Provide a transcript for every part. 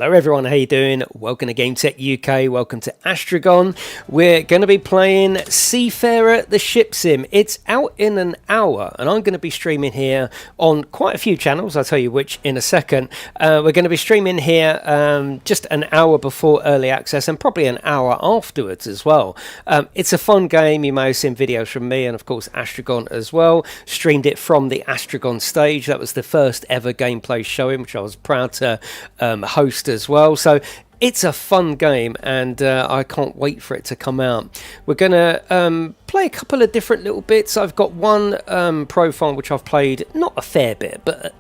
Hello everyone, how you doing? Welcome to GameTechUK, welcome to Astragon. We're going to be playing Seafarer the ship sim. It's out in an hour and I'm going to be streaming here on quite a few channels. I'll tell you which in a second. We're going to be streaming here just an hour before early access and probably an hour afterwards as well. It's a fun game. You may have seen videos from me and of course Astragon as well. Streamed it from the Astragon stage. That was the first ever gameplay showing, which I was proud to host as well. So it's a fun game and I can't wait for it to come out. We're gonna play a couple of different little bits. I've got one profile which I've played not a fair bit but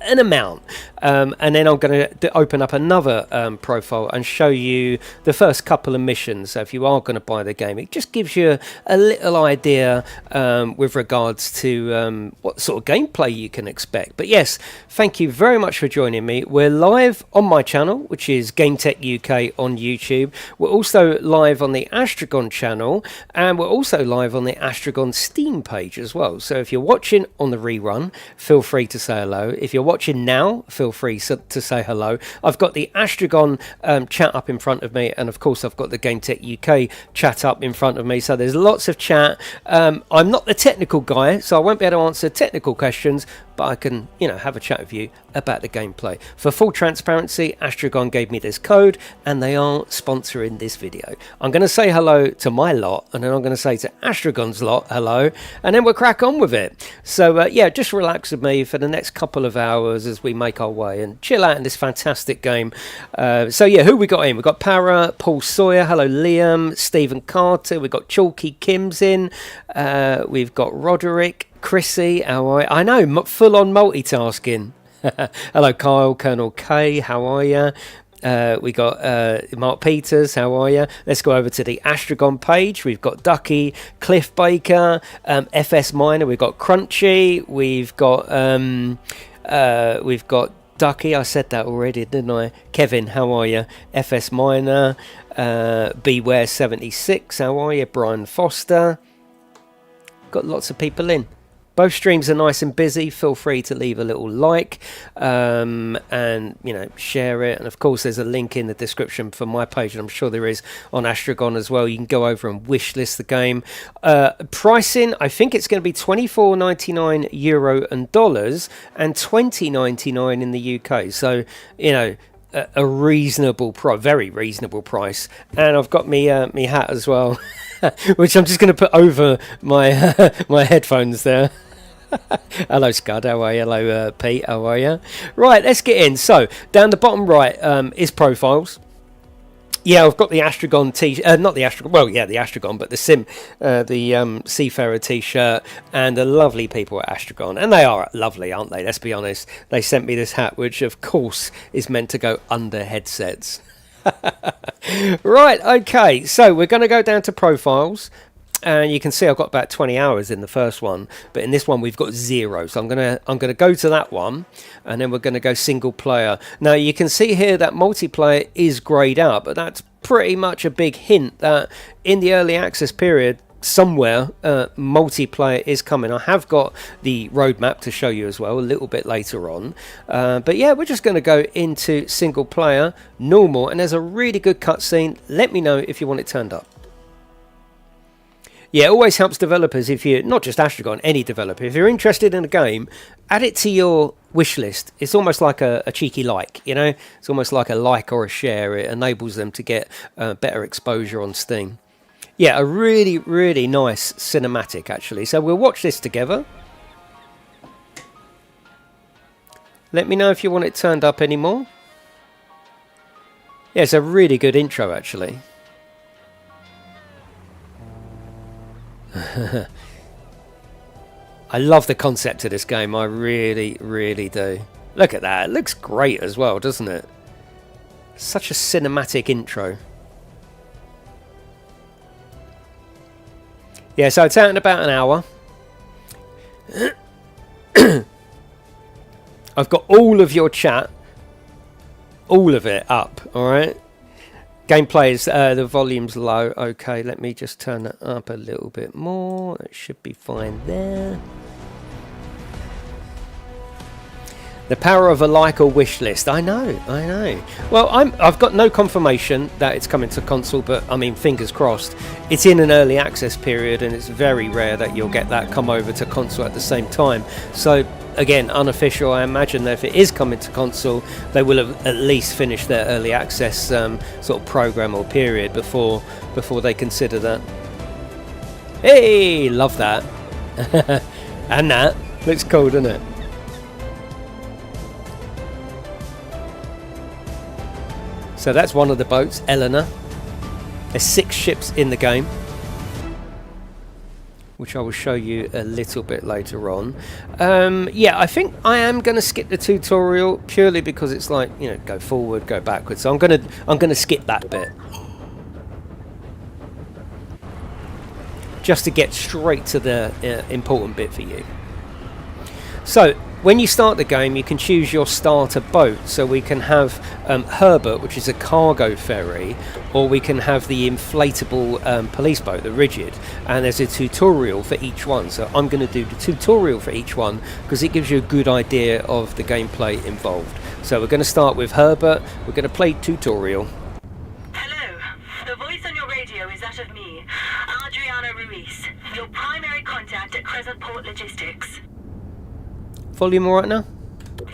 an amount, and then I'm going to open up another profile and show you the first couple of missions. So if you are going to buy the game, it just gives you a little idea with regards to what sort of gameplay you can expect. But yes, thank you very much for joining me. We're live on my channel, which is GameTechUK on YouTube. We're also live on the Astragon channel, and we're also live on the Astragon Steam page as well. So if you're watching on the rerun, feel free to say hello. If you're watching now, feel free to say hello. I've got the Astragon chat up in front of me, and of course I've got the GameTechUK chat up in front of me, so there's lots of chat. I'm not the technical guy, so I won't be able to answer technical questions, but I can, you know, have a chat with you about the gameplay. For full transparency, Astragon gave me this code and they are sponsoring this video. I'm going to say hello to my lot and then I'm going to say to Astragon's lot hello, and then we'll crack on with it. So yeah, just relax with me for the next couple of hours as we make our way and chill out in this fantastic game. So yeah, who we got in? We've got Para, Paul Sawyer, hello Liam, Stephen Carter, we've got Chalky Kim's in, we've got Roderick, Chrissy, how are you? I know, full-on multitasking. Hello, Kyle, Colonel K, how are you? We got Mark Peters, how are you? Let's go over to the Astragon page. We've got Ducky, Cliff Baker, FS Minor, we've got Crunchy, we've got Ducky, I said that already, didn't I? Kevin, how are you? FS Minor, Beware 76, how are you? Brian Foster. Got lots of people in. Both streams are nice and busy. Feel free to leave a little like and, you know, share it. And of course, there's a link in the description for my page, and I'm sure there is on Astragon as well. You can go over and wish list the game. Pricing, I think it's going to be €24.99 and dollars, and $20.99 in the UK. So, you know, a reasonable price, very reasonable price. And I've got me me hat as well, which I'm just going to put over my my headphones there. Hello Scud, how are you? Hello Pete, how are you? Right, let's get in. So down the bottom right is profiles. Yeah, I've got the Astragon not the Astragon, well, yeah, the Astragon, but the Seafarer t-shirt, and the lovely people at Astragon. And they are lovely, aren't they? Let's be honest. They sent me this hat, which of course is meant to go under headsets. Right, okay, so we're going to go down to profiles. And you can see I've got about 20 hours in the first one, but in this one we've got 0. So I'm gonna go to that one, and then we're gonna go single player. Now you can see here that multiplayer is greyed out, but that's pretty much a big hint that in the early access period somewhere multiplayer is coming. I have got the roadmap to show you as well a little bit later on, but yeah, we're just going to go into single player normal, and there's a really good cutscene. Let me know if you want it turned up. Yeah, it always helps developers, if you're not just Astragon, any developer, if you're interested in a game, add it to your wish list. It's almost like a cheeky like, you know, it's almost like a like or a share. It enables them to get better exposure on Steam. Yeah, a really, really nice cinematic, actually. So we'll watch this together. Let me know if you want it turned up anymore. Yeah, it's a really good intro, actually. I love the concept of this game. I really, really do. Look at that. It looks great as well, doesn't it? Such a cinematic intro. Yeah, so it's out in about an hour. I've got all of your chat, all of it up, alright? Gameplay is, the volume's low. Okay, let me just turn that up a little bit more. That should be fine there. The power of a like or wish list. I know. Well, I've got no confirmation that it's coming to console, but I mean, fingers crossed. It's in an early access period, and it's very rare that you'll get that come over to console at the same time. So again, unofficial. I imagine that if it is coming to console, they will have at least finished their early access sort of program or period before they consider that. Hey, love that. And that looks cool, doesn't it? So that's one of the boats, Eleanor. There's 6 ships in the game, which I will show you a little bit later on. Yeah, I think I am going to skip the tutorial purely because it's like, you know, go forward, go backwards. So I'm going to skip that bit, just to get straight to the important bit for you. So when you start the game, you can choose your starter boat. So we can have Herbert, which is a cargo ferry, or we can have the inflatable police boat, the rigid. And there's a tutorial for each one. So I'm going to do the tutorial for each one because it gives you a good idea of the gameplay involved. So we're going to start with Herbert. We're going to play tutorial. Hello. The voice on your radio is that of me, Adriana Ruiz, your primary contact at Crescent Port Logistics. Volume all right now?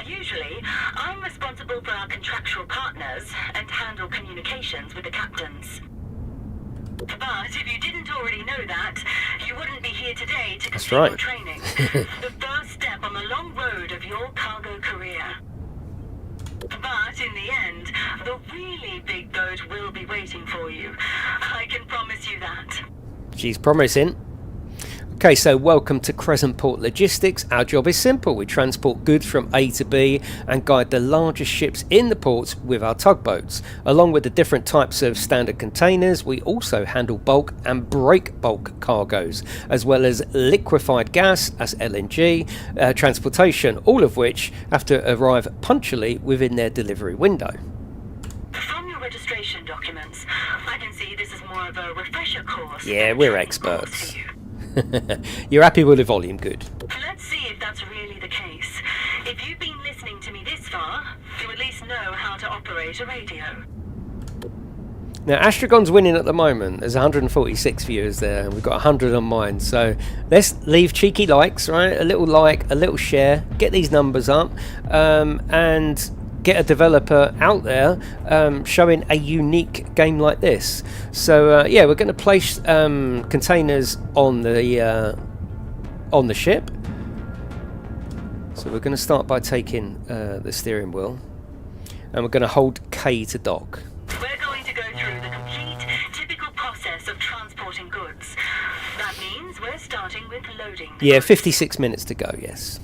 Usually, I'm responsible for our contractual partners and handle communications with the captains. But if you didn't already know that, you wouldn't be here today to complete your training. The first step on the long road of your cargo career. But in the end, the really big boat will be waiting for you. I can promise you that. She's promising. Okay, so welcome to Crescent Port Logistics. Our job is simple. We transport goods from A to B and guide the largest ships in the ports with our tugboats. Along with the different types of standard containers, we also handle bulk and break bulk cargoes, as well as liquefied gas, as LNG, transportation, all of which have to arrive punctually within their delivery window. From your registration documents, I can see this is more of a refresher course. Yeah, we're experts. You're happy with the volume, good. Let's see if that's really the case. If you've been listening to me this far, you at least know how to operate a radio. Now, Astragon's winning at the moment. There's 146 viewers there, and we've got 100 on mine. So let's leave cheeky likes, right? A little like, a little share, get these numbers up, and get a developer out there showing a unique game like this. So yeah, we're going to place containers on the ship. So we're going to start by taking the steering wheel, and we're going to hold K to dock. We're going to go through the complete, typical process of transporting goods. That means we're starting with loading. Yeah, 56 minutes to go, yes.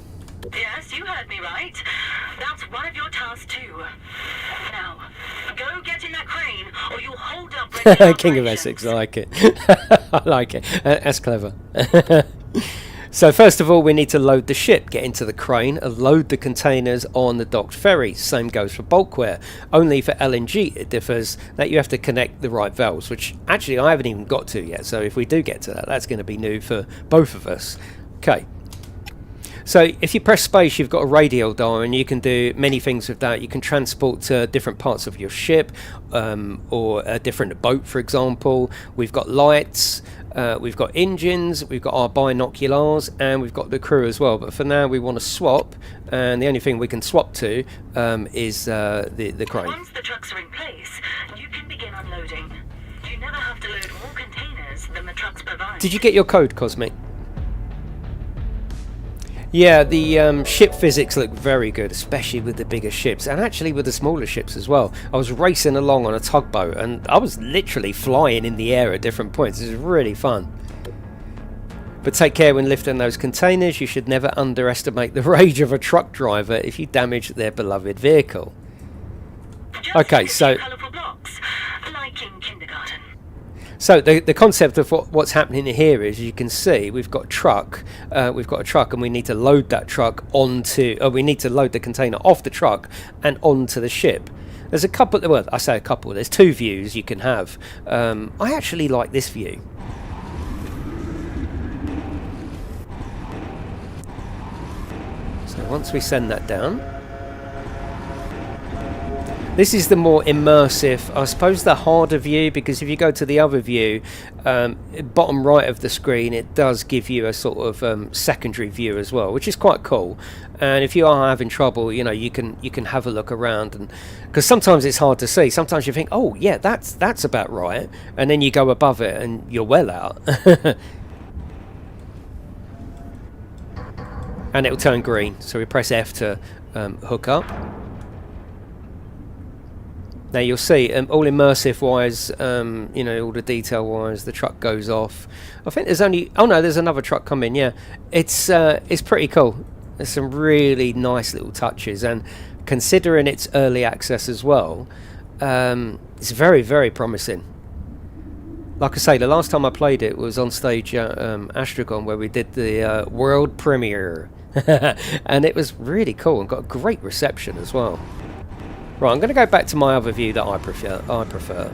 Yes, you heard me right. That's one of your tasks too. Now, go get in that crane, or you'll hold up. King of Essex, I like it. I like it. That's clever. So first of all, we need to load the ship, get into the crane, and load the containers on the docked ferry. Same goes for bulkware. Only for LNG it differs that you have to connect the right valves, which actually I haven't even got to yet. So if we do get to that, that's going to be new for both of us. Okay. So if you press space, you've got a radial dial, and you can do many things with that. You can transport to different parts of your ship, or a different boat, for example. We've got lights, we've got engines, we've got our binoculars, and we've got the crew as well. But for now, we want to swap, and the only thing we can swap to is the crane. Once the trucks are in place, you can begin unloading. You never have to load more containers than the trucks provide. Did you get your code, Cosmic? Yeah, the ship physics look very good, especially with the bigger ships, and actually with the smaller ships as well. I was racing along on a tugboat, and I was literally flying in the air at different points. It was really fun. But take care when lifting those containers. You should never underestimate the rage of a truck driver if you damage their beloved vehicle. Okay, so Colourful blocks, like in kindergarten. So the concept of what's happening here is, you can see we've got a truck, and we need to load that truck onto, we need to load the container off the truck and onto the ship. There's a couple, well, I say a couple, there's 2 views you can have. I actually like this view. So once we send that down, This is the more immersive, I suppose, the harder view, because if you go to the other view, bottom right of the screen, it does give you a sort of secondary view as well, which is quite cool. And if you are having trouble, you know, you can have a look around, and because sometimes it's hard to see. Sometimes you think, oh yeah, that's about right, and then you go above it and you're well out. And it'll turn green, so we press F to hook up. Now you'll see, all immersive wise, you know, all the detail wise, the truck goes off. I think there's only, oh no, there's another truck coming. Yeah, it's pretty cool. There's some really nice little touches, and considering it's early access as well, it's very, very promising. Like I say, the last time I played it was on stage at Astragon, where we did the world premiere, and it was really cool and got a great reception as well. Right, I'm going to go back to my other view that I prefer.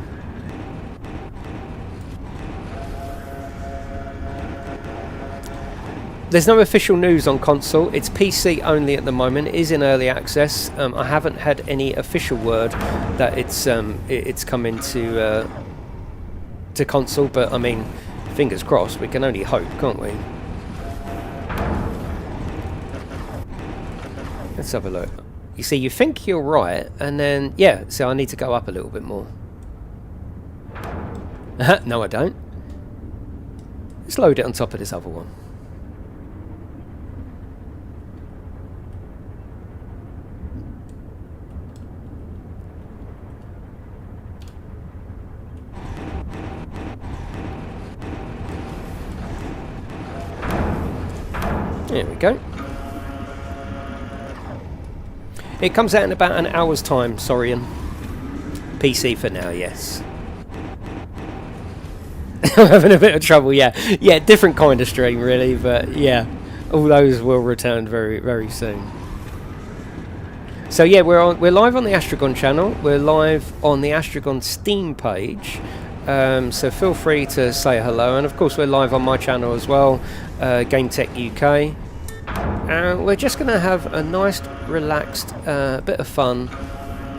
There's no official news on console. It's PC only at the moment. It is in early access. I haven't had any official word that it's coming to console, but I mean, fingers crossed. We can only hope, can't we? Let's have a look. You see, you think you're right, and then, yeah, so I need to go up a little bit more. No, I don't. Let's load it on top of this other one. There we go. It comes out in about an hour's time, Sorian. PC for now, yes. I'm having a bit of trouble, yeah. Yeah, different kind of stream, really, but yeah. All those will return very, very soon. So yeah, we're live on the Astragon channel. We're live on the Astragon Steam page. So feel free to say hello, and of course we're live on my channel as well, GameTechUK. And we're just going to have a nice, relaxed bit of fun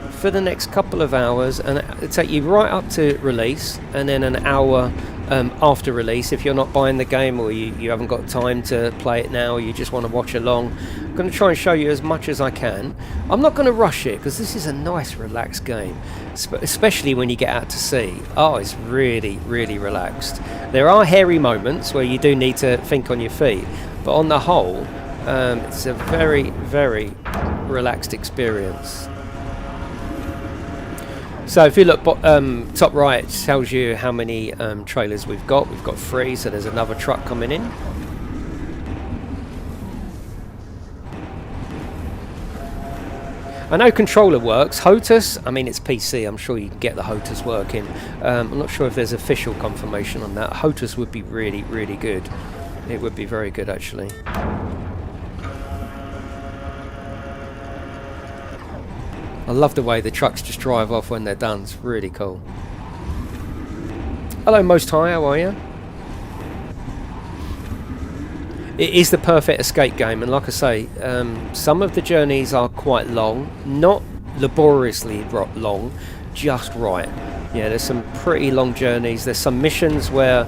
for the next couple of hours, and it'll take you right up to release, and then an hour after release if you're not buying the game, or you haven't got time to play it now, or you just want to watch along. I'm going to try and show you as much as I can. I'm not going to rush it, because this is a nice, relaxed game, especially when you get out to sea. Oh, it's really, really relaxed. There are hairy moments where you do need to think on your feet, but on the whole, it's a very, very relaxed experience. So if you look top right, it tells you how many trailers we've got. We've got 3, so there's another truck coming in. I know controller works. HOTAS, I mean, it's PC. I'm sure you can get the HOTAS working. I'm not sure if there's official confirmation on that. HOTAS would be really, really good. It would be very good, actually. I love the way the trucks just drive off when they're done. It's really cool. Hello, Most High. How are you? It is the perfect escape game, and like I say, some of the journeys are quite long, not laboriously long, just right. Yeah, there's some pretty long journeys. There's some missions where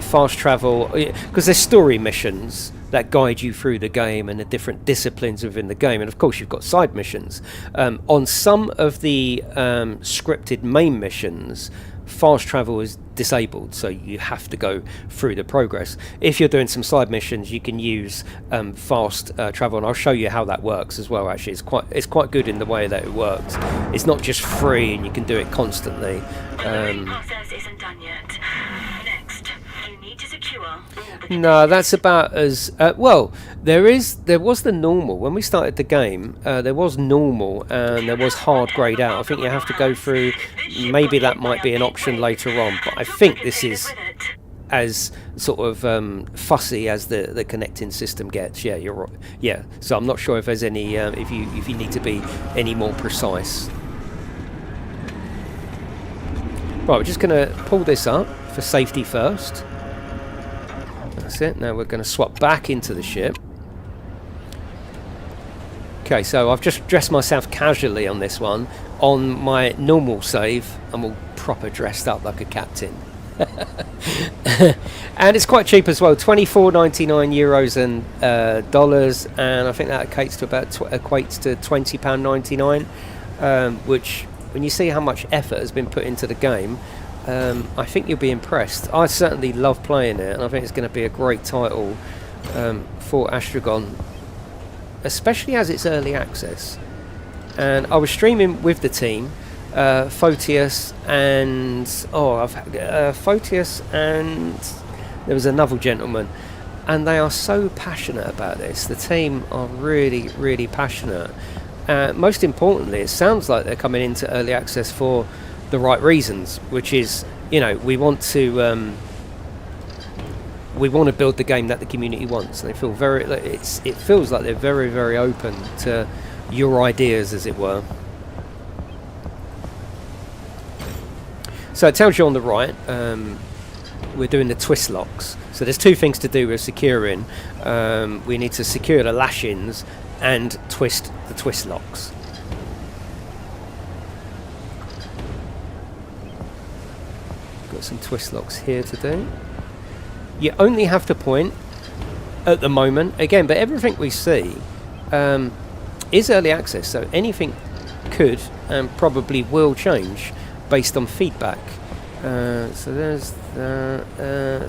fast travel, because there's story missions that guide you through the game and the different disciplines within the game, and of course you've got side missions. On some of the scripted main missions, fast travel is disabled, so you have to go through the progress. If you're doing some side missions, you can use fast travel, and I'll show you how that works as well. Actually, it's quite good in the way that it works. It's not just free and you can do it constantly. The process isn't done yet. Next, you need to secure all the No, that's about as well. There was the normal when we started the game. There was normal and there was hard grayed out. I think you have to go through. Maybe that might be an option later on, but I think this is as sort of fussy as the connecting system gets. Yeah, you're right. Yeah, so I'm not sure if there's any if you need to be any more precise. Right, we're just going to pull this up for safety first. That's it. Now we're going to swap back into the ship. Okay, so I've just dressed myself casually on this one. on my normal save, I'm all proper dressed up like a captain. And it's quite cheap as well, 24.99 euros and dollars, and I think that equates to about £20.99, which, when you see how much effort has been put into the game, I think you'll be impressed. I certainly love playing it, and I think it's going to be a great title for Astragon, especially as it's early access. And I was streaming with the team, Photius and Photius and there was another gentleman, and they are so passionate about this. The team are really, really passionate. Most importantly, it sounds like they're coming into early access for the right reasons, which is, you know, we want to build the game that the community wants, and they feel it feels like they're very, very open to your ideas, as it were. So it tells you on the right, we're doing the twist locks. So there's two things to do with securing. We need to secure the lashings and twist the twist locks. Got some twist locks here to do. You only have to point at the moment, again, but everything we see is early access, so anything could and probably will change based on feedback. So there's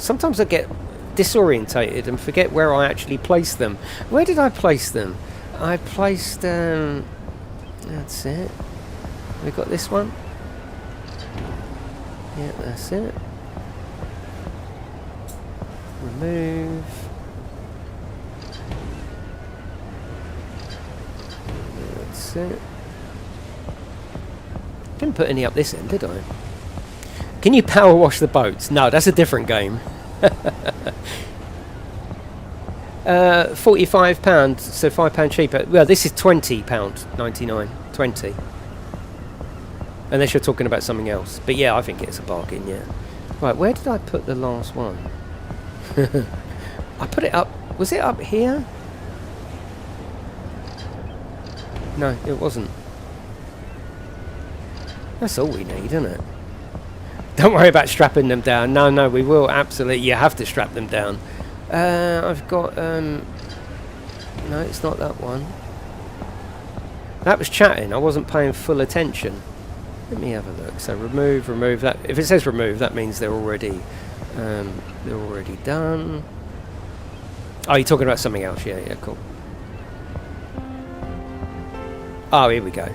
sometimes I get disorientated and forget where I actually placed them. Where did I place them? I placed that's it. We got this one. Yeah, that's it. Remove. That's it. Didn't put any up this end, did I? Can you power wash the boats? No, that's a different game. £45, so £5 cheaper. Well, this is £20.99. 20. Unless you're talking about something else. But yeah, I think it's a bargain, yeah. Right, where did I put the last one? I put it up. Was it up here? No, it wasn't. That's all we need, isn't it? Don't worry about strapping them down. No, we will absolutely. You have to strap them down. I've got. No, it's not that one. That was chatting. I wasn't paying full attention. Let me have a look. So remove that. If it says remove, that means they're already done. Oh, you're talking about something else? Yeah, cool. Oh, here we go.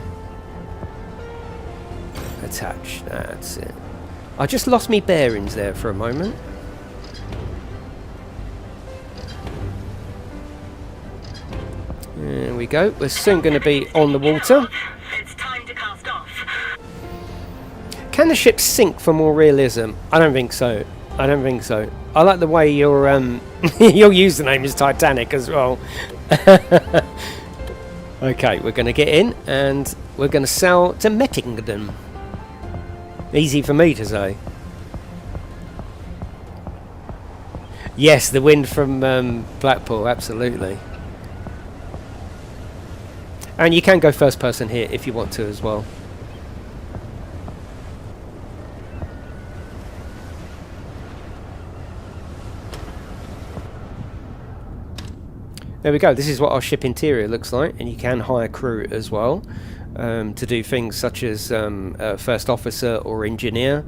Attach. That's it. I just lost me bearings there for a moment. There we go. We're soon going to be on the water. It's time to cast off. Can the ship sink for more realism? I don't think so. I like the way your your username is Titanic as well. Okay, we're going to get in and we're going to sail to Mettingen. Easy for me to say. Yes, the wind from Blackpool, absolutely. And you can go first person here if you want to as well. There we go. This is what our ship interior looks like, and you can hire crew as well to do things such as first officer or engineer.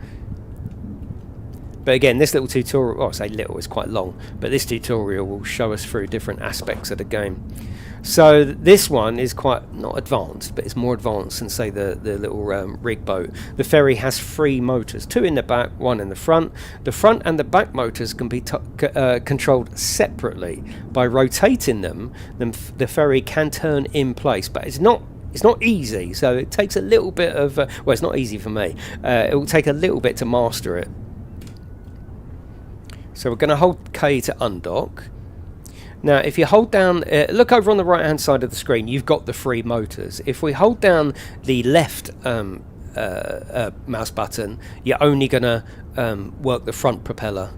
But again, this little tutorial, well, I say little, it's quite long, but this tutorial will show us through different aspects of the game. So this one is quite, not advanced, but it's more advanced than, say, the little rig boat. The Ferry has 3 motors, 2 in the back, 1 in the front. The front and the back motors can be controlled separately. By rotating them, the Ferry can turn in place, but it's not easy, so it takes a little bit of... well, it's not easy for me. It will take a little bit to master it. So we're going to hold K to undock. Now, if you hold down... look over on the right-hand side of the screen, you've got the 3 motors. If we hold down the left mouse button, you're only going to work the front propeller.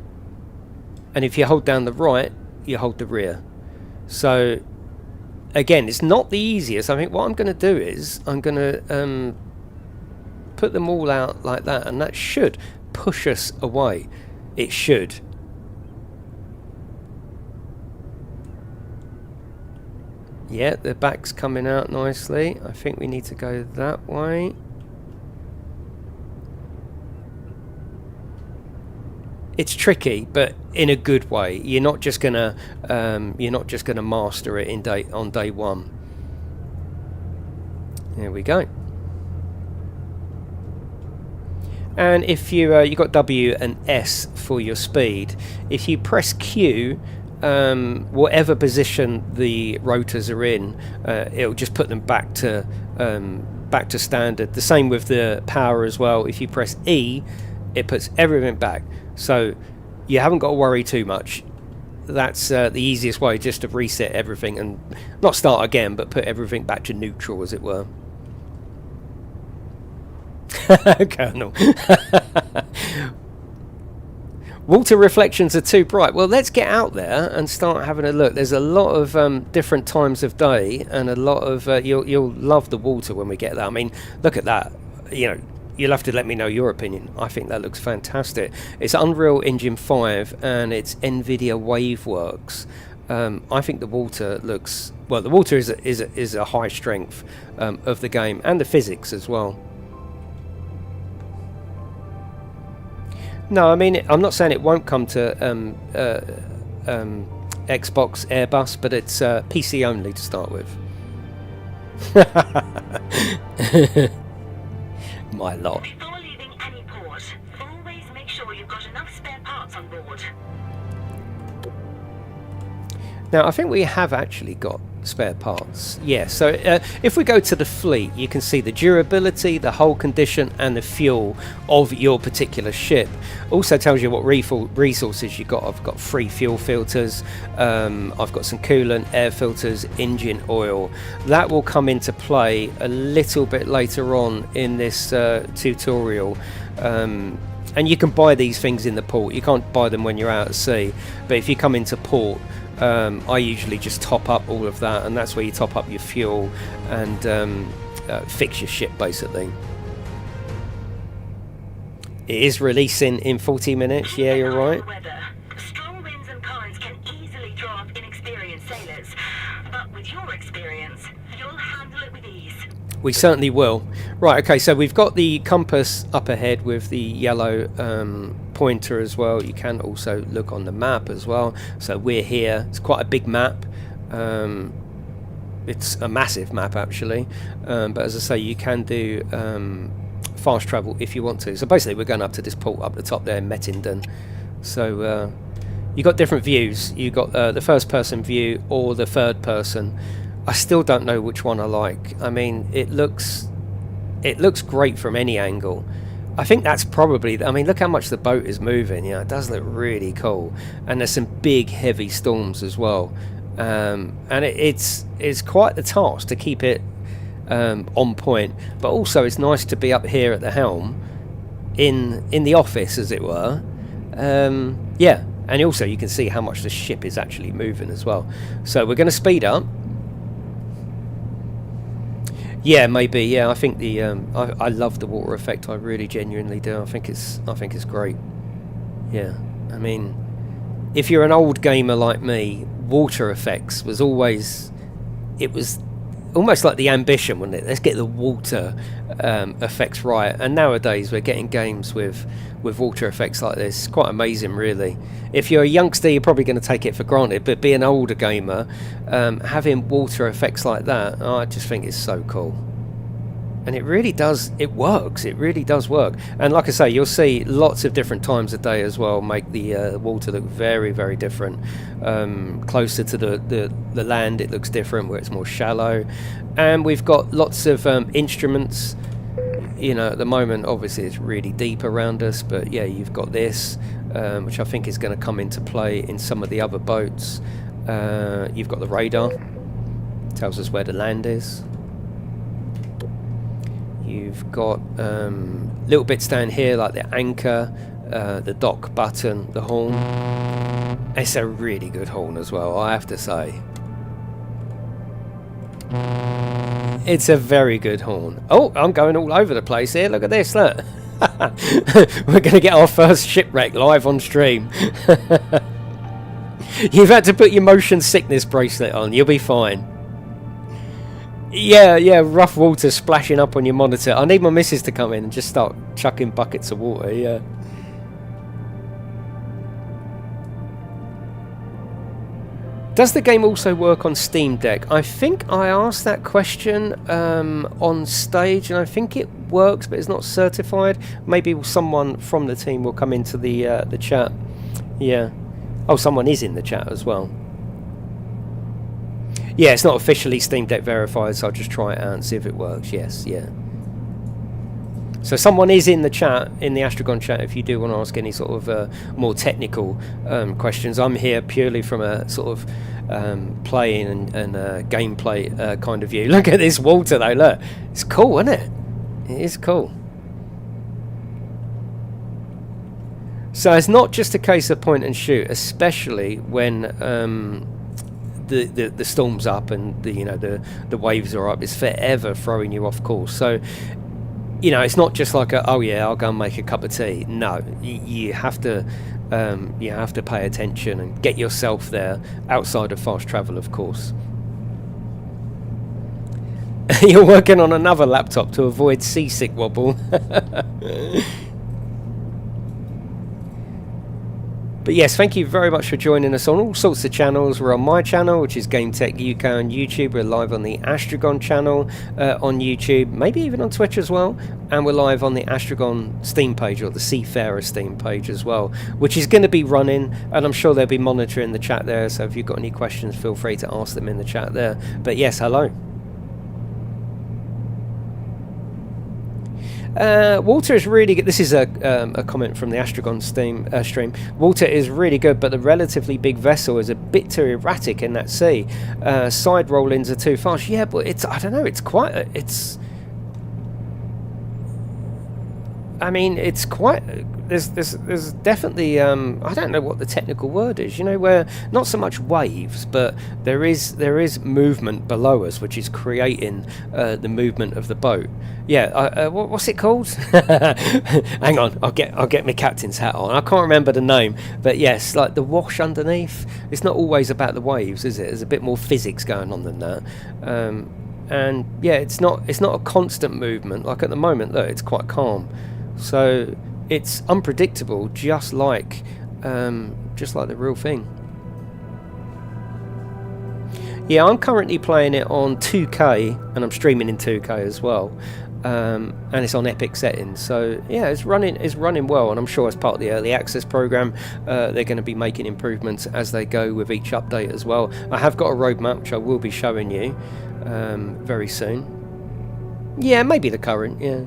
And if you hold down the right, you hold the rear. So... again, it's not the easiest. I think what I'm going to do is I'm going to put them all out like that, and that should push us away. It should. Yeah, the back's coming out nicely. I think we need to go that way. It's tricky, but in a good way. You're not just gonna master it on day one. There we go. And if you got W and S for your speed, if you press Q, whatever position the rotors are in, it'll just put them back to standard. The same with the power as well. If you press E, it puts everything back, so you haven't got to worry too much. That's the easiest way, just to reset everything and not start again, but put everything back to neutral, as it were. Colonel. Water reflections are too bright. Well, let's get out there and start having a look. There's a lot of different times of day, and a lot of you'll love the water when we get there. I mean, look at that. You know, you'll have to let me know your opinion. I think that looks fantastic. It's Unreal Engine 5 and it's NVIDIA Waveworks. I think the water looks, well, the water is a high strength of the game, and the physics as well. No, I mean, I'm not saying it won't come to Xbox Airbus, but it's PC only to start with. My lot. Before leaving any port, always make sure you've got enough spare parts on board. Now, I think we have actually got spare parts. Yeah, so if we go to the fleet, you can see the durability, the hull condition, and the fuel of your particular ship. Also tells you what resources you got. I've got 3 fuel filters, I've got some coolant, air filters, engine oil. That will come into play a little bit later on in this tutorial. And you can buy these things in the port. You can't buy them when you're out at sea, but if you come into port, I usually just top up all of that, and that's where you top up your fuel and fix your ship, basically. It is releasing in 40 minutes. Yeah, you're right. Strong winds and currents can easily throw off inexperienced sailors, but with your experience, you'll handle it with ease. We certainly will. Right, okay, so we've got the compass up ahead with the yellow pointer as well. You can also look on the map as well. So we're here. It's quite a big map. It's a massive map, actually. But as I say, you can do fast travel if you want to. So basically, we're going up to this port up the top there, Mettenden. So you've got different views. You've got the first-person view or the third-person. I still don't know which one I like. I mean, it looks great from any angle. I think that's probably, I mean, look how much the boat is moving. Yeah, it does look really cool. And there's some big, heavy storms as well. And it's quite the task to keep it on point. But also, it's nice to be up here at the helm, in the office, as it were. Yeah, and also you can see how much the ship is actually moving as well. So we're going to speed up. Yeah, maybe. Yeah, I think the I love the water effect. I really genuinely do. I think it's great. Yeah, I mean, if you're an old gamer like me, water effects was always, it was almost like the ambition, wasn't it? Let's get the water effects right. And nowadays we're getting games with water effects like this. It's quite amazing, really. If you're a youngster, you're probably going to take it for granted, but being an older gamer, having water effects like that, I just think it's so cool. And it really does, it works. It really does work. And like I say, you'll see lots of different times of day as well make the water look very, very different. Closer to the land, it looks different, where it's more shallow. And we've got lots of instruments. You know, at the moment, obviously, it's really deep around us. But yeah, you've got this, which I think is going to come into play in some of the other boats. You've got the radar. Tells us where the land is. You've got little bits down here like the anchor, the dock button, the horn. It's a really good horn as well, I have to say. It's a very good horn. Oh, I'm going all over the place here. Look at this, look. We're going to get our first shipwreck live on stream. You've had to put your motion sickness bracelet on. You'll be fine. Yeah, rough water splashing up on your monitor. I need my missus to come in and just start chucking buckets of water, yeah. Does the game also work on Steam Deck? I think I asked that question on stage, and I think it works, but it's not certified. Maybe someone from the team will come into the chat. Yeah. Oh, someone is in the chat as well. Yeah, it's not officially Steam Deck verified, so I'll just try it out and see if it works. Yes, yeah. So someone is in the chat, in the Astragon chat, if you do want to ask any sort of more technical questions. I'm here purely from a sort of playing and gameplay kind of view. Look at this water though, look. It's cool, isn't it? It is cool. So it's not just a case of point and shoot, especially when the storm's up and the waves are up. It's forever throwing you off course. So it's not just like oh yeah, I'll go and make a cup of tea. No, you have to pay attention and get yourself there outside of fast travel, of course. You're working on another laptop to avoid seasick wobble. But yes, thank you very much for joining us on all sorts of channels. We're on my channel, which is GameTechUK on YouTube. We're live on the Astragon channel on YouTube, maybe even on Twitch as well. And we're live on the Astragon Steam page, or the Seafarer Steam page as well, which is going to be running, and I'm sure they'll be monitoring the chat there. So if you've got any questions, feel free to ask them in the chat there. But yes, hello. Water is really good. This is a comment from the Astragon stream. Water is really good, but the relatively big vessel is a bit too erratic in that sea. Side roll-ins are too fast. Yeah, but I don't know, it's quite there's definitely I don't know what the technical word is, where not so much waves, but there is movement below us, which is creating the movement of the boat. Yeah, what's it called? Hang on, I'll get my captain's hat on. I can't remember the name, but yes, like the wash underneath. It's not always about the waves, is it? There's a bit more physics going on than that. And yeah, it's not a constant movement. Like at the moment, look, it's quite calm. So it's unpredictable, just like the real thing. Yeah, I'm currently playing it on 2K, and I'm streaming in 2K as well, and it's on epic settings. So yeah, it's running well, and I'm sure as part of the early access program, they're going to be making improvements as they go with each update as well. I have got a roadmap which I will be showing you very soon. Yeah, maybe the current. Yeah.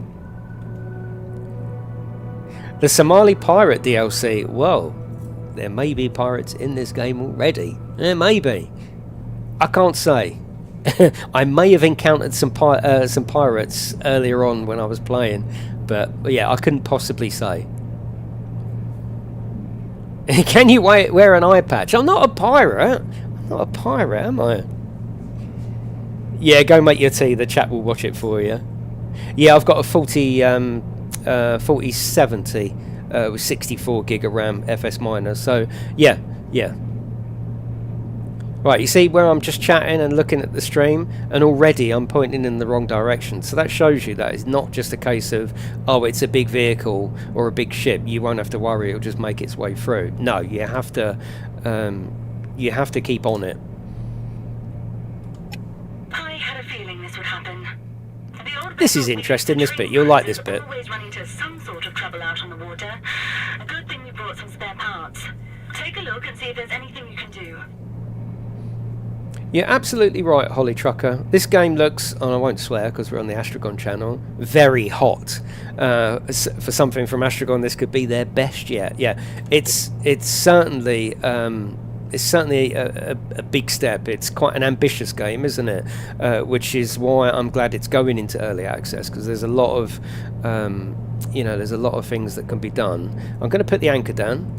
The Somali pirate DLC. Well, there may be pirates in this game already. There may be. I can't say. I may have encountered some pirates earlier on when I was playing, but yeah, I couldn't possibly say. Can you wear an eye patch? I'm not a pirate. I'm not a pirate, am I? Yeah, go make your tea. The chat will watch it for you. Yeah, I've got a 4070 with 64 gig of RAM FS minor. So yeah. Right, you see where I'm just chatting and looking at the stream, and already I'm pointing in the wrong direction. So that shows you that it's not just a case of, oh, it's a big vehicle or a big ship. You won't have to worry; it'll just make its way through. No, you have to keep on it. I had a feeling this would happen. This is interesting. This bit, you'll like this bit. Always run into some sort of trouble out on the water. A good thing we brought some spare parts. Take a look and see if there's anything you can do. You're absolutely right, Holly Trucker. This game looks, and I won't swear because we're on the Astragon channel, very hot. For something from Astragon, this could be their best yet. Yeah, it's certainly a big step. It's quite an ambitious game, isn't it? Which is why I'm glad it's going into early access, because there's a lot of there's a lot of things that can be done. I'm going to put the anchor down.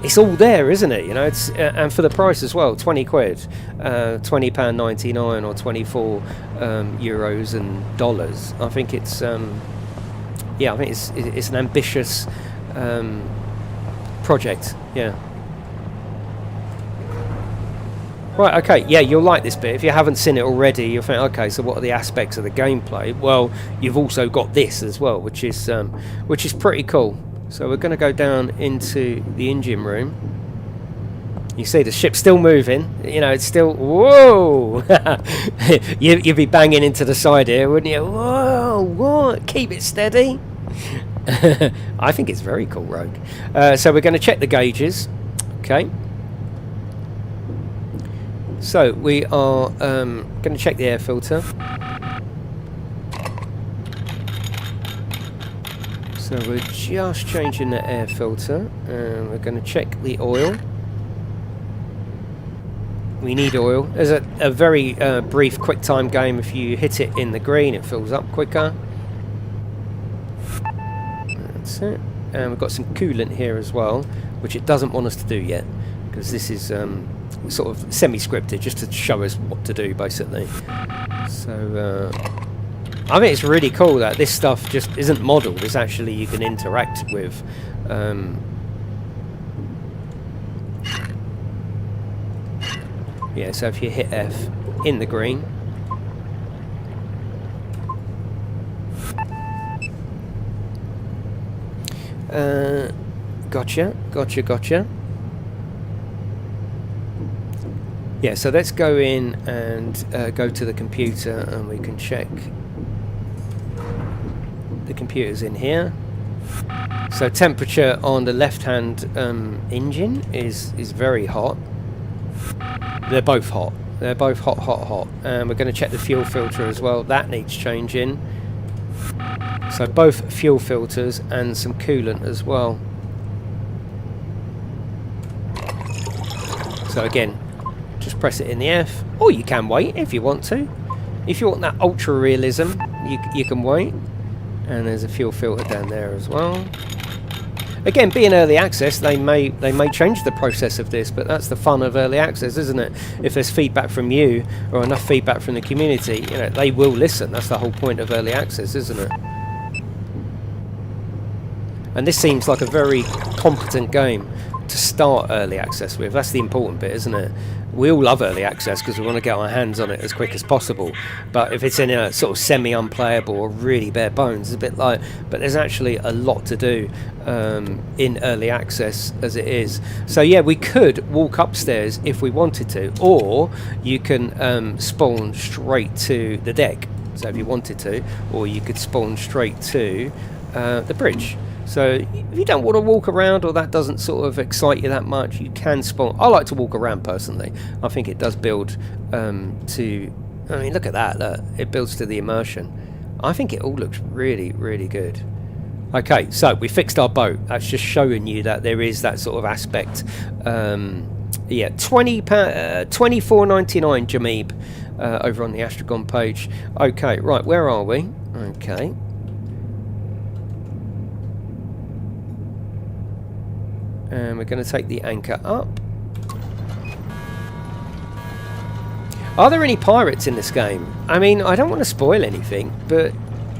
it's all there, isn't it? You know, it's and for the price as well, 20 quid, £20.99 or 24 euros and dollars. I think it's yeah, I think it's an ambitious project. Yeah. Right, okay, yeah, you'll like this bit. If you haven't seen it already, you'll think, okay, so what are the aspects of the gameplay? Well, you've also got this as well, which is pretty cool. So we're going to go down into the engine room. You see the ship's still moving. You know, it's still... Whoa! You'd be banging into the side here, wouldn't you? Whoa, what? Keep it steady. I think it's very cool, Rogue. So we're going to check the gauges. Okay. So we are going to check the air filter. So we're just changing the air filter, and we're going to check the oil. We need oil. There's a very brief quick time game. If you hit it in the green, it fills up quicker. That's it. And we've got some coolant here as well, which it doesn't want us to do yet, because this is sort of semi-scripted, just to show us what to do, basically. So I think it's really cool that this stuff just isn't modelled. It's actually you can interact with. Yeah, so if you hit F in the green, gotcha. Yeah, so let's go in and go to the computer, and we can check the computer's in here. So temperature on the left-hand engine is very hot. They're both hot. They're both hot. And we're going to check the fuel filter as well. That needs changing. So both fuel filters and some coolant as well. So again, just press it in the F, or you can wait if you want to. If you want that ultra realism, you can wait. And there's a fuel filter down there as well. Again, being early access, they may change the process of this, but that's the fun of early access, isn't it? If there's feedback from you or enough feedback from the community, you know, they will listen. That's the whole point of early access, isn't it? And this seems like a very competent game to start early access with. That's the important bit, isn't it? We all love early access because we want to get our hands on it as quick as possible, but if it's in a sort of semi-unplayable or really bare bones, it's a bit like, but there's actually a lot to do in early access as it is. So yeah, we could walk upstairs if we wanted to, or you can spawn straight to the deck, so if you wanted to, or you could spawn straight to the bridge. So if you don't want to walk around, or that doesn't sort of excite you that much, you can spawn. I like to walk around personally. I think it does build to... I mean, look at that. Look, it builds to the immersion. I think it all looks really, really good. Okay, so we fixed our boat. That's just showing you that there is that sort of aspect. Yeah, £24.99 Jameeb over on the Astragon page. Okay, right, where are we? Okay. And we're going to take the anchor up. Are there any pirates in this game? I mean, I don't want to spoil anything, but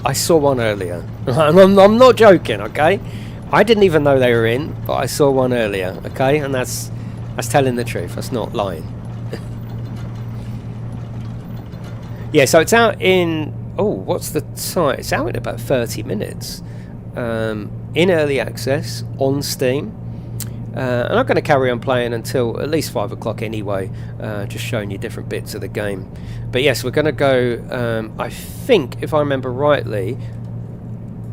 I saw one earlier. I'm not joking, okay? I didn't even know they were in, but I saw one earlier, okay? And that's telling the truth. That's not lying. Yeah, so it's out in... Oh, what's the time? It's out in about 30 minutes. In early access, on Steam. And I'm going to carry on playing until at least 5 o'clock anyway, just showing you different bits of the game. But yes, we're going to go, I think, if I remember rightly,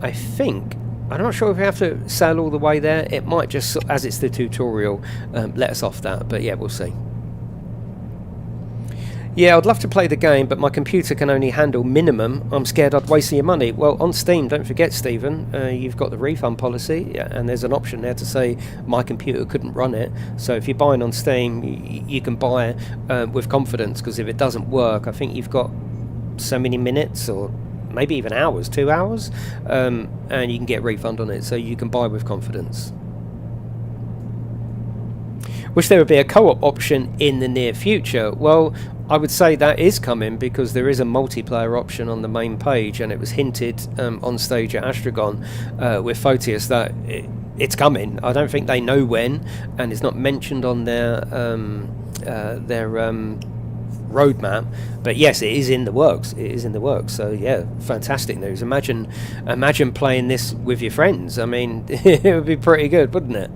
I'm not sure if we have to sail all the way there. It might just, as it's the tutorial, let us off that, but yeah, we'll see. Yeah, I'd love to play the game, but my computer can only handle minimum. I'm scared I'd waste your money. Well, on Steam, don't forget, Stephen, you've got the refund policy, and there's an option there to say my computer couldn't run it. So if you're buying on Steam, you can buy with confidence, because if it doesn't work, I think you've got so many minutes, or maybe even hours, 2 hours, and you can get a refund on it. So you can buy with confidence. Wish there would be a co-op option in the near future. Well, I would say that is coming, because there is a multiplayer option on the main page, and it was hinted on stage at Astragon with Photius that it's coming. I don't think they know when, and it's not mentioned on their roadmap, but yes, it is in the works. It is in the works. So yeah, fantastic news. Imagine playing this with your friends. I mean, it would be pretty good, wouldn't it?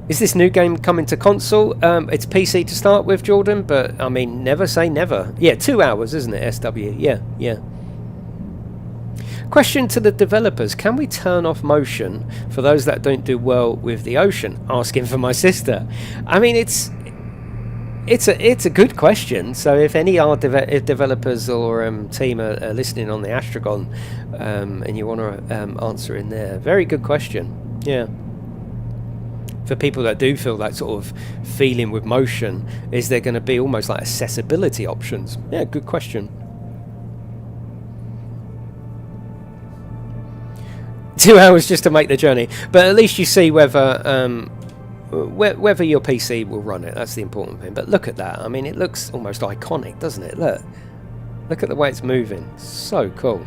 Is this new game coming to console? It's PC to start with, Jordan, but I mean, never say never. Yeah, 2 hours, isn't it, SW? Yeah. Question to the developers: can we turn off motion for those that don't do well with the ocean? Asking for my sister. I mean, it's a good question. So if any if developers or team are listening on the Astragon, and you want to answer in there, very good question. Yeah. For people that do feel that sort of feeling with motion, is there going to be almost like accessibility options? Yeah, good question. 2 hours just to make the journey, but at least you see whether your PC will run it. That's the important thing. But look at that. I mean, it looks almost iconic, doesn't it? Look at the way it's moving. So cool.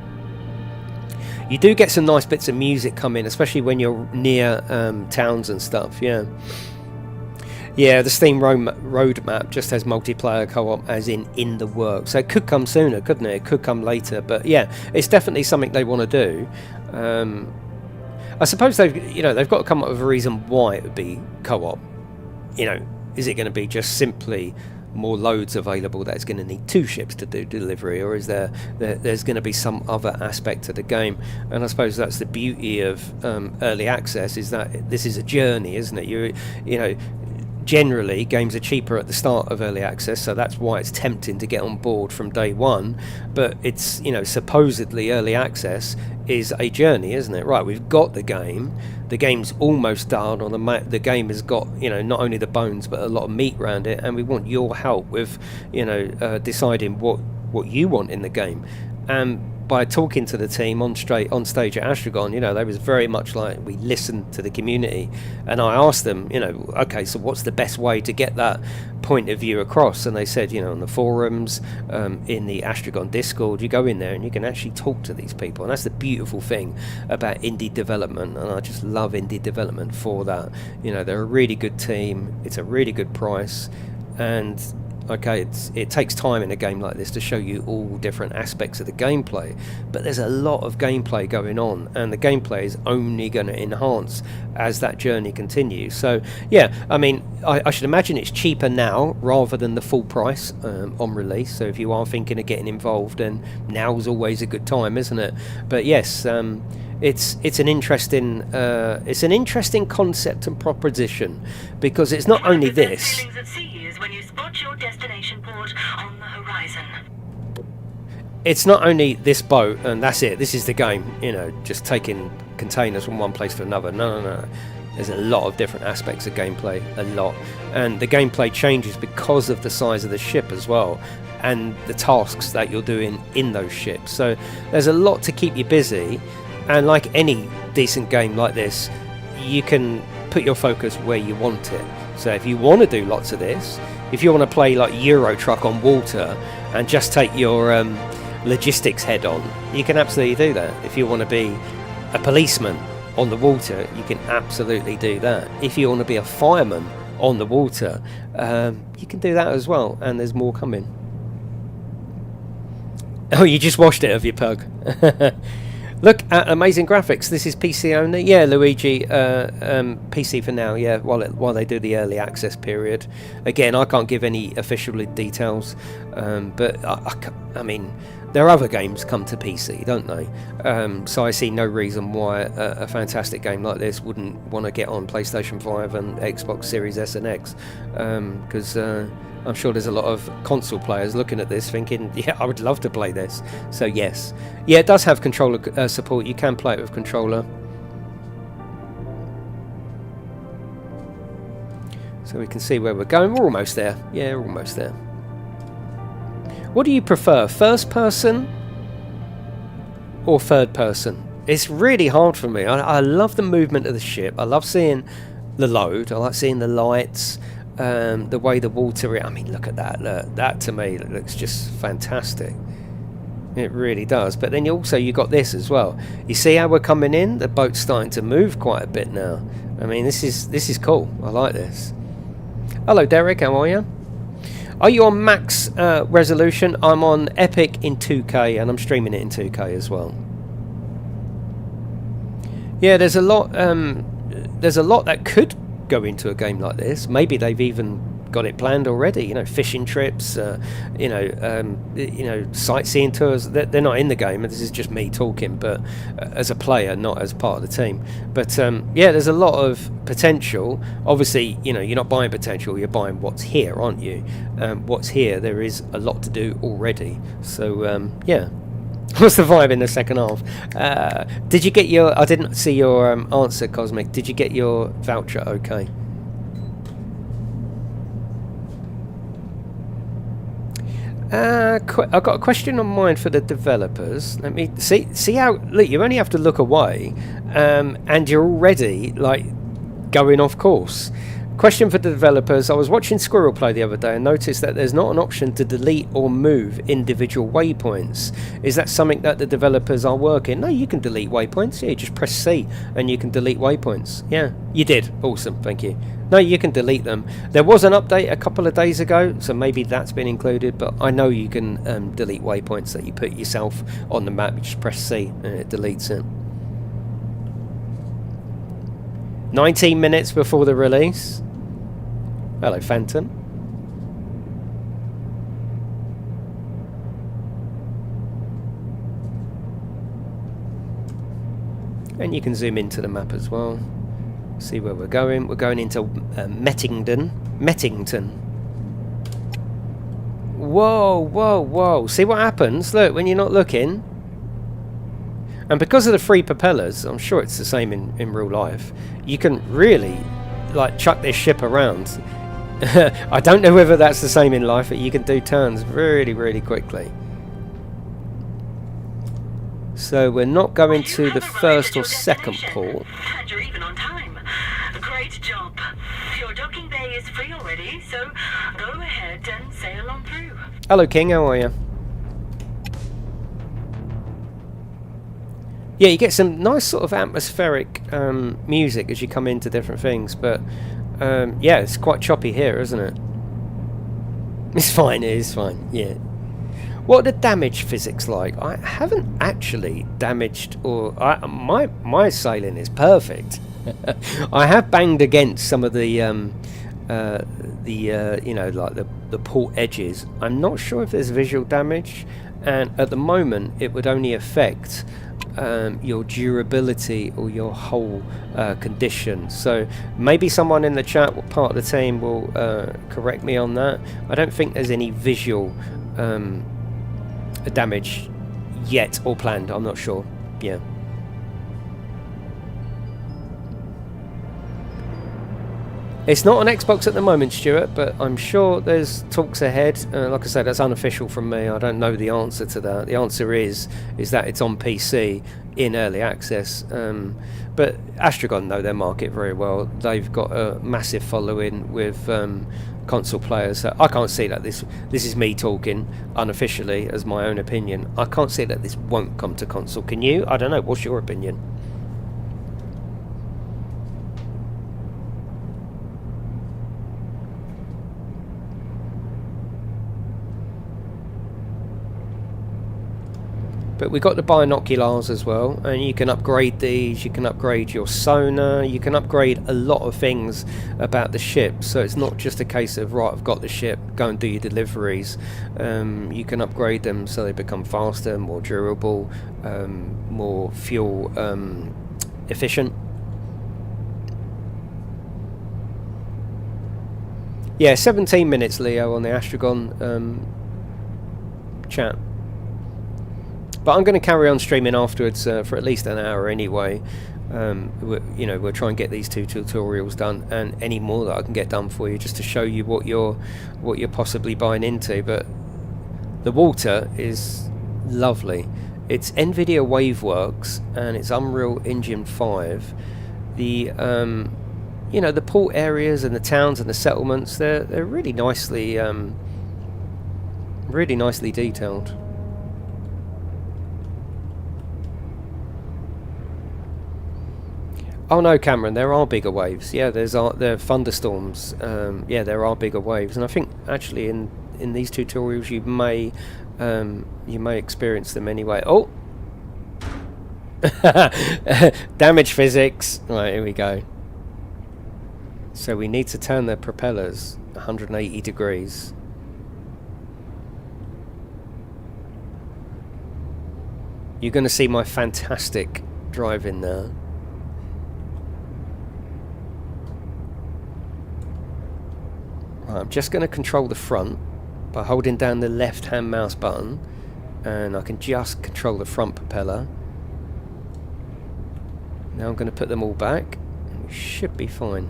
You do get some nice bits of music come in, especially when you're near towns and stuff. Yeah, the Steam roadmap just has multiplayer co-op as in the works. So it could come sooner, couldn't it? It could come later, but yeah, it's definitely something they want to do. I suppose they've got to come up with a reason why it would be co-op. Is it going to be just simply more loads available that it's going to need 2 ships to do delivery, or is there's going to be some other aspect to the game? And I suppose that's the beauty of early access, is that this is a journey, isn't it? Generally games are cheaper at the start of early access, so that's why it's tempting to get on board from day one. But it's supposedly early access is a journey, isn't it? Right, we've got the game's almost done, or the game has got not only the bones but a lot of meat around it, and we want your help with deciding what you want in the game. And by talking to the team on stage at Astragon, they was very much like, we listened to the community, and I asked them, okay, so what's the best way to get that point of view across? And they said, on the forums, in the Astragon Discord, you go in there and you can actually talk to these people, and that's the beautiful thing about indie development. And I just love indie development for that. They're a really good team, it's a really good price, and okay, it takes time in a game like this to show you all different aspects of the gameplay, but there's a lot of gameplay going on, and the gameplay is only going to enhance as that journey continues. So yeah, I mean, I should imagine it's cheaper now rather than the full price on release. So if you are thinking of getting involved, then now's always a good time, isn't it? But yes, it's an interesting concept and proposition, because it's not only this. When you spot your destination port on the horizon. It's not only this boat and that's it, this is the game, just taking containers from one place to another. No. There's a lot of different aspects of gameplay, a lot. And the gameplay changes because of the size of the ship as well, and the tasks that you're doing in those ships. So there's a lot to keep you busy, and like any decent game like this, you can put your focus where you want it. So if you want to do lots of this, if you want to play like Euro Truck on water and just take your logistics head on, you can absolutely do that. If you want to be a policeman on the water, you can absolutely do that. If you want to be a fireman on the water, you can do that as well, and there's more coming. Oh, you just watched it, have you, Pug? Look at amazing graphics. This is PC only. Yeah, Luigi, PC for now. Yeah, while they do the early access period. Again, I can't give any official details, but I mean, their other games come to PC, don't they? So I see no reason why a fantastic game like this wouldn't want to get on PlayStation 5 and Xbox Series S and X, because I'm sure there's a lot of console players looking at this thinking, yeah, I would love to play this. So yes, yeah, it does have controller support. You can play it with controller. So we can see where we're going. We're almost there. Yeah, we're almost there. What do you prefer, first person or third person? It's really hard for me. I love the movement of the ship. I love seeing the load. I like seeing the lights, the way the water... I mean, look at that. Look, that to me looks just fantastic. It really does. But then you got this as well. You see how we're coming in? The boat's starting to move quite a bit now. I mean, this is cool. I like this. Hello, Derek. How are you? Are you on max resolution? I'm on Epic in 2K, and I'm streaming it in 2K as well. Yeah, there's a lot that could go into a game like this. Maybe they've even got it planned already. You know, fishing trips, sightseeing tours. They're not in the game. This is just me talking, but as a player, not as part of the team. But yeah, there's a lot of potential. Obviously, you know, you're not buying potential. You're buying what's here, aren't you? What's here? There is a lot to do already. So yeah. What's the vibe in the second half? Did you get your... I didn't see your answer, Cosmic. Did you get your voucher okay? I've got a question on mine for the developers. Let me see how... Look, you only have to look away, and you're already, like, going off course. Question for the developers. I was watching Squirrel play the other day and noticed that there's not an option to delete or move individual waypoints. Is that something that the developers are working? No, you can delete waypoints. Yeah, you just press C and you can delete waypoints. Yeah, you did. Awesome, thank you. No, you can delete them. There was an update a couple of days ago, so maybe that's been included, but I know you can delete waypoints that you put yourself on the map. You just press C and it deletes it. 19 minutes before the release. Hello, Phantom. And you can zoom into the map as well. See where we're going. We're going into Mettington. Whoa, whoa, whoa. See what happens? Look, when you're not looking. And because of the free propellers, I'm sure it's the same in real life, you can really, like, chuck this ship around. I don't know whether that's the same in life, but you can do turns really, really quickly. So we're not going to the first or second port. And you're even on time. Great job. Your docking bay is free already, so go ahead and sail on through. Hello, King. How are you? Yeah, you get some nice sort of atmospheric music as you come into different things, but yeah, it's quite choppy here, isn't it? It's fine, it is fine, yeah. What are the damage physics like? I haven't actually damaged, or my sailing is perfect. I have banged against some of the you know, like the port edges. I'm not sure if there's visual damage, and at the moment it would only affect your durability or your hull condition. So maybe someone in the chat, part of the team, will correct me on that. I don't think there's any visual damage yet or planned. I'm not sure. Yeah. It's not on Xbox at the moment, Stuart, but I'm sure there's talks ahead. Like I said, that's unofficial from me. I don't know the answer to that. The answer is that it's on PC in early access. But Astragon know their market very well. They've got a massive following with console players. So I can't see that this is me talking unofficially as my own opinion. I can't see that this won't come to console. Can you? I don't know. What's your opinion? But we've got the binoculars as well, and you can upgrade these, you can upgrade your sonar, you can upgrade a lot of things about the ship. So it's not just a case of, right, I've got the ship, go and do your deliveries. You can upgrade them so they become faster, more durable, more fuel efficient. Yeah, 17 minutes, Leo, on the Astragon chat. But I'm going to carry on streaming afterwards for at least an hour anyway. We'll try and get these 2 tutorials done, and any more that I can get done for you, just to show you what you're possibly buying into. But the water is lovely. It's NVIDIA WaveWorks and it's Unreal Engine 5. The you know, the port areas and the towns and the settlements, they're really nicely detailed. Oh no, Cameron, there are bigger waves. Yeah, there are thunderstorms. Yeah, there are bigger waves, and I think actually in these tutorials you may experience them anyway. Oh, damage physics. Right, here we go. So we need to turn the propellers 180 degrees. You're going to see my fantastic driving there. Right, I'm just going to control the front by holding down the left-hand mouse button, and I can just control the front propeller. Now I'm going to put them all back, and we should be fine.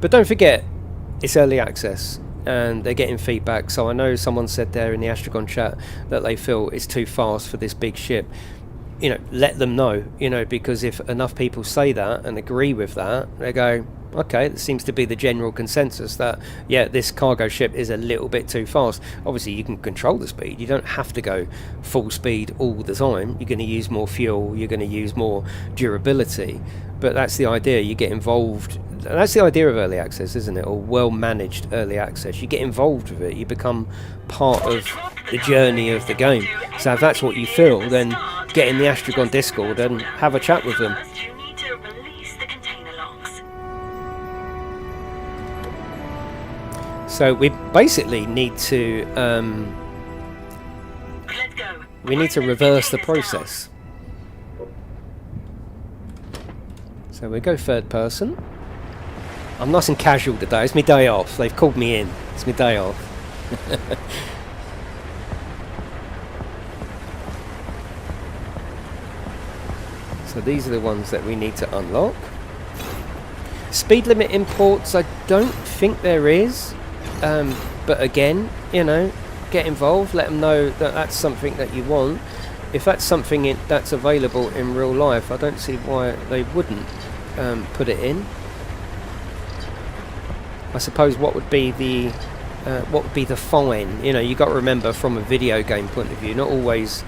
But don't forget, it's early access and they're getting feedback. So I know someone said there in the Astragon chat that they feel it's too fast for this big ship. You know, let them know, you know, because if enough people say that and agree with that, they go, okay, that seems to be the general consensus that, yeah, this cargo ship is a little bit too fast. Obviously, you can control the speed. You don't have to go full speed all the time. You're going to use more fuel. You're going to use more durability. But that's the idea. You get involved. That's the idea of early access, isn't it? Or well-managed early access. You get involved with it. You become part of the journey of the game. So if that's what you feel, then get in the Astragon Discord and have a chat with them. So we basically need to reverse the process. So we go third person. I'm nice and casual today. It's my day off. They've called me in. It's my day off. So these are the ones that we need to unlock. Speed limit imports, I don't think there is. But again, you know, get involved. Let them know that that's something that you want. If that's something that's available in real life, I don't see why they wouldn't put it in. I suppose what would be the fine? You know, you got to remember from a video game point of view, not always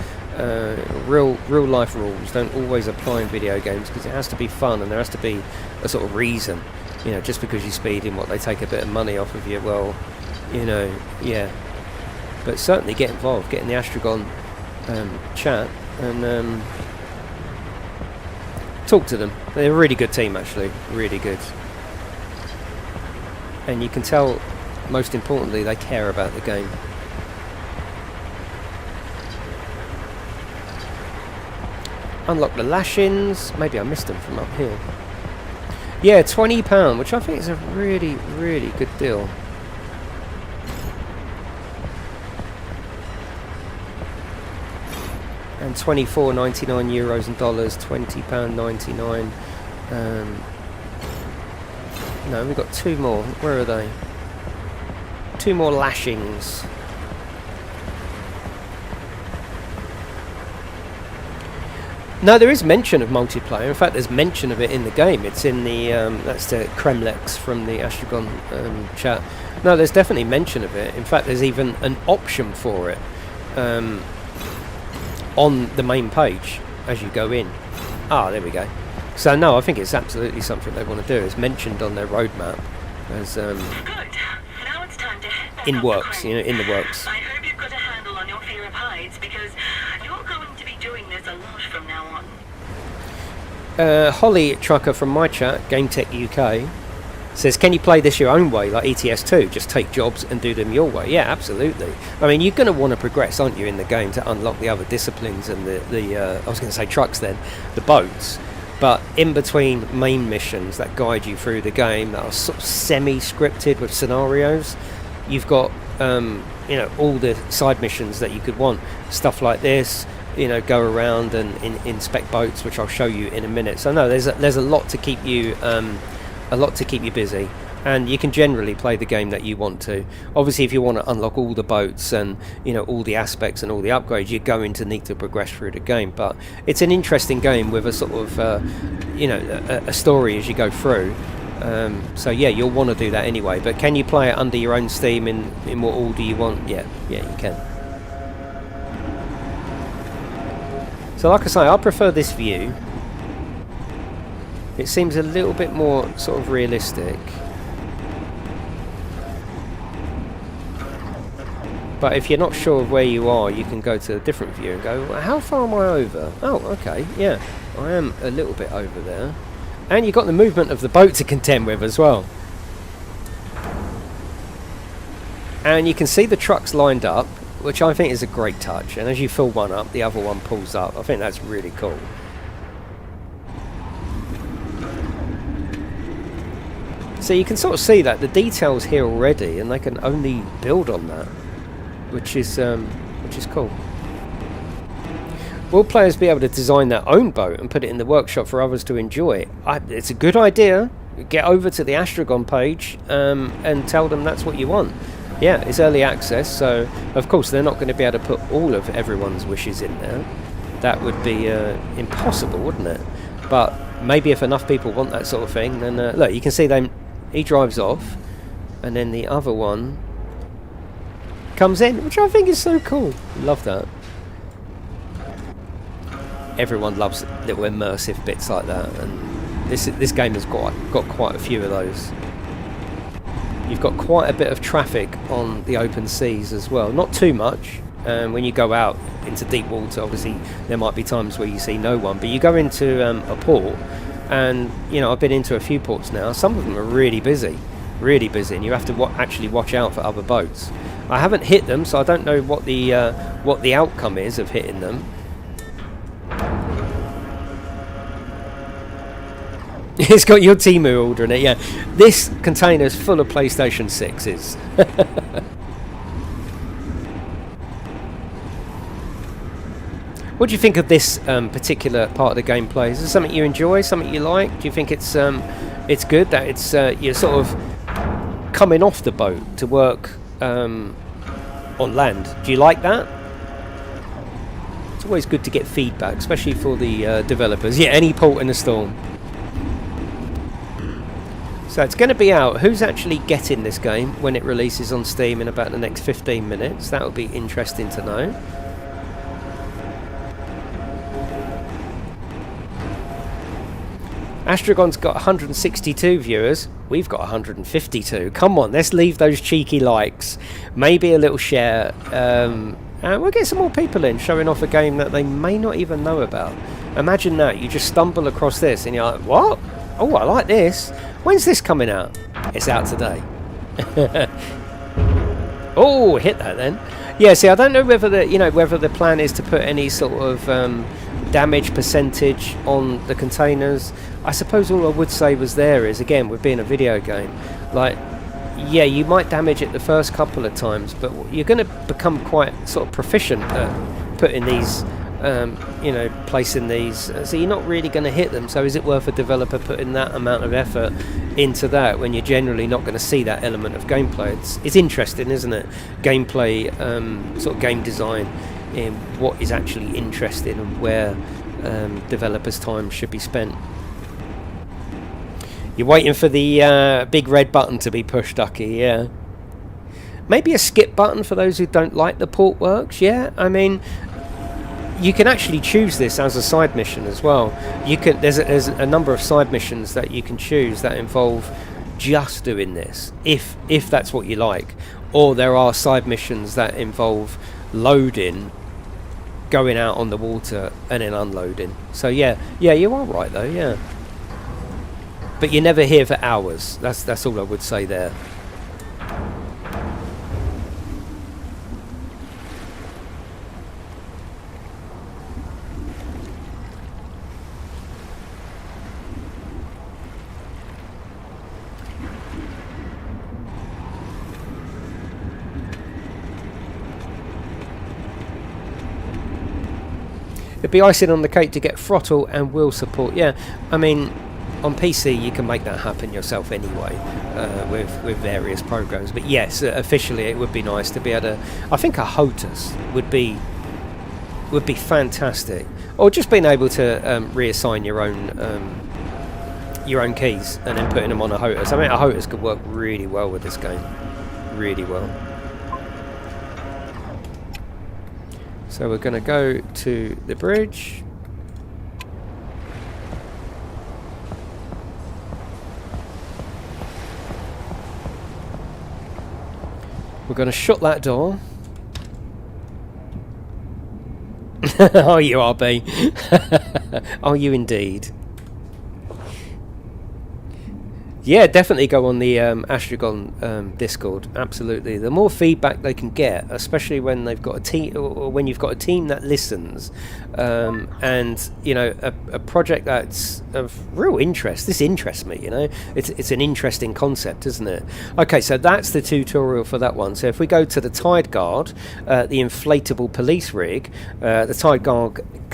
real life rules don't always apply in video games, because it has to be fun and there has to be a sort of reason. You know, just because you speed in, what, they take a bit of money off of you? Well, you know, yeah. But certainly get involved, get in the Astragon chat and talk to them. They're a really good team, actually, really good. And you can tell, most importantly, they care about the game. Unlock the lashings. Maybe I missed them from up here. Yeah, £20, which I think is a really, really good deal. And €24.99 euros and dollars, £20.99. No, we've got two more. Where are they? Two more lashings. No, there is mention of multiplayer. In fact, there's mention of it in the game. It's in the that's the Kremlex from the Astragon chat. No, there's definitely mention of it. In fact, there's even an option for it on the main page as you go in. Ah, there we go. So no, I think it's absolutely something they want to do. It's mentioned on their roadmap as Good. Now it's time to head back in up works, the you know, in the works. I hope you've got a handle on your fear of heights, because you're going to be doing this a lot from now on. Holly Trucker from my chat, GameTechUK, says, can you play this your own way, like ETS2? Just take jobs and do them your way. Yeah, absolutely. I mean, you're going to want to progress, aren't you, in the game to unlock the other disciplines and the I was going to say trucks then, the boats. But in between main missions that guide you through the game, that are sort of semi-scripted with scenarios, you've got you know, all the side missions that you could want. Stuff like this, you know, go around and inspect boats, which I'll show you in a minute. So no, there's a lot to keep you busy. and you can generally play the game that you want to. Obviously, if you want to unlock all the boats and, you know, all the aspects and all the upgrades, you're going to need to progress through the game. But it's an interesting game with a sort of you know, a story as you go through. So yeah, you'll want to do that anyway. But can you play it under your own steam in what order you want? Yeah, you can. So like I say, I prefer this view. It seems a little bit more sort of realistic. But if you're not sure of where you are, you can go to a different view and go, well, how far am I over? Oh, okay, yeah, I am a little bit over there. And you've got the movement of the boat to contend with as well. And you can see the trucks lined up, which I think is a great touch. And as you fill one up, the other one pulls up. I think that's really cool. So you can sort of see that the details here already, and they can only build on that, which is cool. Will players be able to design their own boat and put it in the workshop for others to enjoy? It's a good idea. Get over to the Astragon page and tell them that's what you want. Yeah, it's early access, so of course they're not going to be able to put all of everyone's wishes in there. That would be impossible, wouldn't it? But maybe if enough people want that sort of thing, then look, you can see them. He drives off, and then the other one comes in, which I think is so cool. Love that. Everyone loves little immersive bits like that, and this game has got quite a few of those. You've got quite a bit of traffic on the open seas as well. Not too much. When you go out into deep water, obviously there might be times where you see no one, but you go into a port, and you know, I've been into a few ports now. Some of them are really busy, and you have to actually watch out for other boats. I haven't hit them, so I don't know what the outcome is of hitting them. It's got your Temu order in it, yeah. This container's full of PlayStation 6s. What do you think of this particular part of the gameplay? Is it something you enjoy, something you like? Do you think it's good that it's you're sort of coming off the boat to work on land? Do you like that? It's always good to get feedback, especially for the developers. Yeah, any port in a storm. So it's going to be out. Who's actually getting this game when it releases on Steam in about the next 15 minutes? That would be interesting to know. Astragon's got 162 viewers. We've got 152. Come on, let's leave those cheeky likes. Maybe a little share. And we'll get some more people in, showing off a game that they may not even know about. Imagine that. You just stumble across this and you're like, what? Oh, I like this. When's this coming out? It's out today. Oh, hit that then. Yeah, see, I don't know whether the plan is to put any sort of damage percentage on the containers. I suppose all I would say was there is, again, with being a video game, like, yeah, you might damage it the first couple of times, but you're going to become quite sort of proficient at putting these, placing these, so you're not really going to hit them. So is it worth a developer putting that amount of effort into that when you're generally not going to see that element of gameplay? It's interesting, isn't it? Gameplay, sort of game design, in what is actually interesting and where developers' time should be spent. You're waiting for the big red button to be pushed, Ducky, yeah. Maybe a skip button for those who don't like the port works, yeah. I mean, you can actually choose this as a side mission as well. There's a number of side missions that you can choose that involve just doing this, if that's what you like. Or there are side missions that involve loading, going out on the water, and then unloading. So yeah, you are right though, yeah. But you're never here for hours. That's all I would say there. It'd be icing on the cake to get throttle and wheel support. Yeah, I mean, on PC you can make that happen yourself anyway, with various programs. But yes, officially it would be nice to be able to. I think a HOTAS would be fantastic, or just being able to reassign your own keys and then putting them on a HOTAS. I mean, a HOTAS could work really well with this game, really well. So we're going to go to the bridge. We're going to shut that door. Oh, you are, B. Are you indeed? Yeah, definitely go on the Astragon Discord. Absolutely. The more feedback they can get, especially when they've got a team, or when you've got a team that listens, and you know, a project that's of real interest. This interests me. You know, it's an interesting concept, isn't it? Okay, so that's the tutorial for that one. So if we go to the Tide Guard, the inflatable police rig, the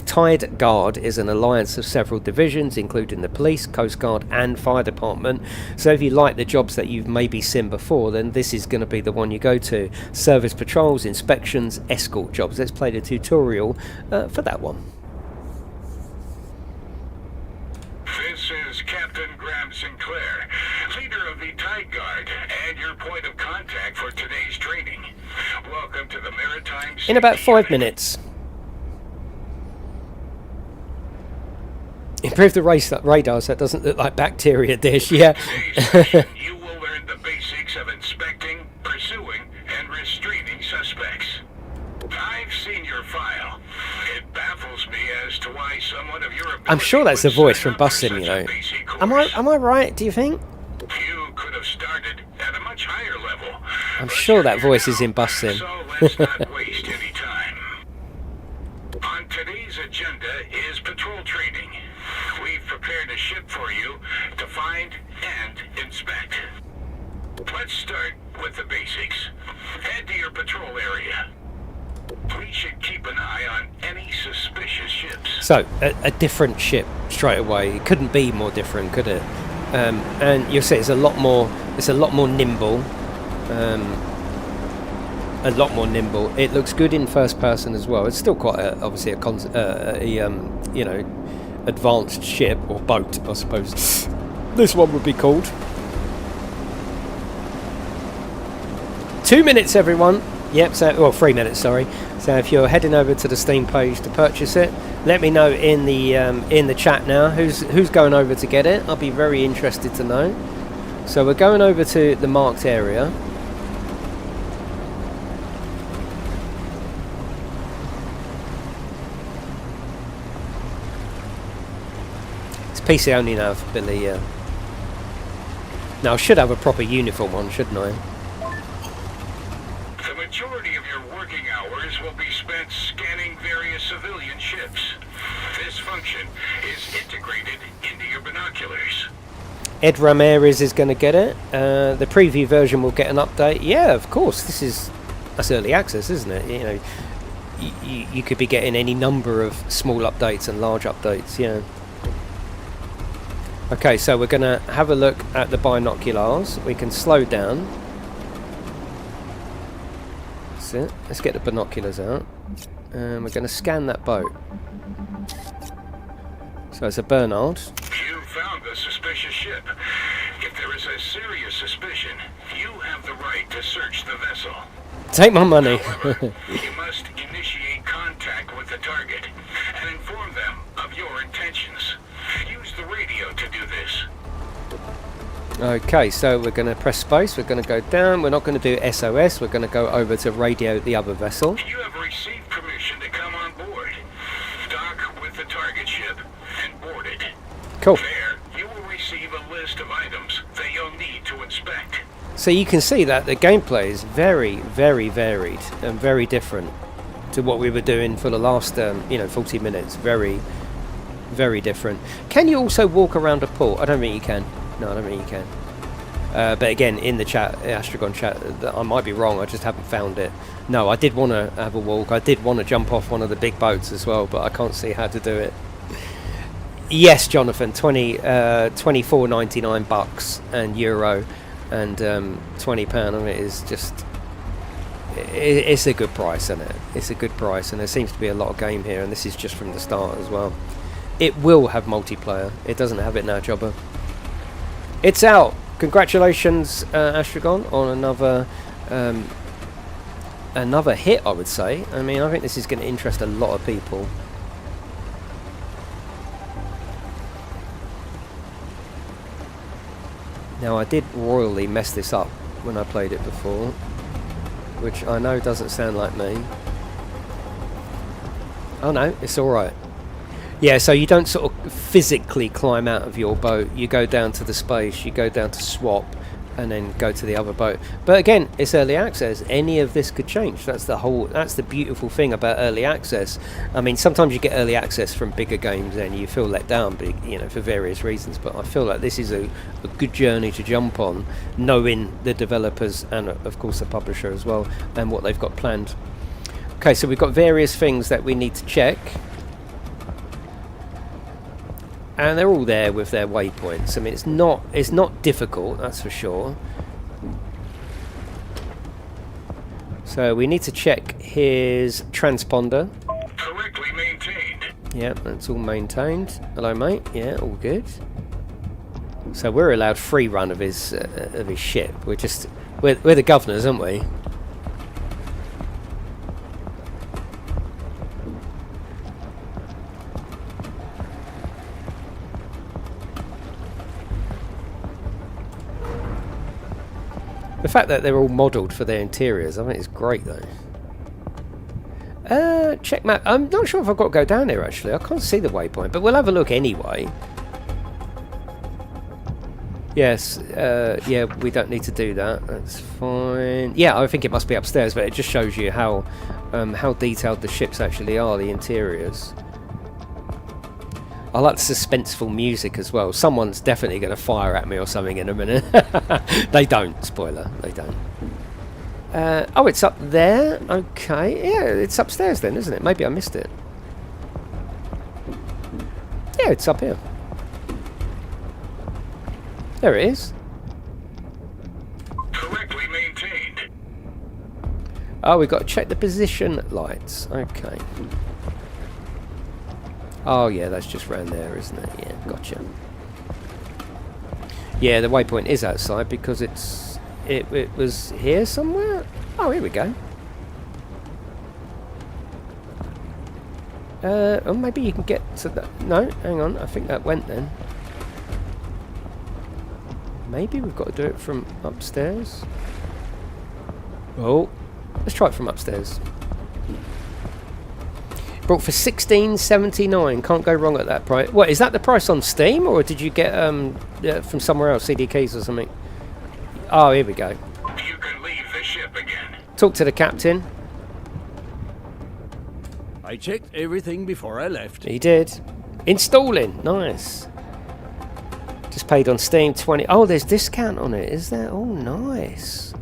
Tide Guard is an alliance of several divisions, including the police, coast guard, and fire department. So if you like the jobs that you've maybe seen before, then this is going to be the one you go to. Service patrols, inspections, escort jobs. Let's play the tutorial for that one. This is Captain Graham Sinclair, leader of the Tide Guard, and your point of contact for today's training. Welcome to the Maritime In about 5 Unit. minutes. Improve the radar so it doesn't look like bacteria dish, yeah. Today's session, you will learn the basics of inspecting, pursuing, and restraining suspects. I've seen your file. It baffles me as to why someone of your ability I'm sure that's the would voice sign from up for Bussin', such you a know. basic Am course. I right, do you think? You could have started at a much higher level. I'm but sure you're that here voice is now, in Bussin'. So let's not waste any time. On today's agenda is patrol training. We've prepared a ship for you to find and inspect. Let's start with the basics. Head to your patrol area. We should keep an eye on any suspicious ships. So, a different ship straight away. It couldn't be more different, could it? And you'll see it's a lot more nimble. A lot more nimble. It looks good in first person as well. It's still quite obviously you know, advanced ship or boat, I suppose this one would be called. 2 minutes, everyone. Yep. So, well, 3 minutes. Sorry. So if you're heading over to the Steam page to purchase it, let me know in the chat now who's going over to get it. I'll be very interested to know. So we're going over to the marked area. It's PC only now, Billy. Now I should have a proper uniform on, shouldn't I? The majority of your working hours will be spent scanning various civilian ships. This function is integrated into your binoculars. Ed Ramirez is going to get it. The preview version will get an update. Yeah, of course. That's early access, isn't it? You know, you could be getting any number of small updates and large updates. Yeah. Okay, so we're going to have a look at the binoculars. We can slow down. That's it. Let's get the binoculars out. And we're going to scan that boat. So it's a Bernard. You found the suspicious ship. If there is a serious suspicion, you have the right to search the vessel. Take my money. However, you must initiate contact with the target and inform them of your intentions. Use the radio to do this. Okay, so we're going to press space. We're going to go down. We're not going to do SOS. We're going to go over to radio the other vessel. You have received permission to come on board. Dock with the target ship and board it. Cool. There, you will receive a list of items that you'll need to inspect. So you can see that the gameplay is very, very varied and very different to what we were doing for the last, 40 minutes. Very, very different. Can you also walk around a port? I don't think you can. No, I don't think you can. But again, in the chat, Astragon chat, I might be wrong. I just haven't found it. No, I did want to have a walk. I did want to jump off one of the big boats as well, but I can't see how to do it. Yes, Jonathan, 24.99 bucks and euro, and £20 on it is just. It's a good price, isn't it? It's a good price, and there seems to be a lot of game here, and this is just from the start as well. It will have multiplayer. It doesn't have it now, Jobber. It's out. Congratulations, Astragon, on another hit, I would say. I mean, I think this is going to interest a lot of people. Now, I did royally mess this up when I played it before, which I know doesn't sound like me. Oh no, it's alright. Yeah, so you don't sort of physically climb out of your boat. You go down to the space, you go down to swap, and then go to the other boat. But again, it's early access. Any of this could change. That's the beautiful thing about early access. I mean, sometimes you get early access from bigger games and you feel let down, you know, for various reasons. But I feel like this is a good journey to jump on, knowing the developers and of course the publisher as well, and what they've got planned. Okay, so we've got various things that we need to check. And they're all there with their waypoints. I mean, it's not difficult, that's for sure. So we need to check his transponder. Correctly maintained. Yeah, that's all maintained. Hello, mate. Yeah, all good. So we're allowed free run of his ship. We're the governors, aren't we? The fact that they're all modelled for their interiors, I think it's great though. Check map. I'm not sure if I've got to go down here actually. I can't see the waypoint, but we'll have a look anyway. Yes, yeah, we don't need to do that. That's fine. Yeah, I think it must be upstairs, but it just shows you how detailed the ships actually are, the interiors. I like the suspenseful music as well. Someone's definitely going to fire at me or something in a minute. They don't. Spoiler. They don't. Oh, it's up there. Okay. Yeah, it's upstairs then, isn't it? Maybe I missed it. Yeah, it's up here. There it is. Correctly maintained. Oh, we've got to check the position lights. Okay. Oh yeah, that's just round there, isn't it? Yeah, gotcha. Yeah, the waypoint is outside because it was here somewhere. Oh, here we go. Oh, maybe you can get to that. No, hang on. I think that went then. Maybe we've got to do it from upstairs. Oh, let's try it from upstairs. Brought for $16.79. Can't go wrong at that price. What, is that the price on Steam, or did you get from somewhere else, CD keys or something? Oh, here we go. You can leave the ship again. Talk to the captain. I checked everything before I left. He did. Installing. Nice. Just paid on Steam 20. Oh, there's discount on it, is there? Oh, nice.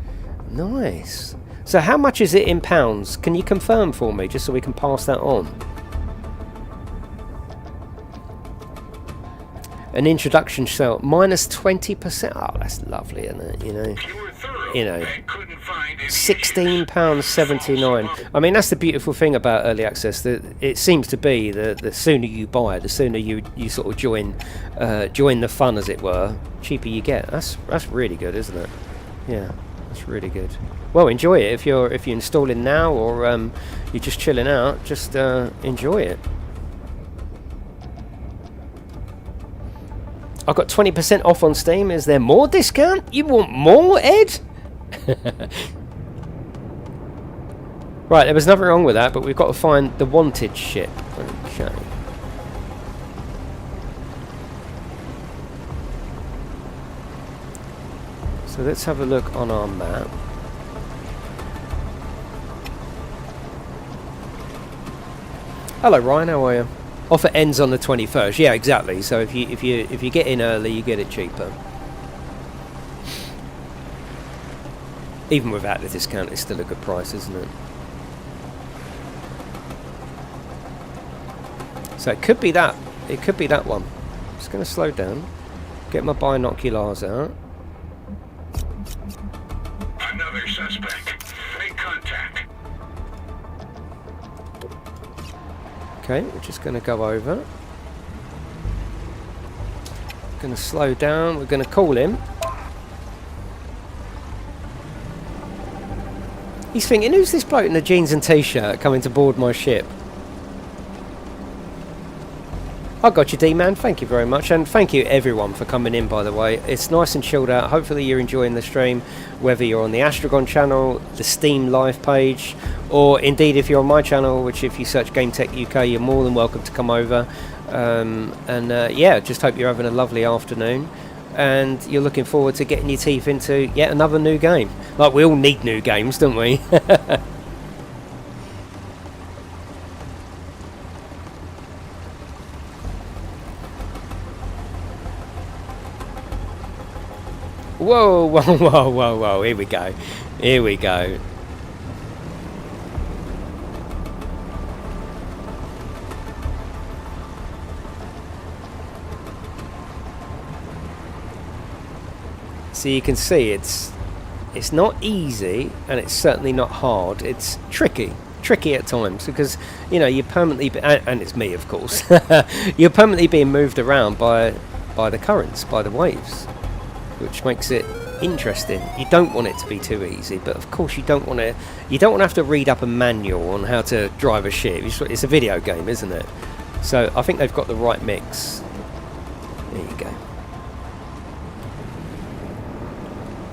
Nice. So how much is it in pounds? Can you confirm for me, just so we can pass that on? An introduction sale, minus 20%. Oh, that's lovely, isn't it? You know, £16.79. I mean, that's the beautiful thing about early access. That it seems to be the sooner you buy, the sooner you sort of join the fun, as it were. Cheaper you get. That's really good, isn't it? Yeah, that's really good. Well, enjoy it if you're installing now, or you're just chilling out. Just enjoy it. I've got 20% off on Steam. Is there more discount? You want more, Ed? Right, there was nothing wrong with that, but we've got to find the wanted ship. Okay. So let's have a look on our map. Hello Ryan, how are you? Offer ends on the 21st. Yeah, exactly. So if you get in early, you get it cheaper. Even without the discount, it's still a good price, isn't it? So it could be that. It could be that one. Just going to slow down. Get my binoculars out. Another suspect. Make contact. Okay, we're just going to go over. Going to slow down. We're going to call him. He's thinking, who's this bloke in the jeans and t-shirt coming to board my ship? I got you, D-Man. Thank you very much. And thank you, everyone, for coming in, by the way. It's nice and chilled out. Hopefully you're enjoying the stream, whether you're on the Astragon channel, the Steam live page, or indeed if you're on my channel, which if you search GameTechUK, you're more than welcome to come over. Yeah, just hope you're having a lovely afternoon. And you're looking forward to getting your teeth into yet another new game. Like, we all need new games, don't we? Whoa, whoa, whoa, whoa, whoa, here we go. Here we go. So you can see it's not easy, and it's certainly not hard. It's tricky at times, because you know you're permanently and it's me, of course. You're permanently being moved around by the currents, by the waves, which makes it interesting. You don't want it to be too easy, but of course you don't want to have to read up a manual on how to drive a ship. It's a video game, isn't it? So I think they've got the right mix. There you go.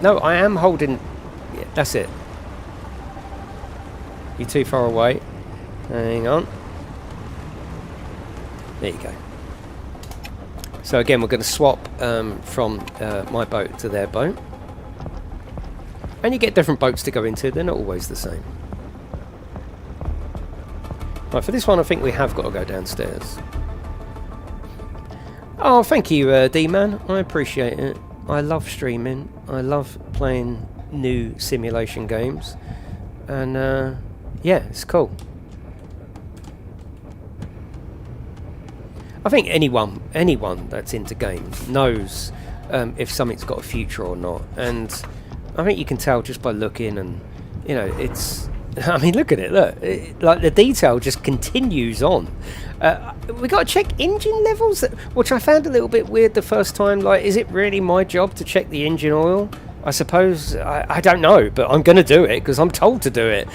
No, I am holding... Yeah, that's it. You're too far away. Hang on. There you go. So again, we're going to swap from my boat to their boat. And you get different boats to go into. They're not always the same. Right, for this one, I think we have got to go downstairs. Oh, thank you, D-Man. I appreciate it. I love streaming. I love playing new simulation games, and yeah, it's cool. I think anyone that's into games knows if something's got a future or not, and I think you can tell just by looking, and you know, it's. I mean, look at it. Look, like the detail just continues on. We got to check engine levels, which I found a little bit weird the first time. Like, is it really my job to check the engine oil? I suppose I don't know, but I'm going to do it because I'm told to do it.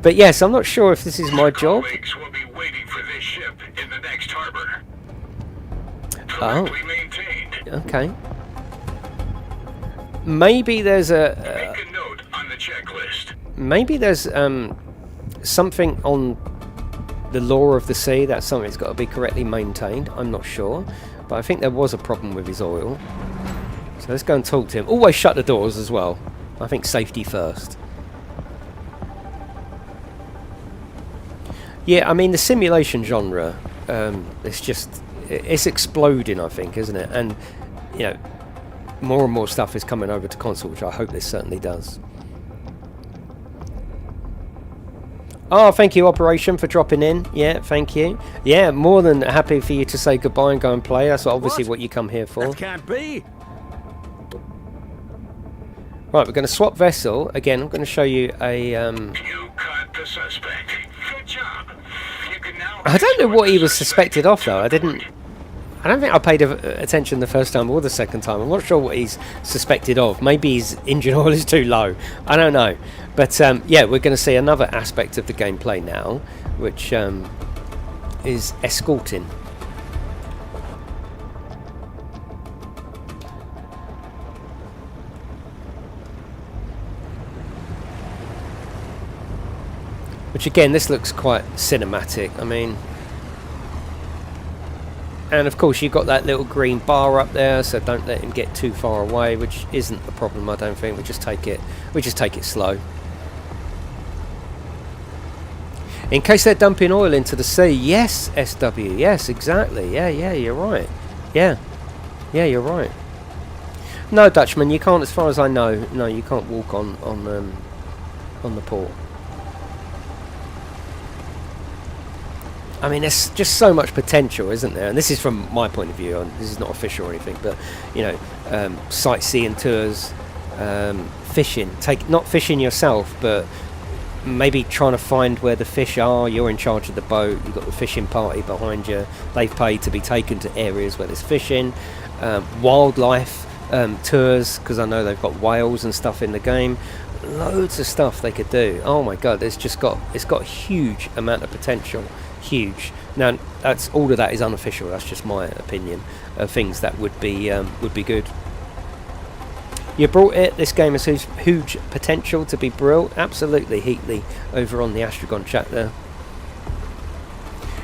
But yes, I'm not sure if this is my job. Colleagues will be waiting for this ship in the next harbor. Oh. Correctly maintained. Okay. Maybe there's Make a note on the checklist. maybe there's something on the law of the sea. That's something that's got to be correctly maintained. I'm not sure, but I think there was a problem with his oil. So let's go and talk to him. Always shut the doors as well. I think safety first. Yeah, I mean the simulation genre, it's exploding, I think, isn't it? And you know, more and more stuff is coming over to console, which I hope this certainly does. Oh, thank you, Operation, for dropping in. Yeah, thank you. Yeah, more than happy for you to say goodbye and go and play. That's obviously what you come here for. That can't be. Right, we're going to swap vessel. Again, I'm going to show you a... You caught the suspect. Good job. You can now I don't know escort what he the was suspect suspected of, to though. the I don't think I paid attention the first time or the second time. I'm not sure what he's suspected of. Maybe his engine oil is too low. I don't know. But yeah, we're going to see another aspect of the gameplay now, which is escorting. Which again, this looks quite cinematic. I mean... And of course you've got that little green bar up there, so don't let him get too far away, which isn't a problem, I don't think. We just take it slow. In case they're dumping oil into the sea, yes, SW, yes, exactly. Yeah, you're right. Yeah, you're right. No, Dutchman, you can't, as far as I know. No, you can't walk on the port. I mean, there's just so much potential, isn't there? And this is from my point of view. This is not official or anything, but you know, sightseeing tours, fishing. Not fishing yourself, but maybe trying to find where the fish are. You're in charge of the boat. You've got the fishing party behind you. They've paid to be taken to areas where there's fishing. Wildlife tours, because I know they've got whales and stuff in the game. Loads of stuff they could do. Oh my god, it's got a huge amount of potential. Huge. Now, that's all of that is unofficial. That's just my opinion of things that would be good. You brought it. This game has huge potential to be brilliant. Absolutely, Heatley over on the Astragon chat there.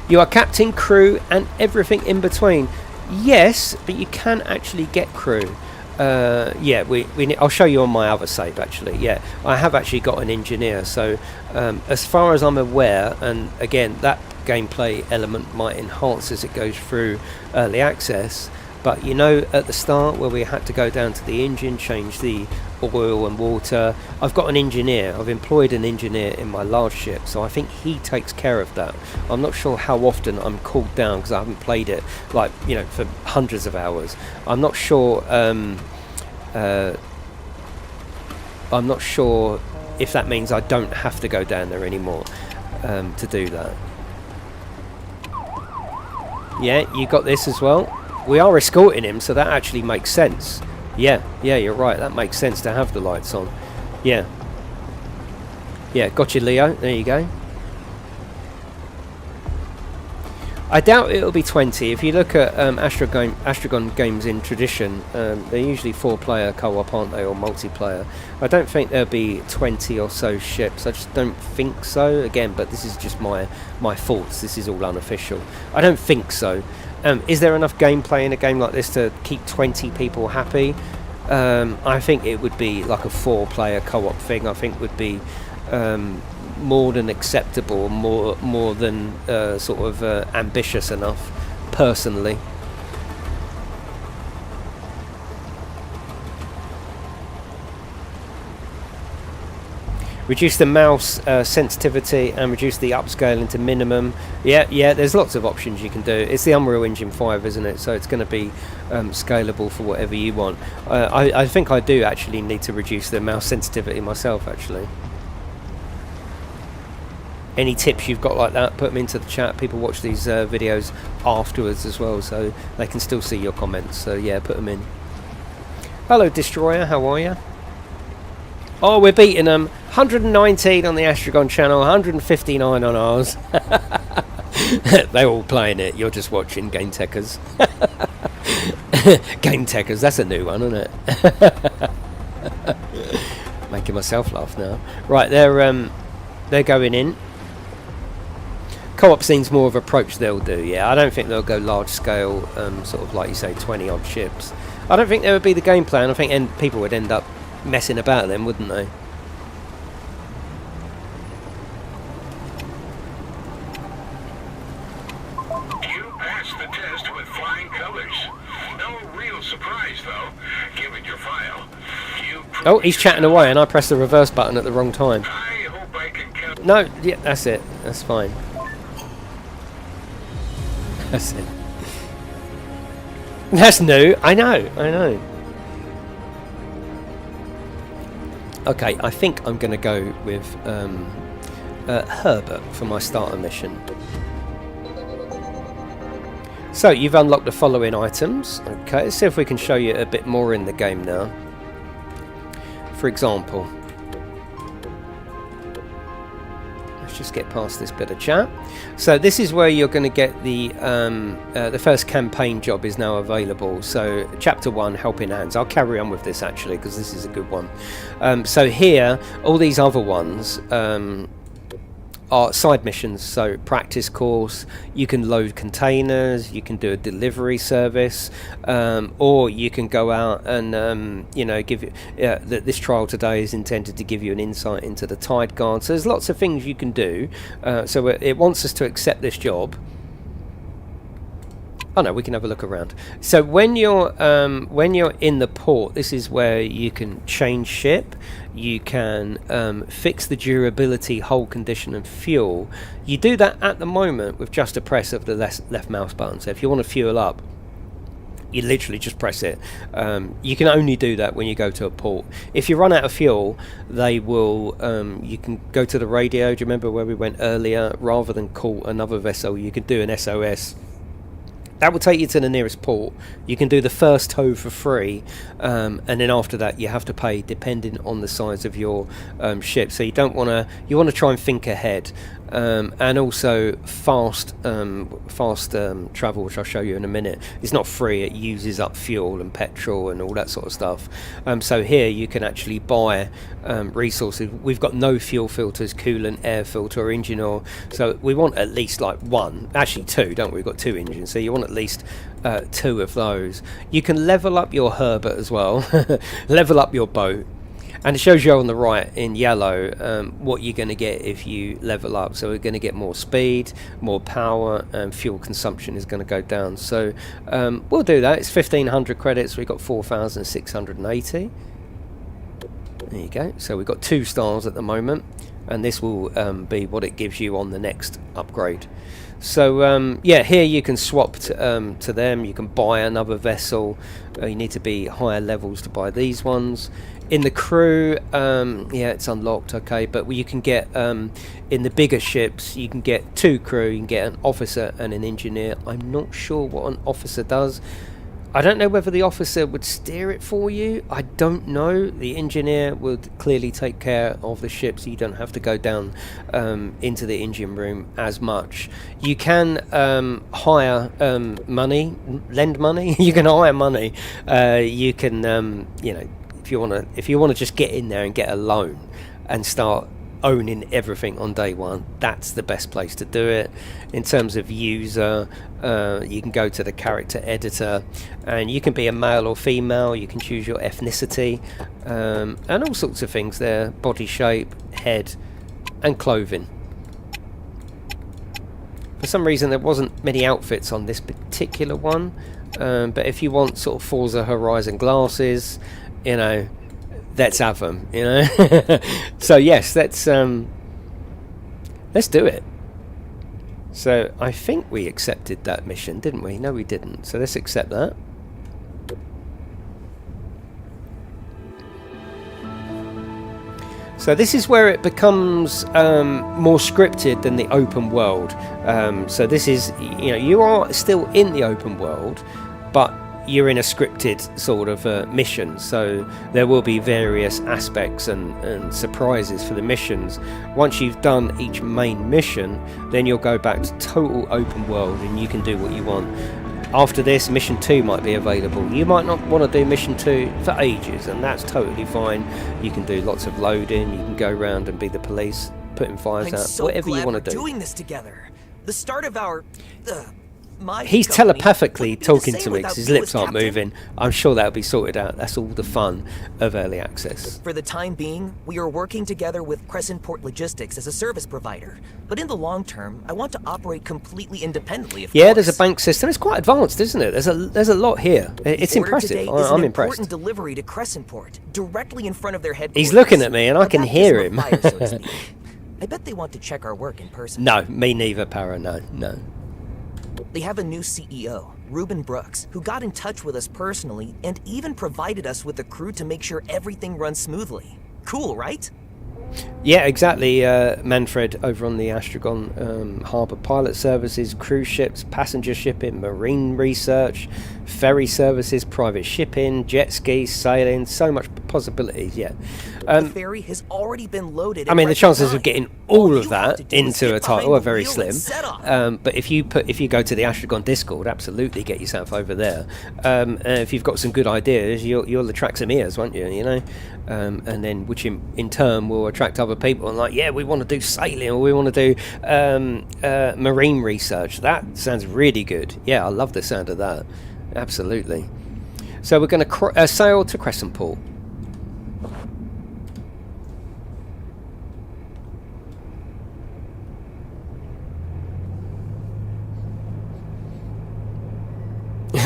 You are captain, crew, and everything in between. Yes, but you can actually get crew. Yeah, I'll show you on my other save actually. Yeah, I have actually got an engineer. So as far as I'm aware, and again, that gameplay element might enhance as it goes through early access. But you know, at the start where we had to go down to the engine, change the oil and water, I've got an engineer. I've employed an engineer in my large ship, so I think he takes care of that. I'm not sure how often I'm called down because I haven't played it, like, you know, for hundreds of hours. I'm not sure. I'm not sure if that means I don't have to go down there anymore to do that. Yeah, you got this as well. We are escorting him, so that actually makes sense. Yeah, you're right. That makes sense to have the lights on. Yeah, got you, Leo. There you go. I doubt it'll be 20. If you look at Astragon games in tradition, they're usually 4-player co-op, aren't they, or multiplayer. I don't think there'll be 20 or so ships. I just don't think so. Again, but this is just my thoughts. This is all unofficial. I don't think so. Is there enough gameplay in a game like this to keep 20 people happy? I think it would be like a 4-player co-op thing. I think would be more than acceptable, more than sort of ambitious enough, personally. Reduce the mouse sensitivity and reduce the upscaling to minimum. Yeah, there's lots of options you can do. It's the Unreal Engine 5, isn't it? So it's going to be scalable for whatever you want. I think I do actually need to reduce the mouse sensitivity myself, actually. Any tips you've got like that, put them into the chat. People watch these videos afterwards as well, so they can still see your comments. So yeah, put them in. Hello, Destroyer, how are you? Oh, we're beating them. 119 on the Astragon channel, 159 on ours. They're all playing it. You're just watching, GameTechUK. GameTechUK, that's a new one, isn't it? Making myself laugh now. Right, they're going in. Co-op scene's more of an approach they'll do, yeah. I don't think they'll go large scale, sort of like you say, 20 odd ships. I don't think there would be the game plan. I think people would end up messing about them, wouldn't they? You passed the test with flying colors. No real surprise, though, given your file. Oh, he's chatting away, and I pressed the reverse button at the wrong time. I hope I can count. No, yeah, that's it. That's fine. That's it. That's new. I know. Okay, I think I'm going to go with Herbert for my starter mission. So, you've unlocked the following items. Okay, let's see if we can show you a bit more in the game now. For example, let's just get past this bit of chat. So this is where you're going to get the first campaign job is now available. So chapter 1, Helping Hands. I'll carry on with this actually because this is a good one. So here, all these other ones are side missions. So practice course, you can load containers, you can do a delivery service, or you can go out and you know, give you this trial today is intended to give you an insight into the Tide Guard. So there's lots of things you can do. So it wants us to accept this job. Oh no, we can have a look around. So when you're in the port, this is where you can change ship. You can fix the durability, hull condition, and fuel. You do that at the moment with just a press of the left mouse button. So if you want to fuel up, you literally just press it. You can only do that when you go to a port. If you run out of fuel, they will. You can go to the radio. Do you remember where we went earlier? Rather than call another vessel, you can do an SOS. That will take you to the nearest port. You can do the first tow for free, and then after that you have to pay depending on the size of your ship. So you don't want to. You want to try and think ahead, and also fast travel, which I'll show you in a minute. It's not free. It uses up fuel and petrol and all that sort of stuff. So here you can actually buy resources. We've got no fuel filters, coolant, air filter, or engine oil. So we want at least like one, actually two, don't we? We've got two engines. So you want at least two of those. You can level up your Herbert as well, level up your boat, and it shows you on the right in yellow what you're going to get if you level up. So we're going to get more speed, more power, and fuel consumption is going to go down. So we'll do that. It's 1,500 credits. We've got 4,680. There you go. So we've got 2 stars at the moment, and this will be what it gives you on the next upgrade. So yeah, here you can swap to them. You can buy another vessel. You need to be higher levels to buy these ones. In the crew, yeah, it's unlocked, okay, but you can get in the bigger ships, you can get 2 crew. You can get an officer and an engineer. I'm not sure what an officer does. I don't know whether the officer would steer it for you. I don't know. The engineer would clearly take care of the ship, so you don't have to go down into the engine room as much. You can hire money, lend money. You can hire money. You can, you know, if you want to just get in there and get a loan and start owning everything on day one, that's the best place to do it. In terms of user, you can go to the character editor and you can be a male or female. You can choose your ethnicity and all sorts of things there: body shape, head, and clothing. For some reason there wasn't many outfits on this particular one, but if you want sort of Forza Horizon glasses, you know, let's have them, you know. So yes, let's do it. So I think we accepted that mission, didn't we? No, we didn't. So let's accept that. So this is where it becomes more scripted than the open world. So this is, you know, you are still in the open world, but you're in a scripted sort of mission, so there will be various aspects and surprises for the missions. Once you've done each main mission, then you'll go back to total open world and you can do what you want. After this, mission 2 might be available. You might not want to do mission 2 for ages, and that's totally fine. You can do lots of loading, you can go around and be the police, putting fires out, so whatever you want to do. Doing this together. The start of our He's telepathically talking to me because his lips aren't moving. I'm sure that'll be sorted out. That's all the fun of early access. For the time being, we are working together with Crescent Port Logistics as a service provider. But in the long term, I want to operate completely independently, of course. There's a bank system. It's quite advanced, isn't it? There's a lot here. It's impressive. I'm impressed. Important delivery to Crescent Port, directly in front of their headquarters. He's looking at me and I can hear him. Fire, so to speak. I bet they want to check our work in person. No, me neither, Para. No. They have a new CEO, Ruben Brooks, who got in touch with us personally and even provided us with a crew to make sure everything runs smoothly. Cool, right? Yeah, exactly. Manfred over on the Astragon Harbour Pilot Services, cruise ships, passenger shipping, marine research, ferry services, private shipping, jet skis, sailing, so much possibilities, yeah. The ferry has already been loaded. I mean, the chances of getting all of that into a title are very slim. But if you go to the Astragon Discord, absolutely get yourself over there. If you've got some good ideas, you'll attract some ears, won't you? You know, and then which in turn will attract other people. And like, yeah, we want to do sailing, or we want to do marine research. That sounds really good. Yeah, I love the sound of that. Absolutely. So we're going to sail to Crescent Port.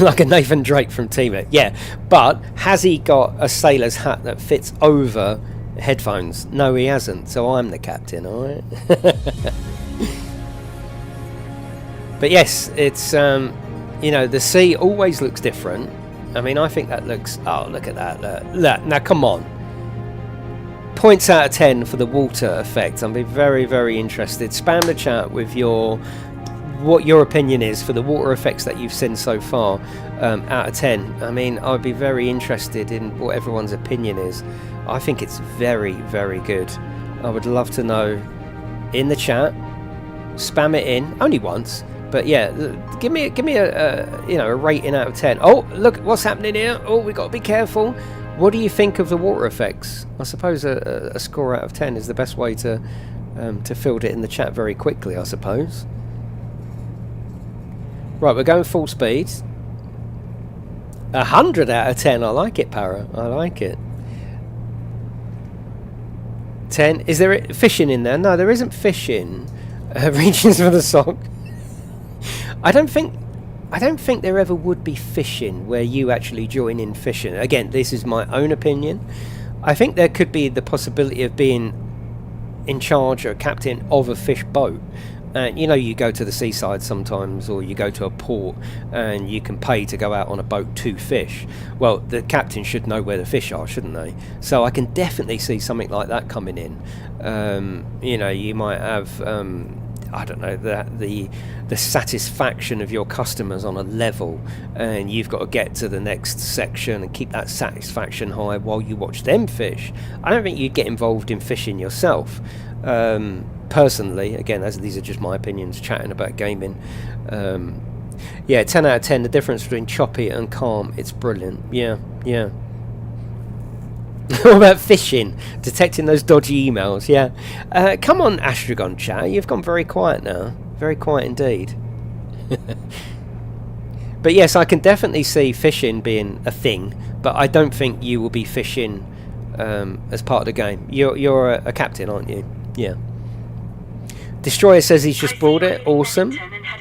Like a Nathan Drake from Team. Yeah, but has he got a sailor's hat that fits over headphones? No, he hasn't. So I'm the captain, all right? But yes, it's you know, the sea always looks different. I mean, I think that looks... Oh, look at that. Look. Now, come on. Points out of 10 for the water effect. I'd be very, very interested. Spam the chat with what your opinion is for the water effects that you've seen so far, out of 10. I mean, I'd be very interested in what everyone's opinion is. I think it's very, very good. I would love to know in the chat. Spam it in. Only once. But yeah, give me a you know, a rating out of 10. Oh, look what's happening here. Oh, we got to be careful. What do you think of the water effects? I suppose a score out of 10 is the best way to field it in the chat very quickly, I suppose. Right, we're going full speed. 100 out of 10. I like it, Para. I like it. 10. Is there fishing in there? No, there isn't fishing. Reaches for the sock. I don't think there ever would be fishing where you actually join in fishing. Again, this is my own opinion. I think there could be the possibility of being in charge or captain of a fish boat. And you know, you go to the seaside sometimes, or you go to a port and you can pay to go out on a boat to fish. Well, the captain should know where the fish are, shouldn't they? So I can definitely see something like that coming in. You know, you might have I don't know, the satisfaction of your customers on a level, and you've got to get to the next section and keep that satisfaction high while you watch them fish. I don't think you'd get involved in fishing yourself. Personally, again, as these are just my opinions, chatting about gaming. Yeah, 10 out of 10. The difference between choppy and calm, it's brilliant. Yeah. What about fishing? Detecting those dodgy emails, yeah. Come on, Astragon chat, you've gone very quiet now. Very quiet indeed. But yes, I can definitely see fishing being a thing, but I don't think you will be fishing as part of the game. You're a captain, aren't you? Yeah. Destroyer says he's just brought it. Awesome.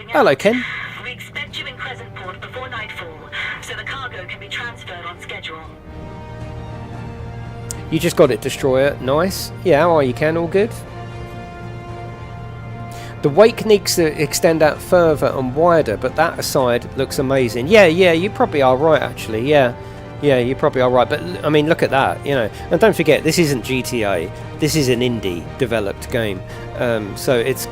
Hello, Ken. We expect you in Crescentport before nightfall, so the cargo can be transferred on schedule. You just got it, Destroyer. Nice. Yeah, how are you, Ken? All good? The wake needs to extend out further and wider, but that aside looks amazing. Yeah, you probably are right, actually. Yeah, you probably are right. But, I mean, look at that, you know. And don't forget, this isn't GTA. This is an indie-developed game. So it's.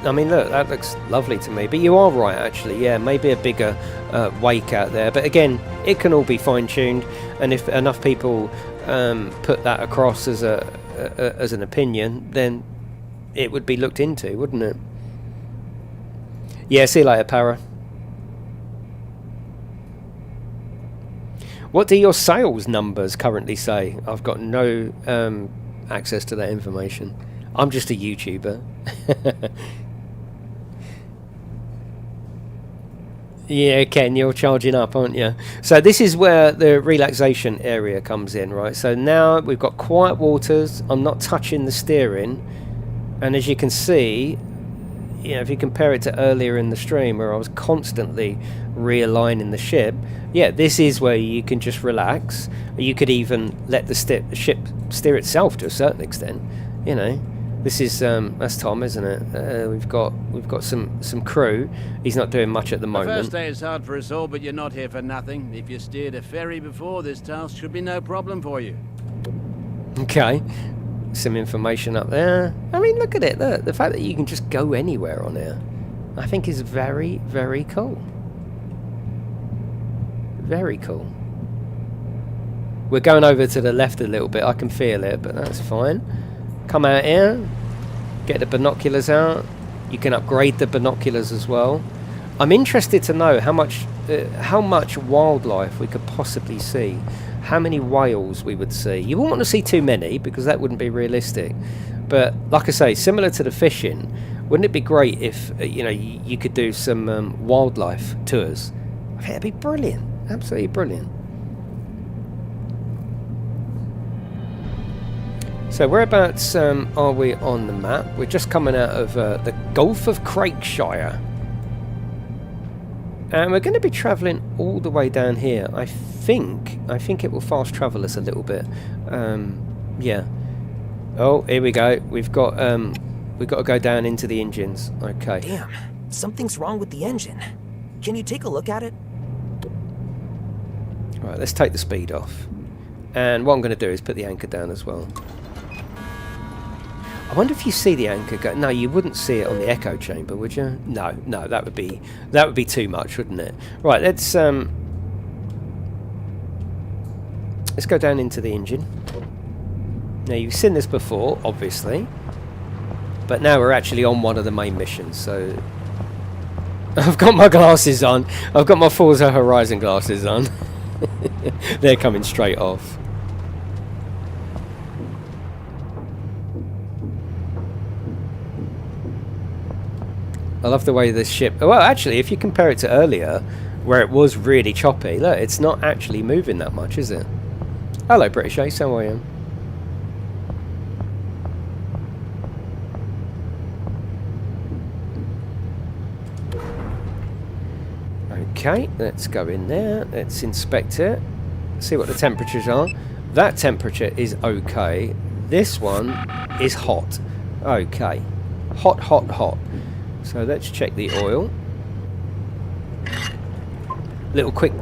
I mean, look, that looks lovely to me. But you are right, actually. Yeah, maybe a bigger wake out there. But, again, it can all be fine-tuned. And if enough people put that across as an opinion, then it would be looked into, wouldn't it? Yeah, see you later, Para. What do your sales numbers currently say? I've got no access to that information. I'm just a YouTuber. Yeah, Ken, you're charging up, aren't you? So this is where the relaxation area comes in, right? So now we've got quiet waters. I'm not touching the steering. And as you can see, you know, if you compare it to earlier in the stream where I was constantly realigning the ship, yeah, this is where you can just relax. You could even let the ship steer itself to a certain extent, you know. This is that's Tom, isn't it? We've got some crew. He's not doing much at the moment. The first day is hard for us all, but you're not here for nothing. If you steered a ferry before, this task should be no problem for you. Okay, some information up there. I mean, look at it. Look, the fact that you can just go anywhere on here, I think is very, very cool. Very cool. We're going over to the left a little bit. I can feel it, but that's fine. Come out here, get the binoculars out. You can upgrade the binoculars as well. I'm interested to know how much wildlife we could possibly see. How many whales we would see. You wouldn't want to see too many because that wouldn't be realistic. But like I say, similar to the fishing, wouldn't it be great if you know, you could do some wildlife tours? I think that'd be brilliant. Absolutely brilliant. So whereabouts are we on the map? We're just coming out of the Gulf of Crakeshire. And we're going to be travelling all the way down here. I think it will fast travel us a little bit. Yeah. Oh, here we go. We've got to go down into the engines. Okay. Damn, something's wrong with the engine. Can you take a look at it? All right, let's take the speed off. And what I'm going to do is put the anchor down as well. I wonder if you see the anchor go. No, you wouldn't see it on the echo chamber, would you? No, that would be too much, wouldn't it? Right, let's go down into the engine. Now you've seen this before, obviously, but now we're actually on one of the main missions. So I've got my glasses on. I've got my Forza Horizon glasses on. They're coming straight off. I love the way this ship... Well, actually, if you compare it to earlier, where it was really choppy, look, it's not actually moving that much, is it? Hello, British Ace, how are you? Okay, let's go in there. Let's inspect it. See what the temperatures are. That temperature is okay. This one is hot. Okay. Hot, hot, hot. So let's check the oil. Little quick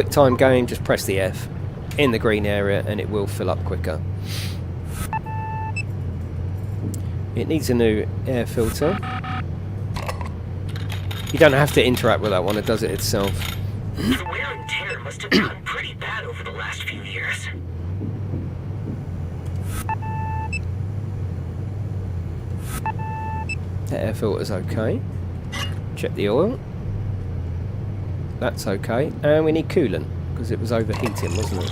time game, just press the F in the green area and it will fill up quicker. It needs a new air filter. You don't have to interact with that one, it does it itself. The wear and tear must have gotten pretty bad over the last few years. The air filter's okay. Check the oil. That's okay. And we need coolant, because it was overheating, wasn't it?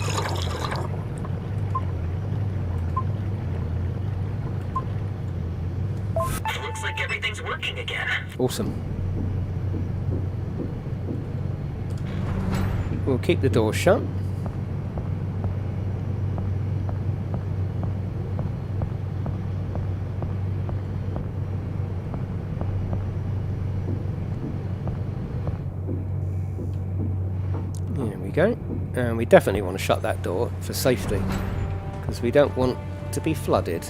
Looks like everything's working again. Awesome. We'll keep the door shut. There we go. And we definitely want to shut that door for safety, because we don't want to be flooded.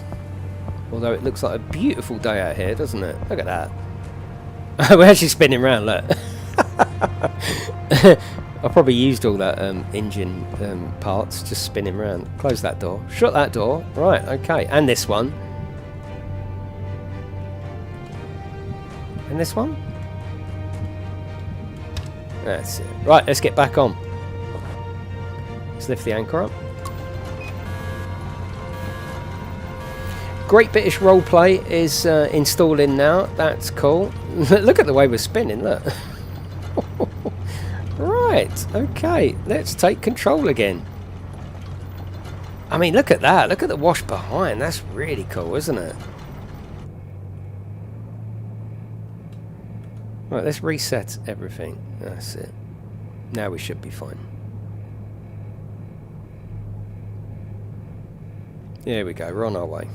Although it looks like a beautiful day out here, doesn't it? Look at that. We're actually spinning around, look. I probably used all that engine parts just spinning around. Close that door. Shut that door. Right, okay. And this one. And this one. That's it. Right, let's get back on. Let's lift the anchor up. Great British Roleplay is installing now. That's cool. Look at the way we're spinning, look. Right, okay, let's take control again. I mean, look at that. Look at the wash behind. That's really cool, isn't it? Right, let's reset everything. That's it. Now we should be fine. There we go, we're on our way.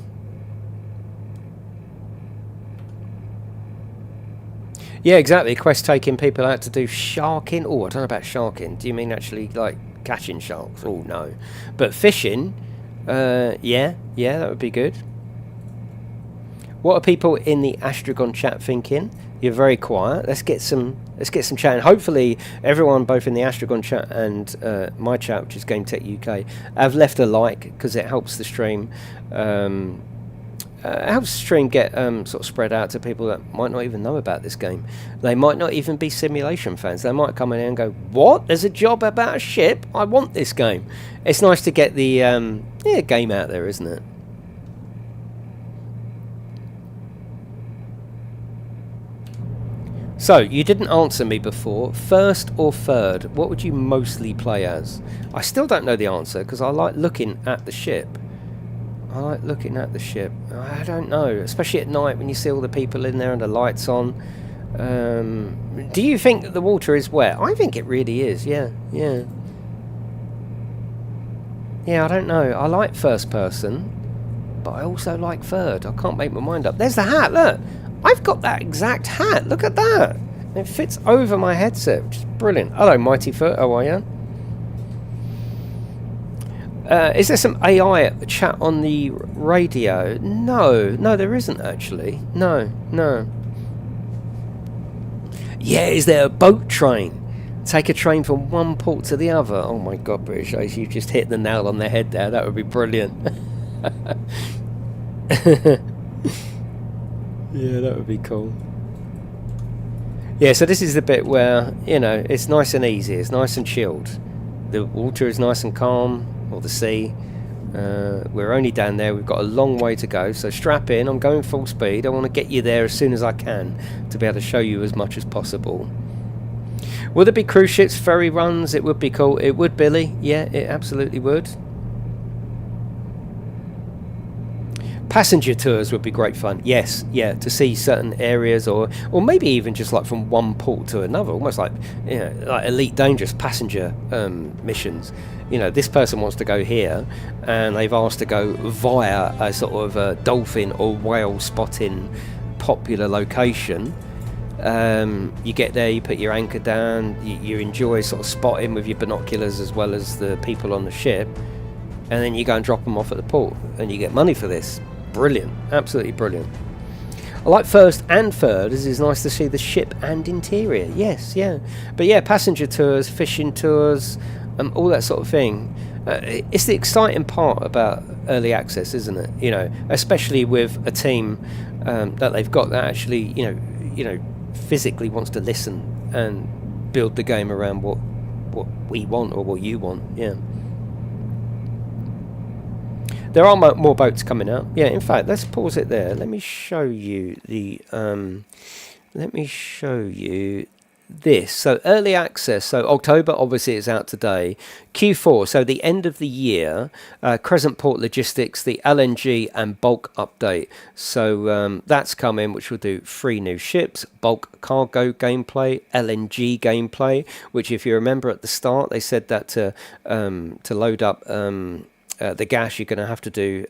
Yeah, exactly. Quest taking people out to do sharking. Oh, I don't know about sharking. Do you mean actually like catching sharks? Oh, no. But fishing, yeah, that would be good. What are people in the Astragon chat thinking? You're very quiet. Let's get some chatting. Hopefully, everyone both in the Astragon chat and my chat, which is GameTechUK, have left a like because it helps the stream. Helps the stream get sort of spread out to people that might not even know about this game. They might not even be simulation fans. They might come in here and go, what? There's a job about a ship? I want this game. It's nice to get the game out there, isn't it? So, you didn't answer me before. First or third, what would you mostly play as? I still don't know the answer because I like looking at the ship. I don't know, especially at night when you see all the people in there and the lights on. Do you think that the water is wet? I think it really is, yeah. Yeah, I don't know. I like first person, but I also like third. I can't make my mind up. There's the hat, look. I've got that exact hat. Look at that. It fits over my headset, which is brilliant. Hello, Mighty Foot. How are you? Is there some AI chat on the radio? No, there isn't actually. No. Yeah, is there a boat train? Take a train from one port to the other. Oh my God, British Ace, you've just hit the nail on the head there. That would be brilliant. Yeah, that would be cool. Yeah, so this is the bit where, you know, it's nice and easy. It's nice and chilled. The water is nice and calm, or the sea. We're only down there. We've got a long way to go. So strap in. I'm going full speed. I want to get you there as soon as I can to be able to show you as much as possible. Will there be cruise ships, ferry runs? It would be cool. It would, Billy. Yeah, it absolutely would. Passenger tours would be great fun. Yes, yeah, to see certain areas, or maybe even just like from one port to another, almost like, you know, like Elite Dangerous passenger missions. You know, this person wants to go here, and they've asked to go via a sort of a dolphin or whale spotting popular location. You get there, you put your anchor down, you enjoy sort of spotting with your binoculars as well as the people on the ship, and then you go and drop them off at the port, and you get money for this. Brilliant, absolutely brilliant. I like first and third, as it's nice to see the ship and interior. Yes, yeah, but yeah, passenger tours, fishing tours, all that sort of thing. It's the exciting part about early access, isn't it? You know, especially with a team that they've got that actually, you know, physically wants to listen and build the game around what we want or what you want. Yeah. There are more boats coming out. Yeah, in fact, let's pause it there. Let me show you the. Let me show you this. So early access. So October, obviously, is out today. Q4, so the end of the year. Crescent Port Logistics, the LNG and bulk update. So that's coming, which will do 3 new ships, bulk cargo gameplay, LNG gameplay. Which, if you remember at the start, they said that to load up. The gas, you're going to have to do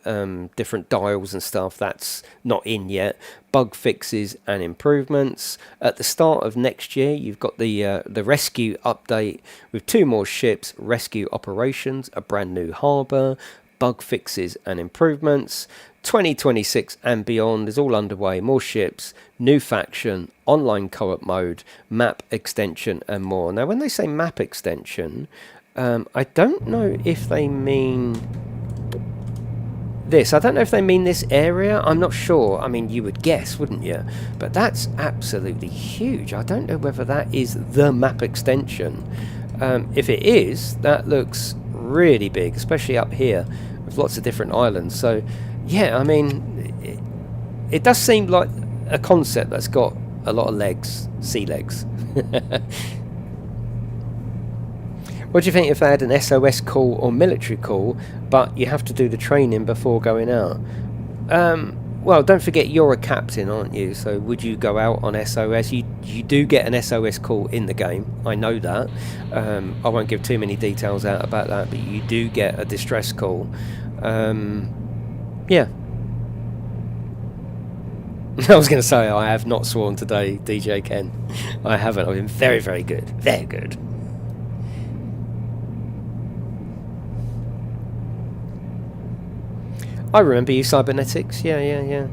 different dials and stuff. That's not in yet. Bug fixes and improvements. At the start of next year, you've got the rescue update with 2 more ships, rescue operations, a brand new harbour, bug fixes and improvements. 2026 and beyond is all underway. More ships, new faction, online co-op mode, map extension and more. Now, when they say map extension, I don't know if they mean this. I don't know if they mean this area. I'm not sure. I mean, you would guess, wouldn't you? But that's absolutely huge. I don't know whether that is the map extension. If it is, that looks really big, especially up here with lots of different islands. So, yeah, I mean, it does seem like a concept that's got a lot of legs, sea legs. What do you think if they had an SOS call or military call, but you have to do the training before going out? Well, don't forget you're a captain, aren't you? So would you go out on SOS? You do get an SOS call in the game. I know that. I won't give too many details out about that, but you do get a distress call. Yeah. I was going to say I have not sworn today, DJ Ken. I haven't. I've been very, very good. Very good. I remember you, Cybernetics. Yeah.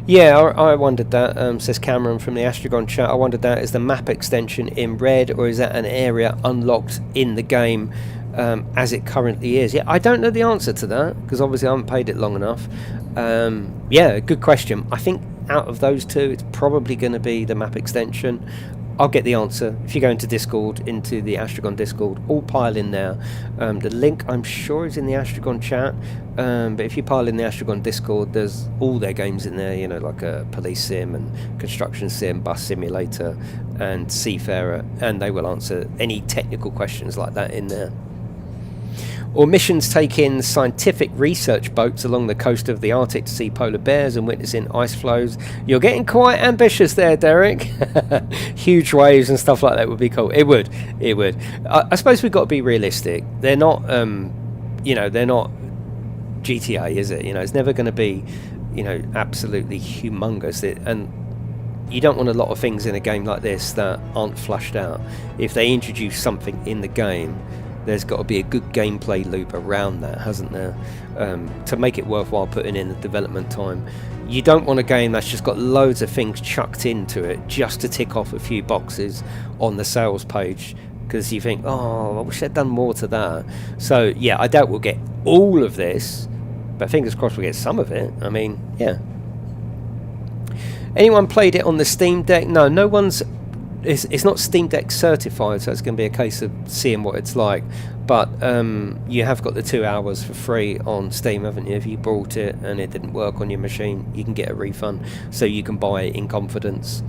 Yeah, I wondered that, says Cameron from the Astragon chat. I wondered that, is the map extension in red, or is that an area unlocked in the game as it currently is? Yeah, I don't know the answer to that, because obviously I haven't played it long enough. Yeah, good question. I think out of those two, it's probably going to be the map extension. I'll get the answer. If you go into Discord, into the Astragon Discord, all pile in there. The link, I'm sure, is in the Astragon chat. But if you pile in the Astragon Discord, there's all their games in there, you know, like a police sim and construction sim, bus simulator and Seafarer, and they will answer any technical questions like that in there. Or missions take in scientific research boats along the coast of the Arctic to see polar bears and witnessing ice flows. You're getting quite ambitious there, Derek. Huge waves and stuff like that would be cool. It would. I suppose we've got to be realistic. They're not, you know, they're not GTA, is it? You know, it's never going to be, you know, absolutely humongous. And you don't want a lot of things in a game like this that aren't flushed out. If they introduce something in the game, there's got to be a good gameplay loop around that, hasn't there, to make it worthwhile putting in the development time. You don't want a game that's just got loads of things chucked into it just to tick off a few boxes on the sales page, because you think, oh, I wish I'd done more to that. So yeah, I doubt we'll get all of this, but fingers crossed we'll get some of it. I mean, yeah. Anyone played it on the Steam Deck? No, no one's. It's not Steam Deck certified, so it's going to be a case of seeing what it's like. But you have got the 2 hours for free on Steam, haven't you? If you bought it and it didn't work on your machine, you can get a refund, so you can buy it in confidence.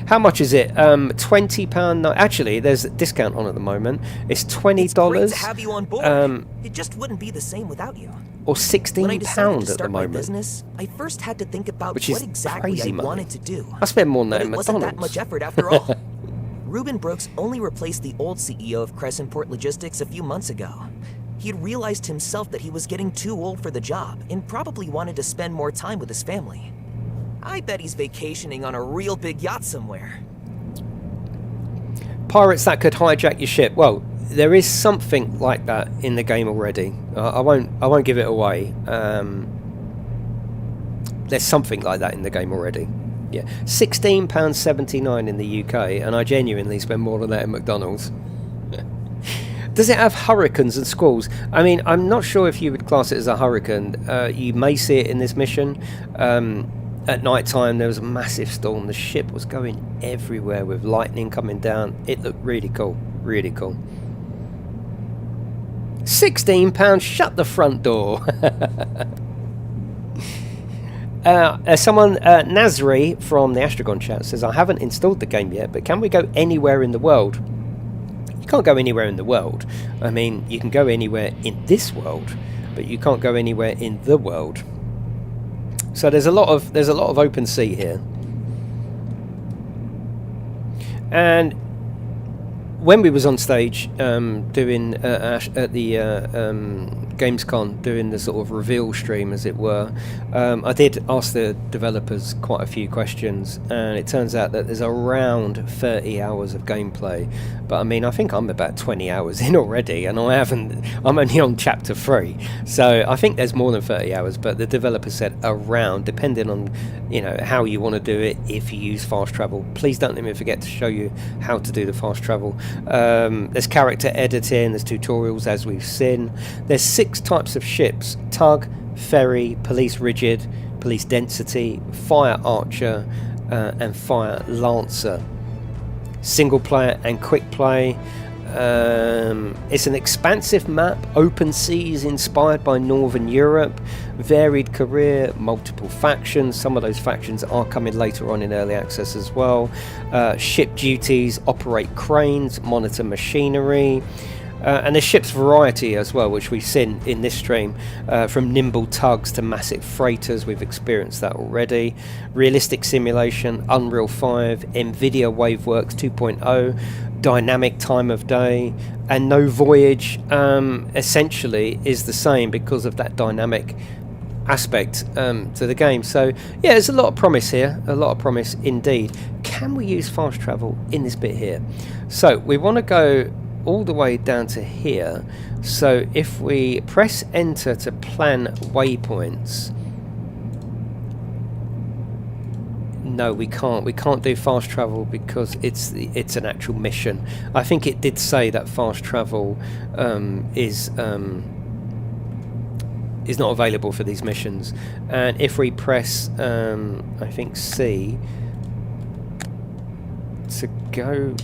How much is it? £20. No, actually, there's a discount on at the moment. It's $20. It's great to have you on board. It just wouldn't be the same without you. Or £16 when I decided to at the start my moment. business, I first had to think about Which what is exactly crazy I money. wanted to do. I spend more than that But in it wasn't that McDonald's. much effort after all. Ruben Brooks only replaced the old CEO of Crescentport Logistics a few months ago. He had realized himself that he was getting too old for the job and probably wanted to spend more time with his family. I bet he's vacationing on a real big yacht somewhere. Pirates that could hijack your ship. Well, there is something like that in the game already. I won't give it away. There's something like that in the game already. Yeah, £16.79 in the UK, and I genuinely spend more than that in McDonald's. Does it have hurricanes and squalls? I mean, I'm not sure if you would class it as a hurricane. You may see it in this mission. At night time there was a massive storm. The ship was going everywhere with lightning coming down. It looked really cool, really cool. £16, shut the front door. Someone, Nazri from the Astragon chat says, I haven't installed the game yet, but can we go anywhere in the world? You can't go anywhere in the world. I mean, you can go anywhere in this world, but you can't go anywhere in the world. So there's a lot of open sea here. And when we was on stage doing at the Gamescom, doing the sort of reveal stream, as it were, I did ask the developers quite a few questions, and it turns out that there's around 30 hours of gameplay. But I mean, I think I'm about 20 hours in already, and I'm only on chapter 3, so I think there's more than 30 hours. But the developer said around, depending on, you know, how you want to do it. If you use fast travel, please don't let me forget to show you how to do the fast travel. There's character editing, there's tutorials, as we've seen. There's 6 types of ships: tug, ferry, police rigid, police density, fire archer, and fire lancer. Single player and quick play. It's an expansive map, open seas inspired by Northern Europe, varied career, multiple factions. Some of those factions are coming later on in early access as well. Ship duties: operate cranes, monitor machinery. And there's ship's variety as well, which we've seen in this stream, from nimble tugs to massive freighters. We've experienced that already. Realistic simulation, Unreal 5, NVIDIA WaveWorks 2.0, dynamic time of day, and no voyage essentially is the same because of that dynamic aspect to the game. So yeah, there's a lot of promise here, a lot of promise indeed. Can we use fast travel in this bit here? So we want to go all the way down to here. So if we press enter to plan waypoints, no, we can't do fast travel because it's an actual mission. I think it did say that fast travel is not available for these missions. And if we press I think C to go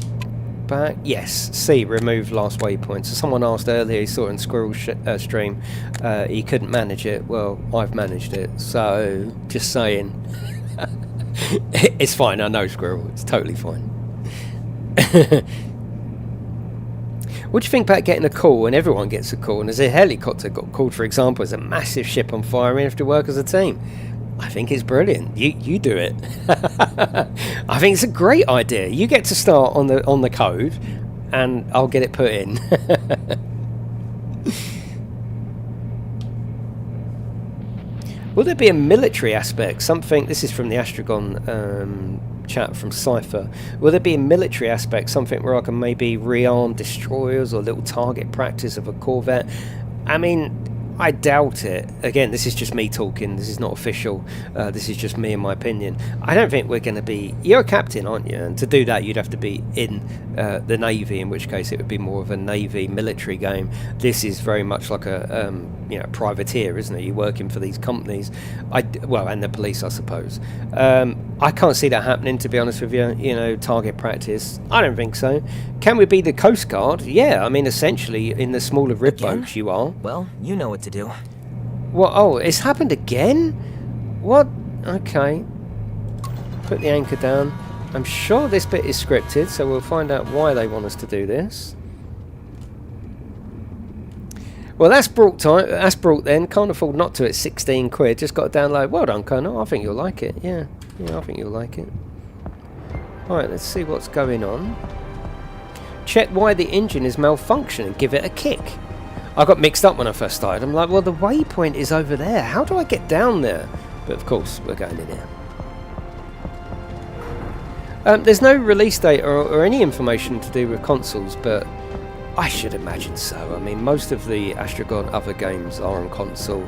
back, yes, C, remove last waypoint. So someone asked earlier, he saw it in Squirrel's stream, he couldn't manage it. Well, I've managed it, so just saying. It's fine, I know, Squirrel, it's totally fine. What do you think about getting a call when everyone gets a call? And as a helicopter got called, for example, as a massive ship on fire, and we have to work as a team. I think it's brilliant. You do it. I think it's a great idea. You get to start on the code, and I'll get it put in. Will there be a military aspect? Something, this is from the Astragon chat from Cypher. Will there be a military aspect? Something where I can maybe rearm destroyers or little target practice of a corvette? I mean, I doubt it. Again, this is just me talking. This is not official. This is just me and my opinion. I don't think we're going to be... You're a captain, aren't you? And to do that, you'd have to be in the Navy, in which case it would be more of a Navy military game. This is very much like a privateer, isn't it? You're working for these companies. Well, and the police, I suppose. I can't see that happening, to be honest with you. You know, target practice. I don't think so. Can we be the Coast Guard? Yeah, I mean, essentially, in the smaller rib boats, you are. Well, you know what to do. What? Oh, it's happened again? What? Okay. Put the anchor down. I'm sure this bit is scripted, so we'll find out why they want us to do this. Well, that's brought time. That's brought then. Can't afford not to. It's 16 quid. Just got to download. Well done, Colonel. I think you'll like it. Yeah, I think you'll like it. All right, let's see what's going on. Check why the engine is malfunctioning. Give it a kick. I got mixed up when I first started. I'm like, well, the waypoint is over there. How do I get down there? But of course, we're going in here. There's no release date or any information to do with consoles, but I should imagine so. I mean, most of the Astragon other games are on console.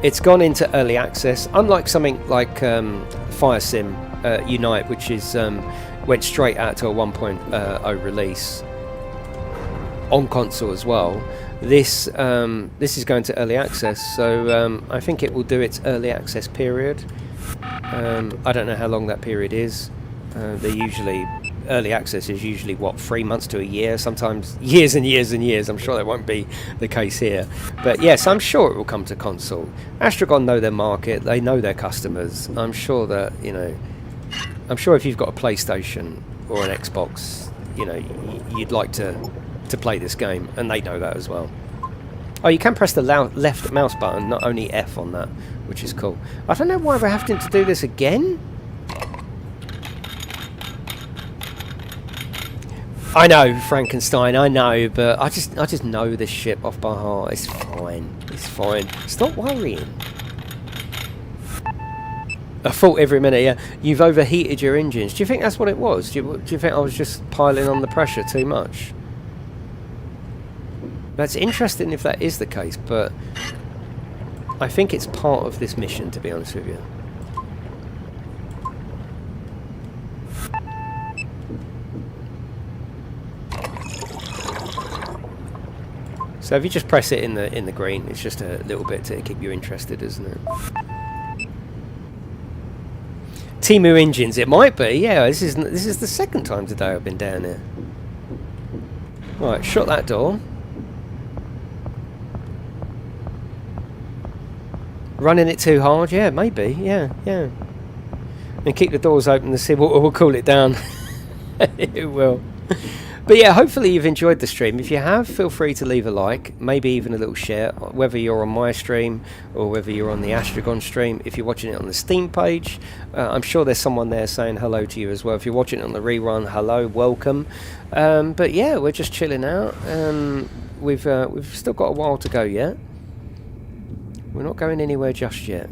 It's gone into early access, unlike something like Fire Sim Unite, which is went straight out to a 1.0 release on console as well. This is going to early access, so I think it will do its early access period. I don't know how long that period is. They're usually early access is usually what, 3 months to a year, sometimes years and years and years. I'm sure that won't be the case here, but yes, I'm sure it will come to console. Astragon know their market, they know their customers. I'm sure that, you know, I'm sure if you've got a PlayStation or an Xbox, you know, you'd like to play this game, and they know that as well. Oh, you can press the left mouse button, not only F on that, which is cool. I don't know why we're having to do this again. I know, Frankenstein, I know, but I just know this ship off by heart. It's fine. It's fine. Stop worrying. A fault every minute, yeah. You've overheated your engines. Do you think that's what it was? Do you think I was just piling on the pressure too much? That's interesting if that is the case, but I think it's part of this mission, to be honest with you. So if you just press it in the green, it's just a little bit to keep you interested, isn't it? Timu engines, it might be. Yeah, this is the second time today I've been down here. Right, shut that door. Running it too hard? Yeah, maybe. Yeah. And keep the doors open to see what we'll cool it down. It will. But yeah, hopefully you've enjoyed the stream. If you have, feel free to leave a like, maybe even a little share, whether you're on my stream or whether you're on the Astragon stream. If you're watching it on the Steam page, I'm sure there's someone there saying hello to you as well. If you're watching it on the rerun, hello, welcome. But yeah, we're just chilling out. We've still got a while to go yet. We're not going anywhere just yet.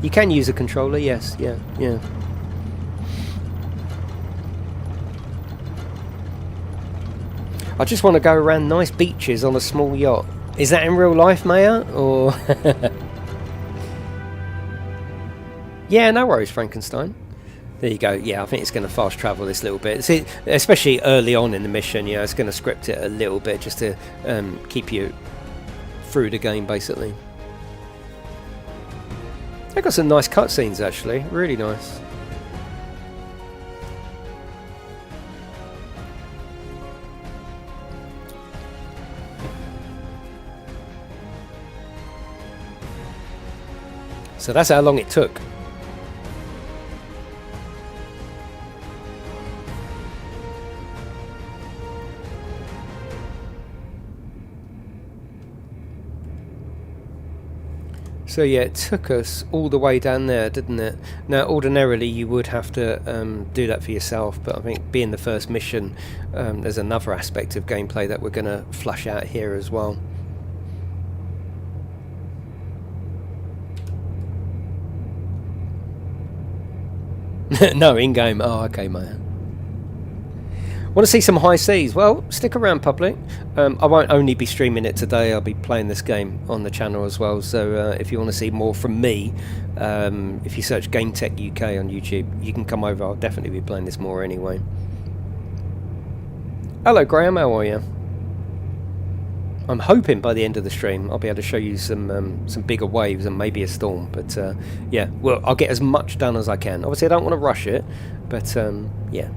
You can use a controller, yes, yeah. I just want to go around nice beaches on a small yacht. Is that in real life, Maya? Or yeah, no worries, Frankenstein. There you go. Yeah, I think it's going to fast travel this little bit. See, especially early on in the mission, you know, it's going to script it a little bit just to keep you through the game, basically. They've got some nice cutscenes, actually. Really nice. So that's how long it took. So yeah, it took us all the way down there, didn't it? Now, ordinarily you would have to do that for yourself, but I think being the first mission, there's another aspect of gameplay that we're going to flush out here as well. No, in-game. Oh, okay, man. Want to see some high seas? Well, stick around, public. I won't only be streaming it today, I'll be playing this game on the channel as well, so if you want to see more from me, if you search GameTechUK on YouTube, you can come over. I'll definitely be playing this more anyway. Hello Graham, how are you? I'm hoping by the end of the stream I'll be able to show you some bigger waves and maybe a storm, but yeah, well, I'll get as much done as I can. Obviously I don't want to rush it, but yeah.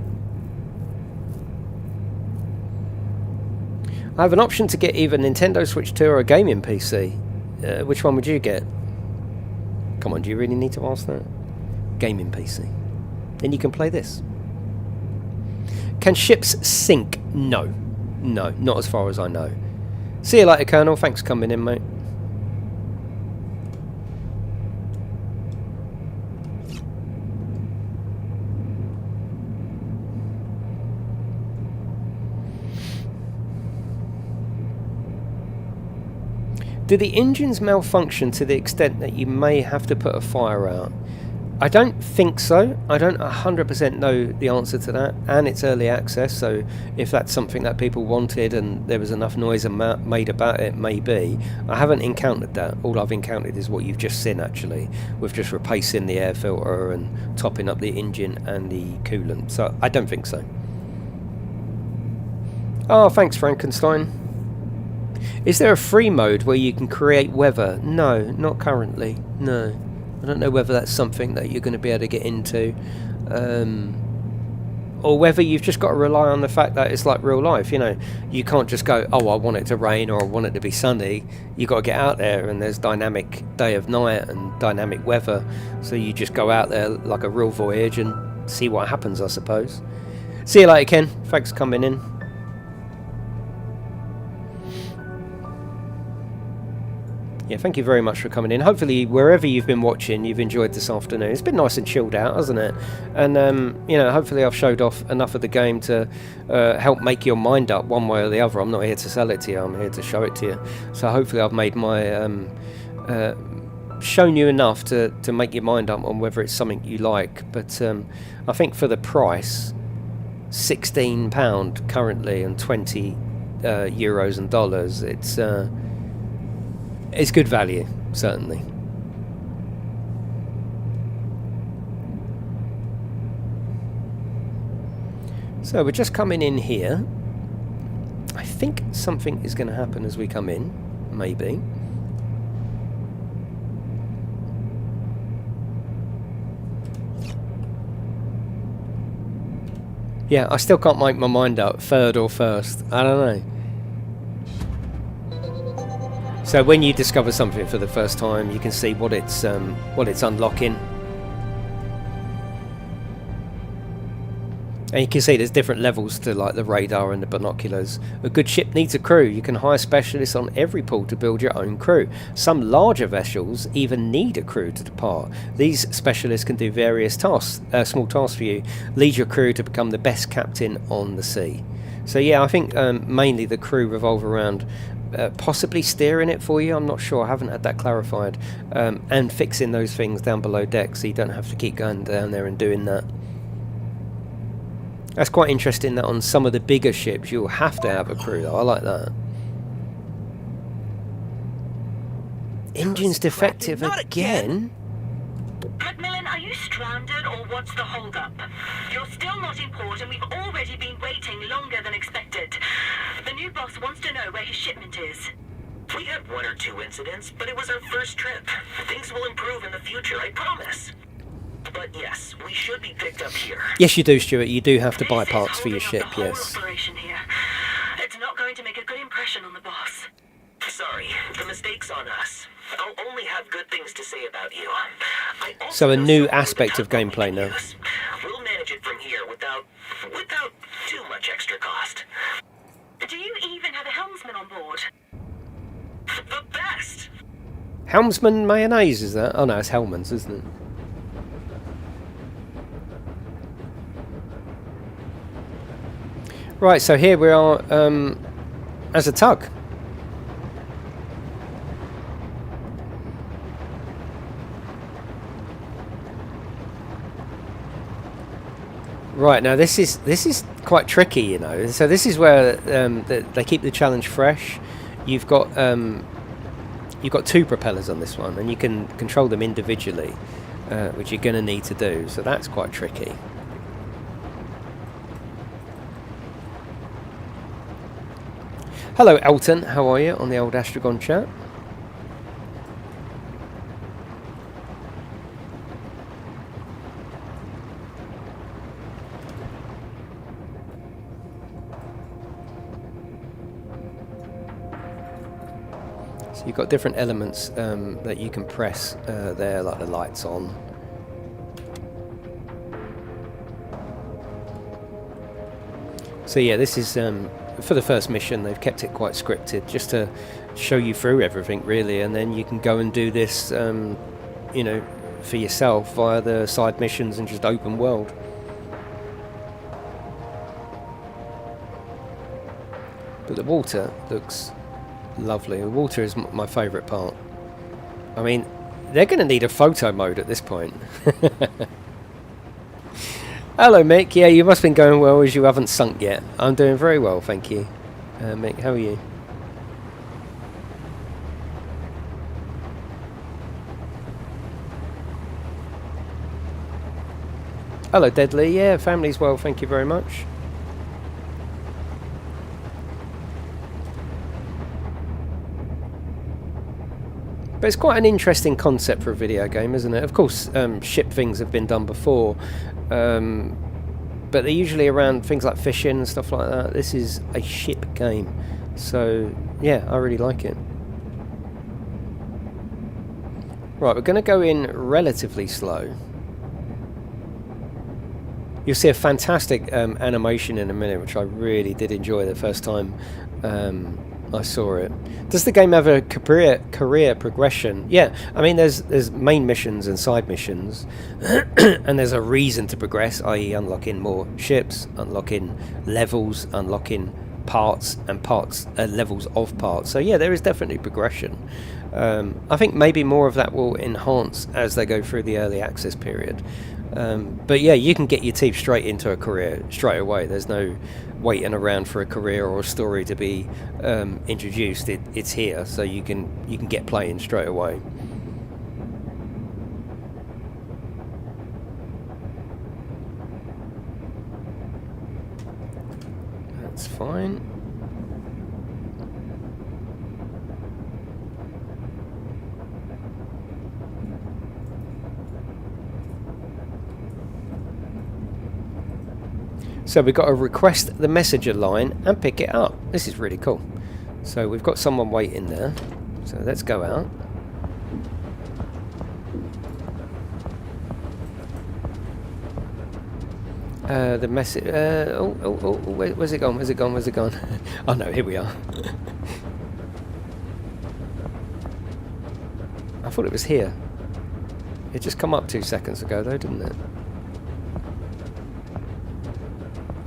I have an option to get either Nintendo Switch 2 or a gaming PC. Which one would you get? Come on, do you really need to ask that? Gaming PC. Then you can play this. Can ships sink? No. No, not as far as I know. See you later, Colonel. Thanks for coming in, mate. Do the engines malfunction to the extent that you may have to put a fire out? I don't think so. I don't 100% know the answer to that, and it's early access, so if that's something that people wanted and there was enough noise made about it, maybe. I haven't encountered that. All I've encountered is what you've just seen, actually, with just replacing the air filter and topping up the engine and the coolant, so I don't think so. Oh, thanks, Frankenstein. Is there a free mode where you can create weather? No, not currently. No. I don't know whether that's something that you're going to be able to get into. Or whether you've just got to rely on the fact that it's like real life, you know. You can't just go, oh, I want it to rain or I want it to be sunny. You've got to get out there, and there's dynamic day of night and dynamic weather. So you just go out there like a real voyage and see what happens, I suppose. See you later, Ken. Thanks for coming in. Yeah, thank you very much for coming in. Hopefully, wherever you've been watching, you've enjoyed this afternoon. It's been nice and chilled out, hasn't it? And, you know, hopefully I've showed off enough of the game to help make your mind up one way or the other. I'm not here to sell it to you. I'm here to show it to you. So hopefully I've made my... shown you enough to make your mind up on whether it's something you like. But I think for the price, £16 currently and 20 euros and dollars, it's good value, certainly. So we're just coming in here. I think something is going to happen as we come in, maybe. Yeah, I still can't make my mind up, third or first. I don't know. So when you discover something for the first time, you can see what it's unlocking, and you can see there's different levels to like the radar and the binoculars. A good ship needs a crew. You can hire specialists on every pool to build your own crew. Some larger vessels even need a crew to depart. These specialists can do various tasks, small tasks for you. Lead your crew to become the best captain on the sea. So yeah, I think mainly the crew revolve around possibly steering it for you. I'm not sure. I haven't had that clarified. And fixing those things down below deck, so you don't have to keep going down there and doing that. That's quite interesting that on some of the bigger ships you'll have to have a crew, though. I like that. Engine's defective again? Macmillan, are you stranded or what's the holdup? You're still not in port and we've already been waiting longer than expected. The new boss wants to know where his shipment is. We had one or two incidents, but it was our first trip. Things will improve in the future, I promise. But yes, we should be picked up here. Yes, you do, Stuart. You do have to buy parts for your ship, yes. Operation here. It's not going to make a good impression on the boss. Sorry, the mistake's on us. I'll only have good things to say about you. So a new aspect of gameplay now. We'll manage it from here without too much extra cost. Do you even have a helmsman on board? The best! Helmsman mayonnaise, is that? Oh no, it's Hellman's, isn't it? Right, so here we are as a tug. Right, now this is quite tricky, you know. So this is where they keep the challenge fresh. You've got 2 propellers on this one, and you can control them individually, which you're going to need to do. So that's quite tricky. Hello, Elton. How are you on the old Astragon chat? So you've got different elements that you can press there, like the lights on. So yeah, this is for the first mission. They've kept it quite scripted, just to show you through everything, really, and then you can go and do this, you know, for yourself via the side missions and just open world. But the water looks lovely. The water is my favourite part. I mean, they're going to need a photo mode at this point. Hello, Mick. Yeah, you must have been going well as you haven't sunk yet. I'm doing very well, thank you. Mick, how are you? Hello, Deadly. Yeah, family's well, thank you very much. But it's quite an interesting concept for a video game, isn't it? Of course, ship things have been done before, but they're usually around things like fishing and stuff like that. This is a ship game, so yeah, I really like it. Right, we're going to go in relatively slow. You'll see a fantastic animation in a minute, which I really did enjoy the first time I saw it. Does the game have a career progression? Yeah, I mean there's main missions and side missions, and there's a reason to progress, i.e. unlocking more ships, unlocking levels, unlocking parts and levels of parts. So yeah, there is definitely progression. I think maybe more of that will enhance as they go through the early access period. But yeah, you can get your teeth straight into a career straight away. There's no waiting around for a career or a story to be introduced. It's here, so you can get playing straight away. That's fine. So we've got to request the messenger line and pick it up. This is really cool. So we've got someone waiting there. So let's go out. The message. Where's it gone? Where's it gone? Where's it gone? Oh no, here we are. I thought it was here. It just come up 2 seconds ago, though, didn't it?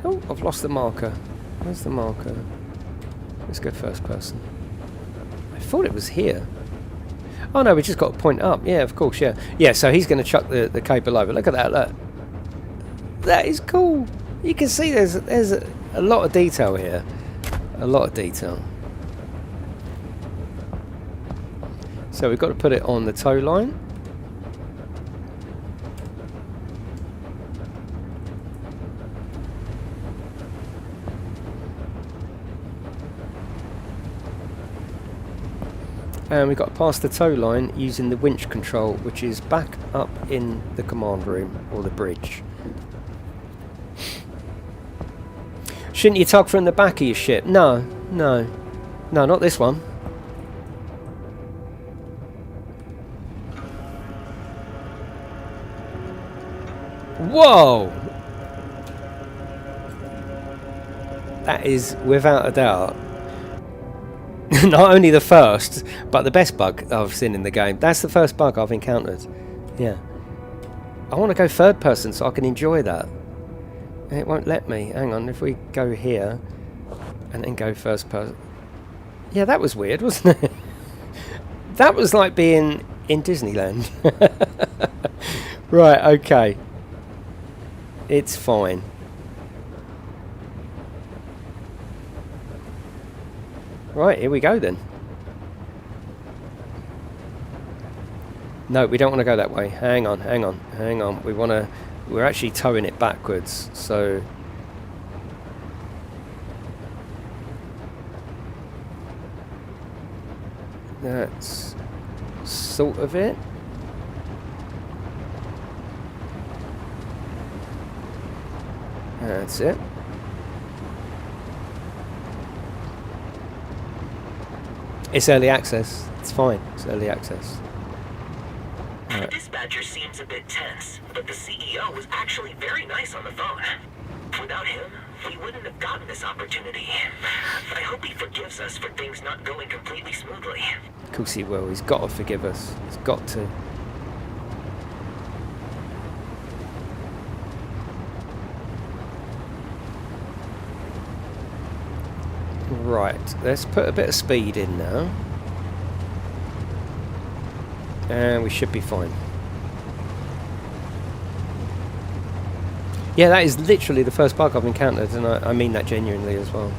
Oh, I've lost the marker. Where's the marker? Let's go first person. I thought it was here. Oh no, we just got to point up. Yeah, of course, yeah. Yeah, so he's going to chuck the cable over. Look at that, look. That is cool. You can see there's a lot of detail here. A lot of detail. So we've got to put it on the tow line. And we've got to pass the tow line using the winch control, which is back up in the command room, or the bridge. Shouldn't you tug from the back of your ship? No, no. No, not this one. Whoa! That is, without a doubt, Not only the first, but the best bug I've seen in the game. That's the first bug I've encountered. Yeah. I want to go third person so I can enjoy that. And it won't let me. Hang on, if we go here and then go first person. Yeah, that was weird, wasn't it? That was like being in Disneyland. Right, okay. It's fine. Right, here we go then. No, we don't want to go that way. Hang on, hang on, hang on. We're actually towing it backwards, so... That's sort of it. That's it. It's early access. It's fine. It's early access. The dispatcher seems a bit tense, but the CEO was actually very nice on the phone. Without him, we wouldn't have gotten this opportunity. I hope he forgives us for things not going completely smoothly. Of course he will. He's got to forgive us. He's got to. Right, let's put a bit of speed in now. And we should be fine. Yeah, that is literally the first bug I've encountered, and I mean that genuinely as well.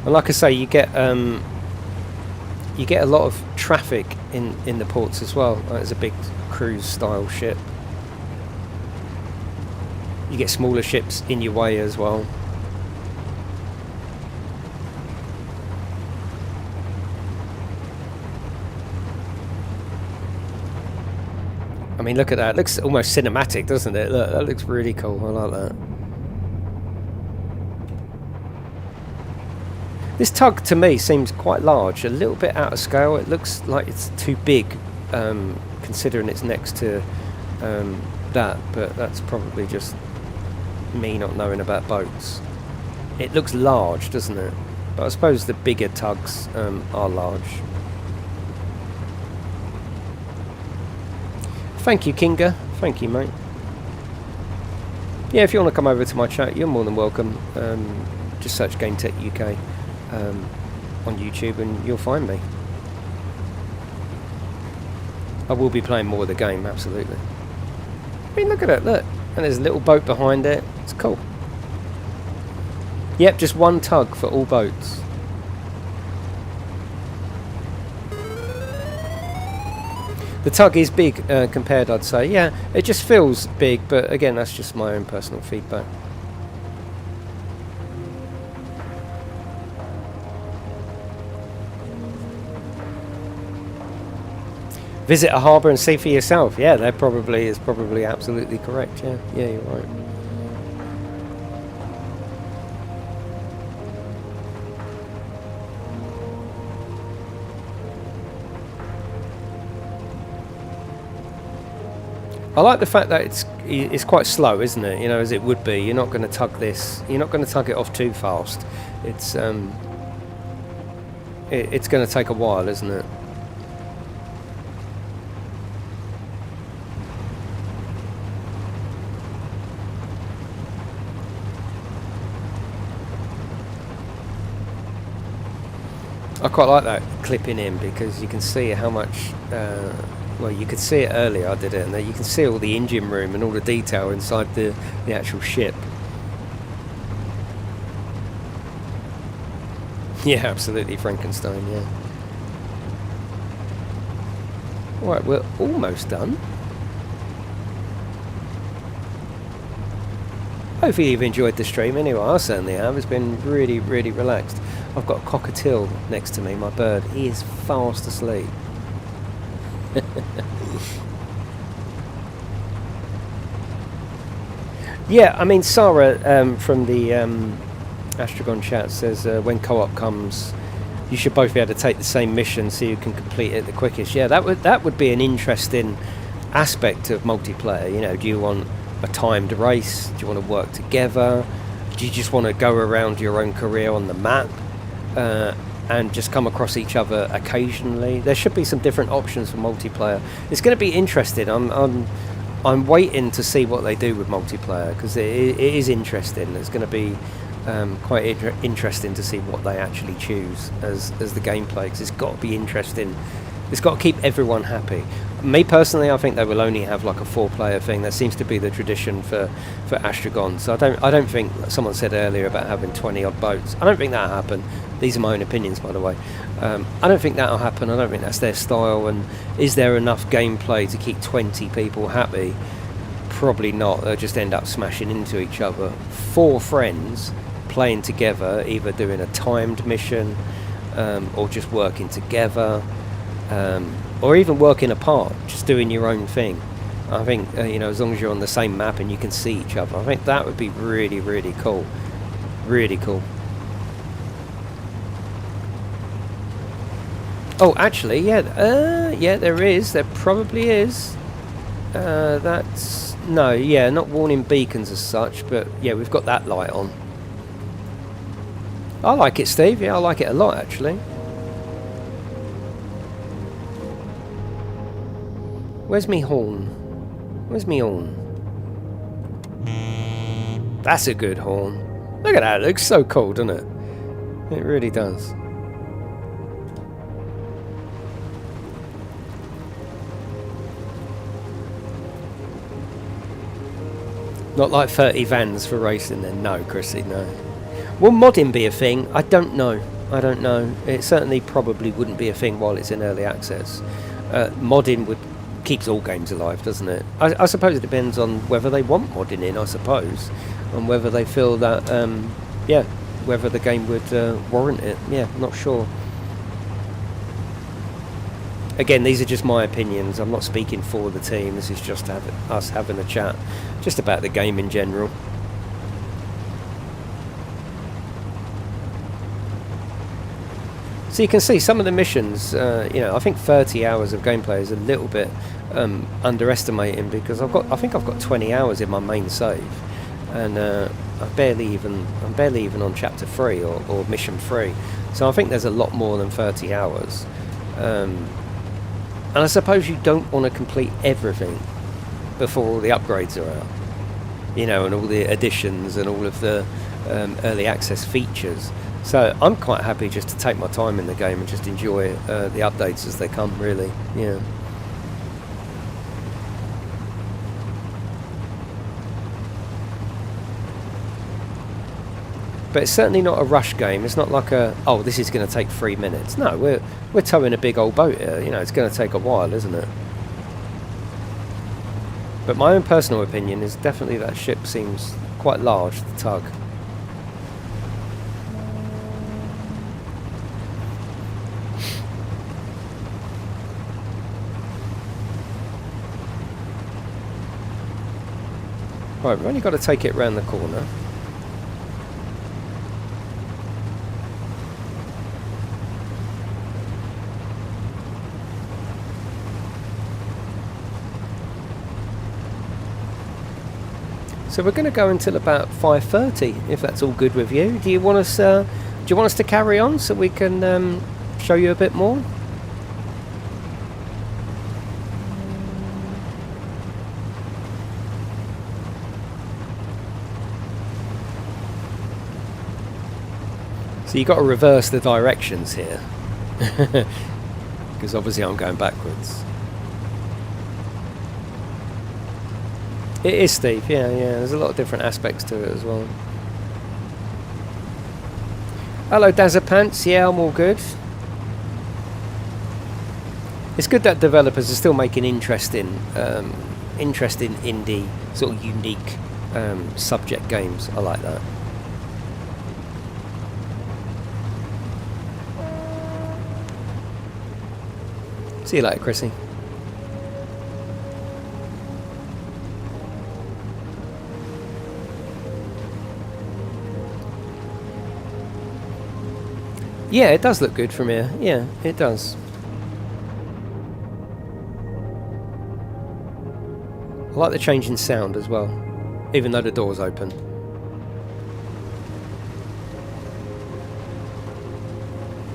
And like I say, you get a lot of traffic in the ports as well. There's a big cruise style ship. You get smaller ships in your way as well. I mean, look at that. It looks almost cinematic, doesn't it? Look, that looks really cool. I like that. This tug, to me, seems quite large. A little bit out of scale. It looks like it's too big, considering it's next to that. But that's probably just me not knowing about boats. It looks large, doesn't it? But I suppose the bigger tugs are large. Thank you, Kinga. Thank you, mate. Yeah, if you want to come over to my chat, you're more than welcome. Just search GameTechUK on YouTube and you'll find me. I will be playing more of the game, absolutely. I mean, look at it, look. And there's a little boat behind it. It's cool. Yep, just one tug for all boats. The tug is big compared, I'd say. Yeah, it just feels big, but again, that's just my own personal feedback. Visit a harbour and see for yourself. Yeah, that probably is absolutely correct. Yeah, yeah, you're right. I like the fact that it's quite slow, isn't it? You know, as it would be. You're not going to tug this. You're not going to tug it off too fast. It's going to take a while, isn't it? I quite like that clipping in because you can see how much. Well, you could see it earlier. I did it, and you can see all the engine room and all the detail inside the actual ship. Yeah, absolutely Frankenstein. Yeah. All right, we're almost done. Hopefully you've enjoyed the stream. Anyway, I certainly have. It's been really, really relaxed. I've got a cockatiel next to me, my bird. He is fast asleep. Yeah, I mean, Sarah from the Astragon chat says when co-op comes, you should both be able to take the same mission so you can complete it the quickest. Yeah, that would be an interesting aspect of multiplayer. You know, do you want a timed race? Do you want to work together? Do you just want to go around your own career on the map and just come across each other occasionally? There should be some different options for multiplayer. It's going to be interesting. I'm waiting to see what they do with multiplayer, because it is interesting. It's going to be quite interesting to see what they actually choose as the gameplay, because it's got to be interesting. It's got to keep everyone happy. Me personally, I think they will only have like a 4-player thing. That seems to be the tradition for Astragon. So I don't think, someone said earlier about having 20 odd boats, I don't think that'll happen. These are my own opinions, by the way. I don't think that'll happen. I don't think that's their style. And is there enough gameplay to keep 20 people happy? Probably not. They'll just end up smashing into each other. 4 friends playing together, either doing a timed mission or just working together. Or even working apart, just doing your own thing. I think, you know, as long as you're on the same map and you can see each other, I think that would be really, really cool. Really cool. Oh, actually, yeah, yeah, there is. There probably is. That's... No, yeah, not warning beacons as such, but yeah, we've got that light on. I like it, Steve. Yeah, I like it a lot, actually. Where's me horn? Where's me horn? That's a good horn. Look at that, it looks so cool, doesn't it? It really does. Not like 30 vans for racing then. No, Chrissy, no. Will modding be a thing? I don't know. I don't know. It certainly probably wouldn't be a thing while it's in early access. Modding would... keeps all games alive, doesn't it? I suppose it depends on whether they want modding in, I suppose, and whether they feel that yeah, whether the game would warrant it. Yeah, not sure. Again, these are just my opinions. I'm not speaking for the team. This is just us having a chat just about the game in general. So you can see some of the missions, you know, I think 30 hours of gameplay is a little bit underestimating, because I think I've got 20 hours in my main save, and I'm barely even on chapter 3 or mission 3. So I think there's a lot more than 30 hours. And I suppose you don't want to complete everything before all the upgrades are out, you know, and all the additions and all of the early access features. So I'm quite happy just to take my time in the game and just enjoy the updates as they come, really. Yeah. But it's certainly not a rush game. It's not like a, oh, this is going to take 3 minutes. No, we're towing a big old boat here. You know, it's going to take a while, isn't it? But my own personal opinion is definitely that ship seems quite large, the tug. Right, we've only got to take it round the corner. So we're going to go until about 5:30, if that's all good with you. Do you want us to carry on so we can show you a bit more? So you've got to reverse the directions here, because obviously I'm going backwards. It is, Steve, yeah, there's a lot of different aspects to it as well. Hello, Dazapants, yeah, I'm all good. It's good that developers are still making interesting indie, sort of unique subject games. I like that. See you later, Chrissy. Yeah, it does look good from here. Yeah, it does. I like the change in sound as well. even though the door's open.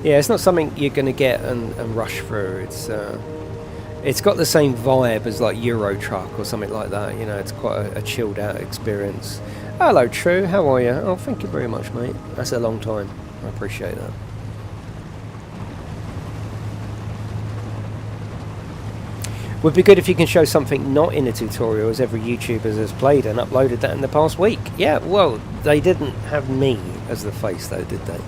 Yeah, it's not something you're going to get and rush through. It's got the same vibe as like Euro Truck or something like that. You know, it's quite a chilled out experience. Hello, True. How are you? Oh, thank you very much, mate. That's a long time. I appreciate that. Would be good if you can show something not in a tutorial, as every YouTuber has played and uploaded that in the past week. Yeah, well, they didn't have me as the face though, did they?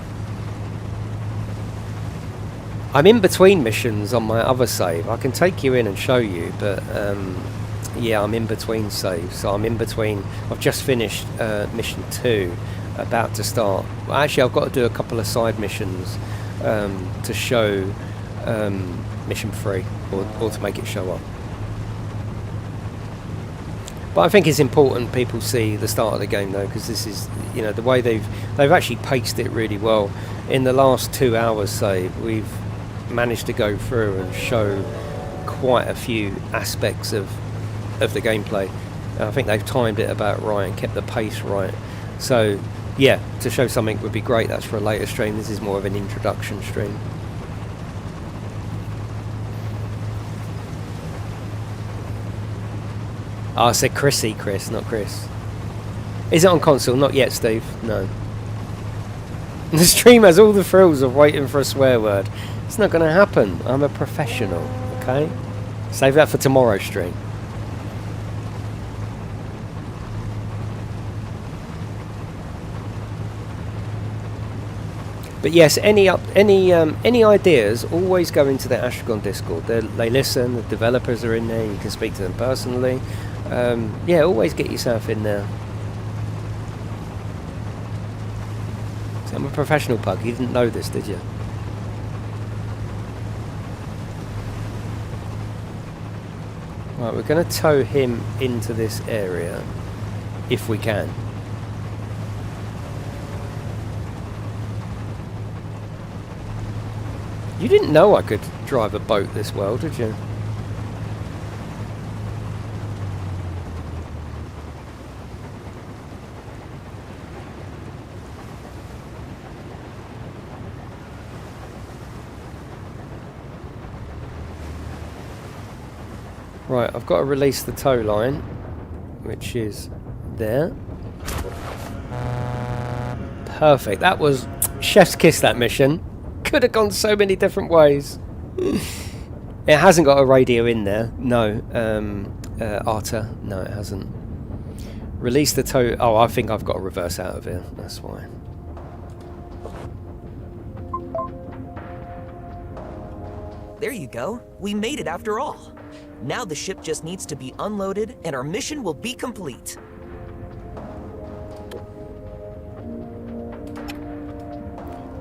I'm in between missions on my other save. I can take you in and show you, but yeah, I'm in between saves. So I'm in between. I've just finished mission 2, about to start. Well, actually, I've got to do a couple of side missions to show mission 3, or to make it show up. But I think it's important people see the start of the game though, because this is, you know, the way they've actually paced it really well. In the last 2 hours save, we've managed to go through and show quite a few aspects of the gameplay. I think they've timed it about right and kept the pace right. So yeah, to show something would be great. That's for a later stream. This is more of an introduction stream. Oh, I said Chris, not Chris. Is it on console? Not yet, Steve. No. The stream has all the thrills of waiting for a swear word. It's not going to happen. I'm a professional, okay? Save that for tomorrow's stream. But yes, any ideas, always go into the Astragon Discord. They listen. The developers are in there. You can speak to them personally. Yeah, always get yourself in there. So I'm a professional pug. You didn't know this, did you? Right, we're going to tow him into this area if we can. You didn't know I could drive a boat this well, did you? Right, I've got to release the tow line, which is there. Perfect. That was chef's kiss, that mission. Could have gone so many different ways. It hasn't got a radio in there. No. Arta. No, it hasn't. Release the tow. Oh, I think I've got to reverse out of here. That's why. There you go. We made it after all. Now the ship just needs to be unloaded and our mission will be complete.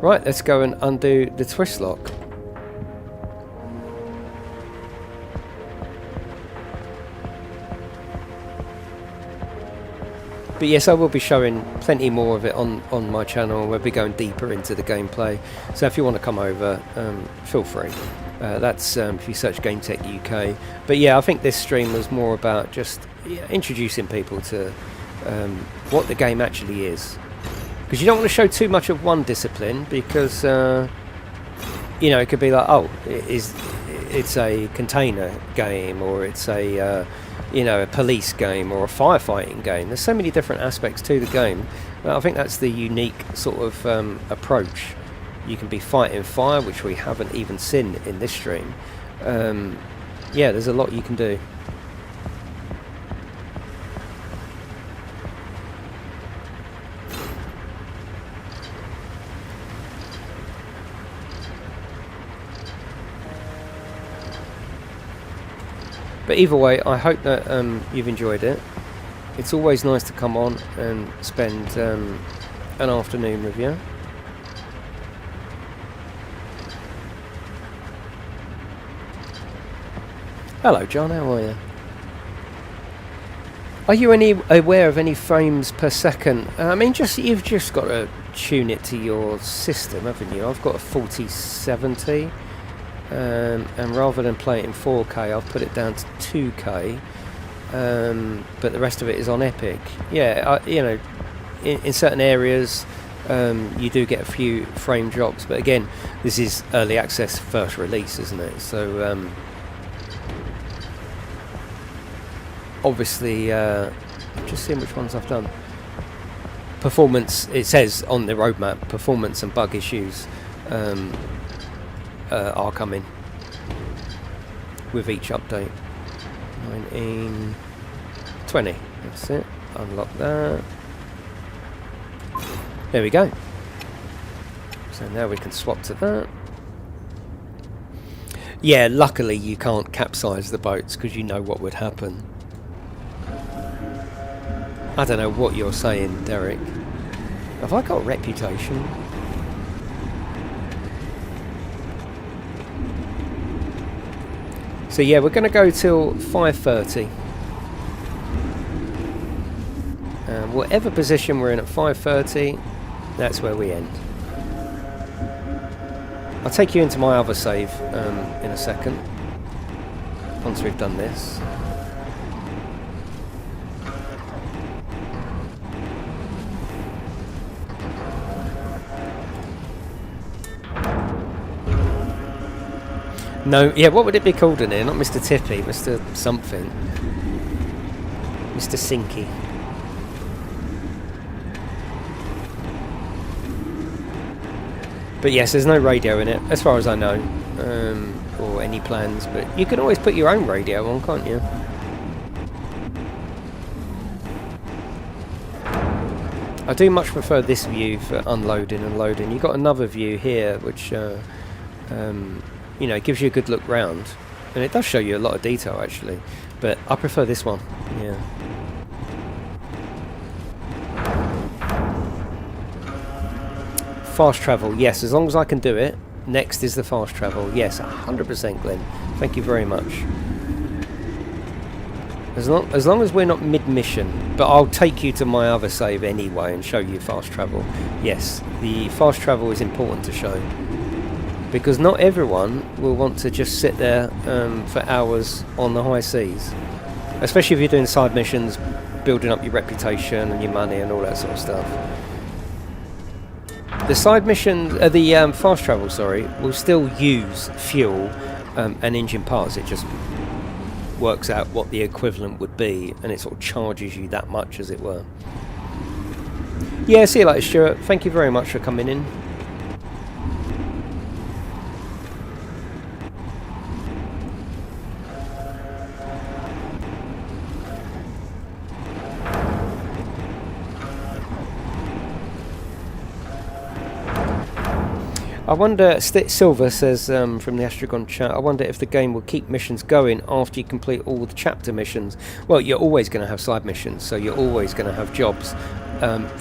Right, let's go and undo the twist lock. But yes, I will be showing plenty more of it on my channel. We'll be going deeper into the gameplay. So if you want to come over, feel free. That's if you search GameTechUK. But yeah, I think this stream was more about just introducing people to what the game actually is. Because you don't want to show too much of one discipline, because you know, it could be like, oh, it's a container game, or it's a you know, a police game, or a firefighting game. There's so many different aspects to the game. I think that's the unique sort of approach. You can be fighting fire, which we haven't even seen in this stream. Yeah, there's a lot you can do. But either way, I hope that you've enjoyed it. It's always nice to come on and spend an afternoon with you. Hello John, how are you? Are you aware of any frames per second? I mean, you've just got to tune it to your system, haven't you? I've got a 4070. And rather than play it in 4K, I've put it down to 2K, but the rest of it is on Epic. Yeah, you know, in certain areas you do get a few frame drops, but again, this is early access first release, isn't it? So obviously, just seeing which ones I've done. Performance, it says on the roadmap, performance and bug issues are coming with each update. 1920, that's it. Unlock that. There we go. So now we can swap to that. Yeah, luckily you can't capsize the boats because you know what would happen. I don't know what you're saying, Derek. Have I got a reputation? So yeah, we're going to go till 5:30. Whatever position we're in at 5:30, that's where we end. I'll take you into my other save in a second, once we've done this. No, yeah, what would it be called in here? Not Mr. Tippy, Mr. something. Mr. Sinky. But yes, there's no radio in it, as far as I know, or any plans, but you can always put your own radio on, can't you? I do much prefer this view for unloading and loading. You've got another view here, which you know, it gives you a good look round, and it does show you a lot of detail actually, but I prefer this one. Yeah. Fast travel, yes, as long as I can do it. Next is the fast travel, yes, 100% Glenn, thank you very much. As long as we're not mid-mission, but I'll take you to my other save anyway and show you fast travel. Yes, the fast travel is important to show, because not everyone will want to just sit there for hours on the high seas, especially if you're doing side missions, building up your reputation and your money and all that sort of stuff. The side missions, the fast travel, sorry, will still use fuel and engine parts. It just works out what the equivalent would be, and it sort of charges you that much, as it were. Yeah, see you later, Stuart. Thank you very much for coming in. I wonder, Silver says from the Astragon chat, I wonder if the game will keep missions going after you complete all the chapter missions. Well, you're always going to have side missions, so you're always going to have jobs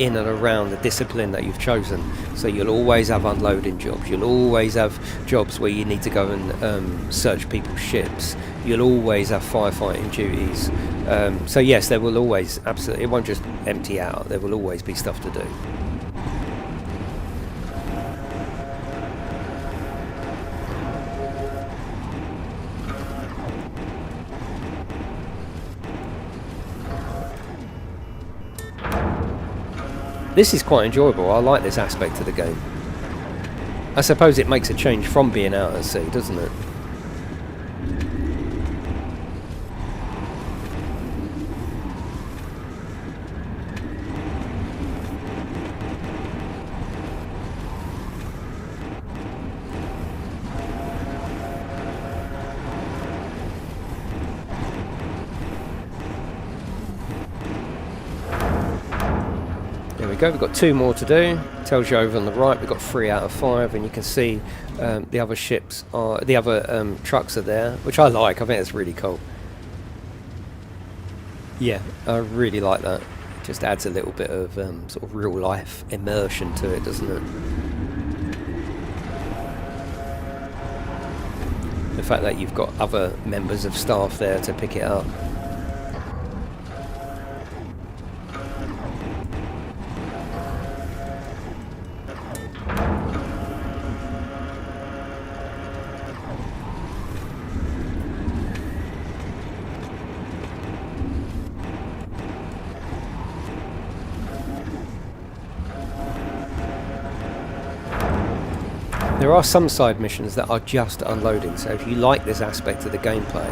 in and around the discipline that you've chosen. So you'll always have unloading jobs, you'll always have jobs where you need to go and search people's ships, you'll always have firefighting duties. So yes, there will always, absolutely, it won't just empty out, there will always be stuff to do. This is quite enjoyable. I like this aspect of the game. I suppose it makes a change from being out at sea, doesn't it? Go. We've got 2 more to do. Tells you over on the right we've got 3 out of 5, and you can see the other ships are, the other trucks are there, which I like. I think it's really cool. Yeah, I really like that. It just adds a little bit of sort of real life immersion to it, doesn't it? The fact that you've got other members of staff there to pick it up. There are some side missions that are just unloading, so if you like this aspect of the gameplay,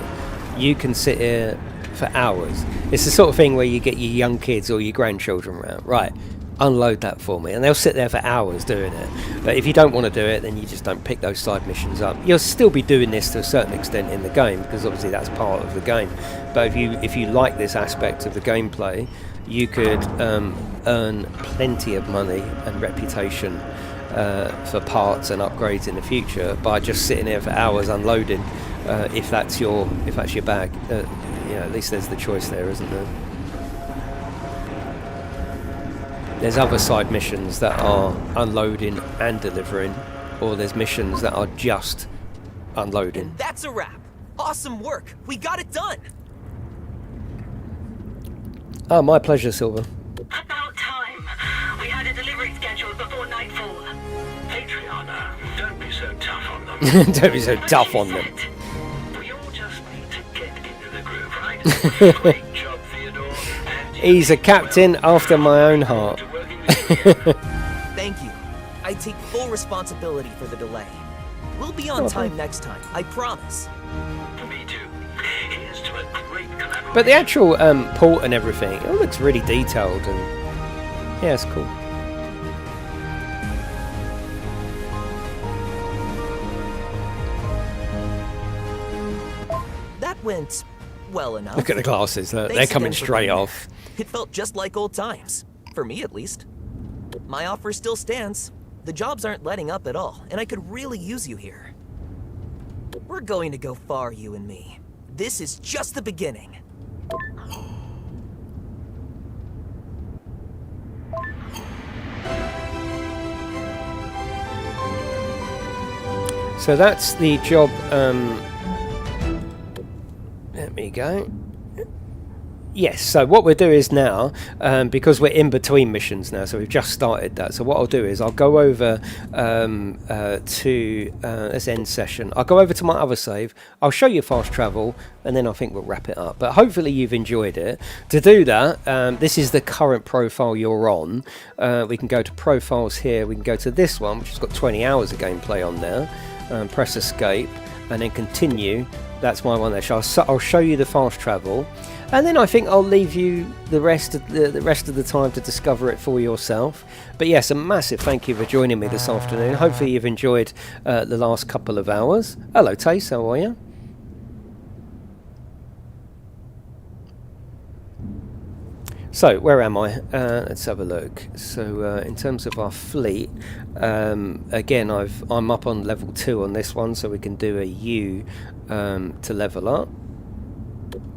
you can sit here for hours. It's the sort of thing where you get your young kids or your grandchildren around, right, unload that for me, and they'll sit there for hours doing it. But if you don't want to do it, then you just don't pick those side missions up. You'll still be doing this to a certain extent in the game, because obviously that's part of the game. But if you like this aspect of the gameplay, you could earn plenty of money and reputation for parts and upgrades in the future by just sitting here for hours unloading. If that's your bag, you know, at least there's the choice there, isn't there? There's other side missions that are unloading and delivering, or there's missions that are just unloading. And that's a wrap. Awesome work. We got it done. Oh, my pleasure, Silver. About time. We had a delivery scheduled before nightfall. Adriana, don't be so tough on them. Don't be so tough on them. We all just need to get into the groove, right? Great job, Theodore. And He's a captain after my own heart. to working with you again. Thank you. I take full responsibility for the delay. We'll be on time next time, I promise. Me too. Here's to a great collaboration. But the actual port and everything, it all looks really detailed, and yeah, it's cool. That went well enough. Look at the glasses, they're Thanks coming again for straight being off. there. It felt just like old times. For me, at least. My offer still stands. The jobs aren't letting up at all, and I could really use you here. We're going to go far, you and me. This is just the beginning. So that's the job. Let me go. Yes, so what we'll do is now, because we're in between missions now, so we've just started that, so what I'll do is I'll go over to, let's end session, I'll go over to my other save, I'll show you fast travel, and then I think we'll wrap it up. But hopefully you've enjoyed it. To do that, this is the current profile you're on. We can go to profiles here, we can go to this one, which has got 20 hours of gameplay on there, press escape, and then continue. That's my one there, so I'll show you the fast travel. And then I think I'll leave you the rest of the time to discover it for yourself. But yes, a massive thank you for joining me this afternoon. Hopefully you've enjoyed the last couple of hours. Hello, Tace, how are you? So, where am I? Let's have a look. So, in terms of our fleet, again, I'm up on level 2 on this one, so we can do a U to level up.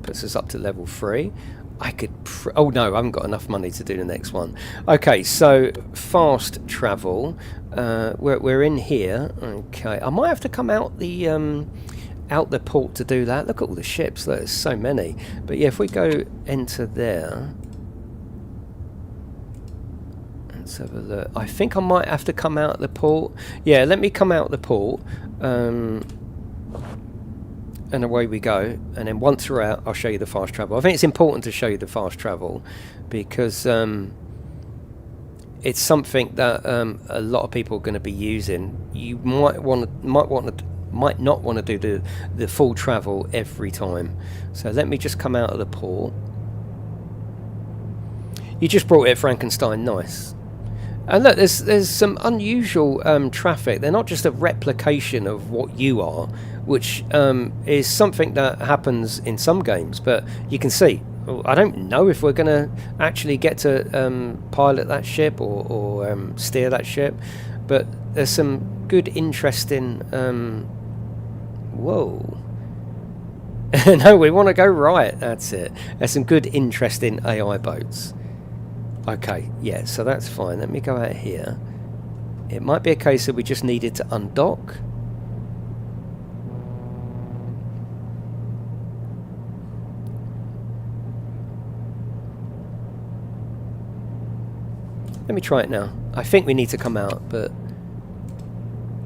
Puts us up to level 3. I could oh no, I haven't got enough money to do the next one. Okay, so fast travel, we're in here. Okay, I might have to come out the port to do that. Look at all the ships, there's so many. But yeah, if we go enter there, let's have a look. I think I might have to come out the port. Yeah, let me come out the port, and away we go. And then once we're out, I'll show you the fast travel. I think it's important to show you the fast travel because it's something that a lot of people are going to be using. You might not want to do the full travel every time. So let me just come out of the port. You just brought it, Frankenstein. Nice. And look, there's some unusual traffic. They're not just a replication of what you are, which is something that happens in some games. But you can see, I don't know if we're going to actually get to pilot that ship or steer that ship. But there's some good, interesting... whoa. No, we want to go right. That's it. There's some good, interesting AI boats. Okay, yeah, so that's fine. Let me go out here. It might be a case that we just needed to undock. Let me try it now. I think we need to come out, but...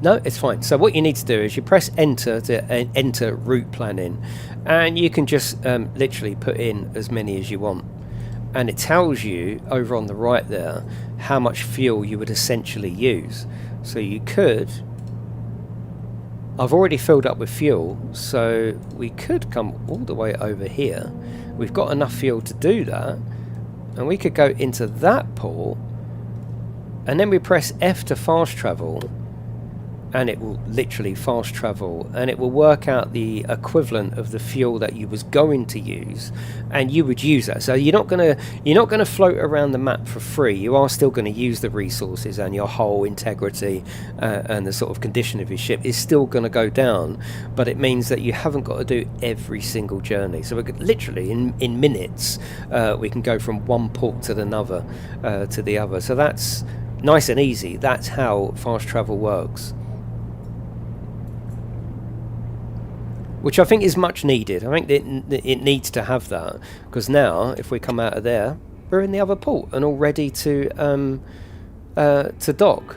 No, it's fine. So what you need to do is you press enter to enter route planning. And you can just literally put in as many as you want. And it tells you over on the right there how much fuel you would essentially use. So you could I've already filled up with fuel, so we could come all the way over here. We've got enough fuel to do that, and we could go into that port, and then we press F to fast travel, and it will literally fast travel, and it will work out the equivalent of the fuel that you was going to use, and you would use that. So you're not gonna float around the map for free. You are still going to use the resources, and your hull integrity and the sort of condition of your ship is still going to go down, but it means that you haven't got to do every single journey. So we could literally in minutes we can go from one port to another to the other. So that's nice and easy. That's how fast travel works, which I think is much needed. I think it needs to have that, because now if we come out of there, we're in the other port and all ready to dock.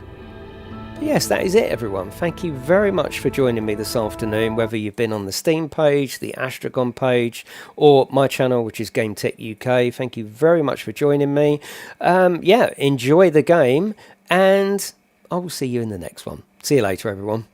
But yes, that is it, everyone. Thank you very much for joining me this afternoon, whether you've been on the Steam page, the Astragon page, or my channel, which is GameTechUK. Thank you very much for joining me. Yeah, enjoy the game, and I will see you in the next one. See you later, everyone.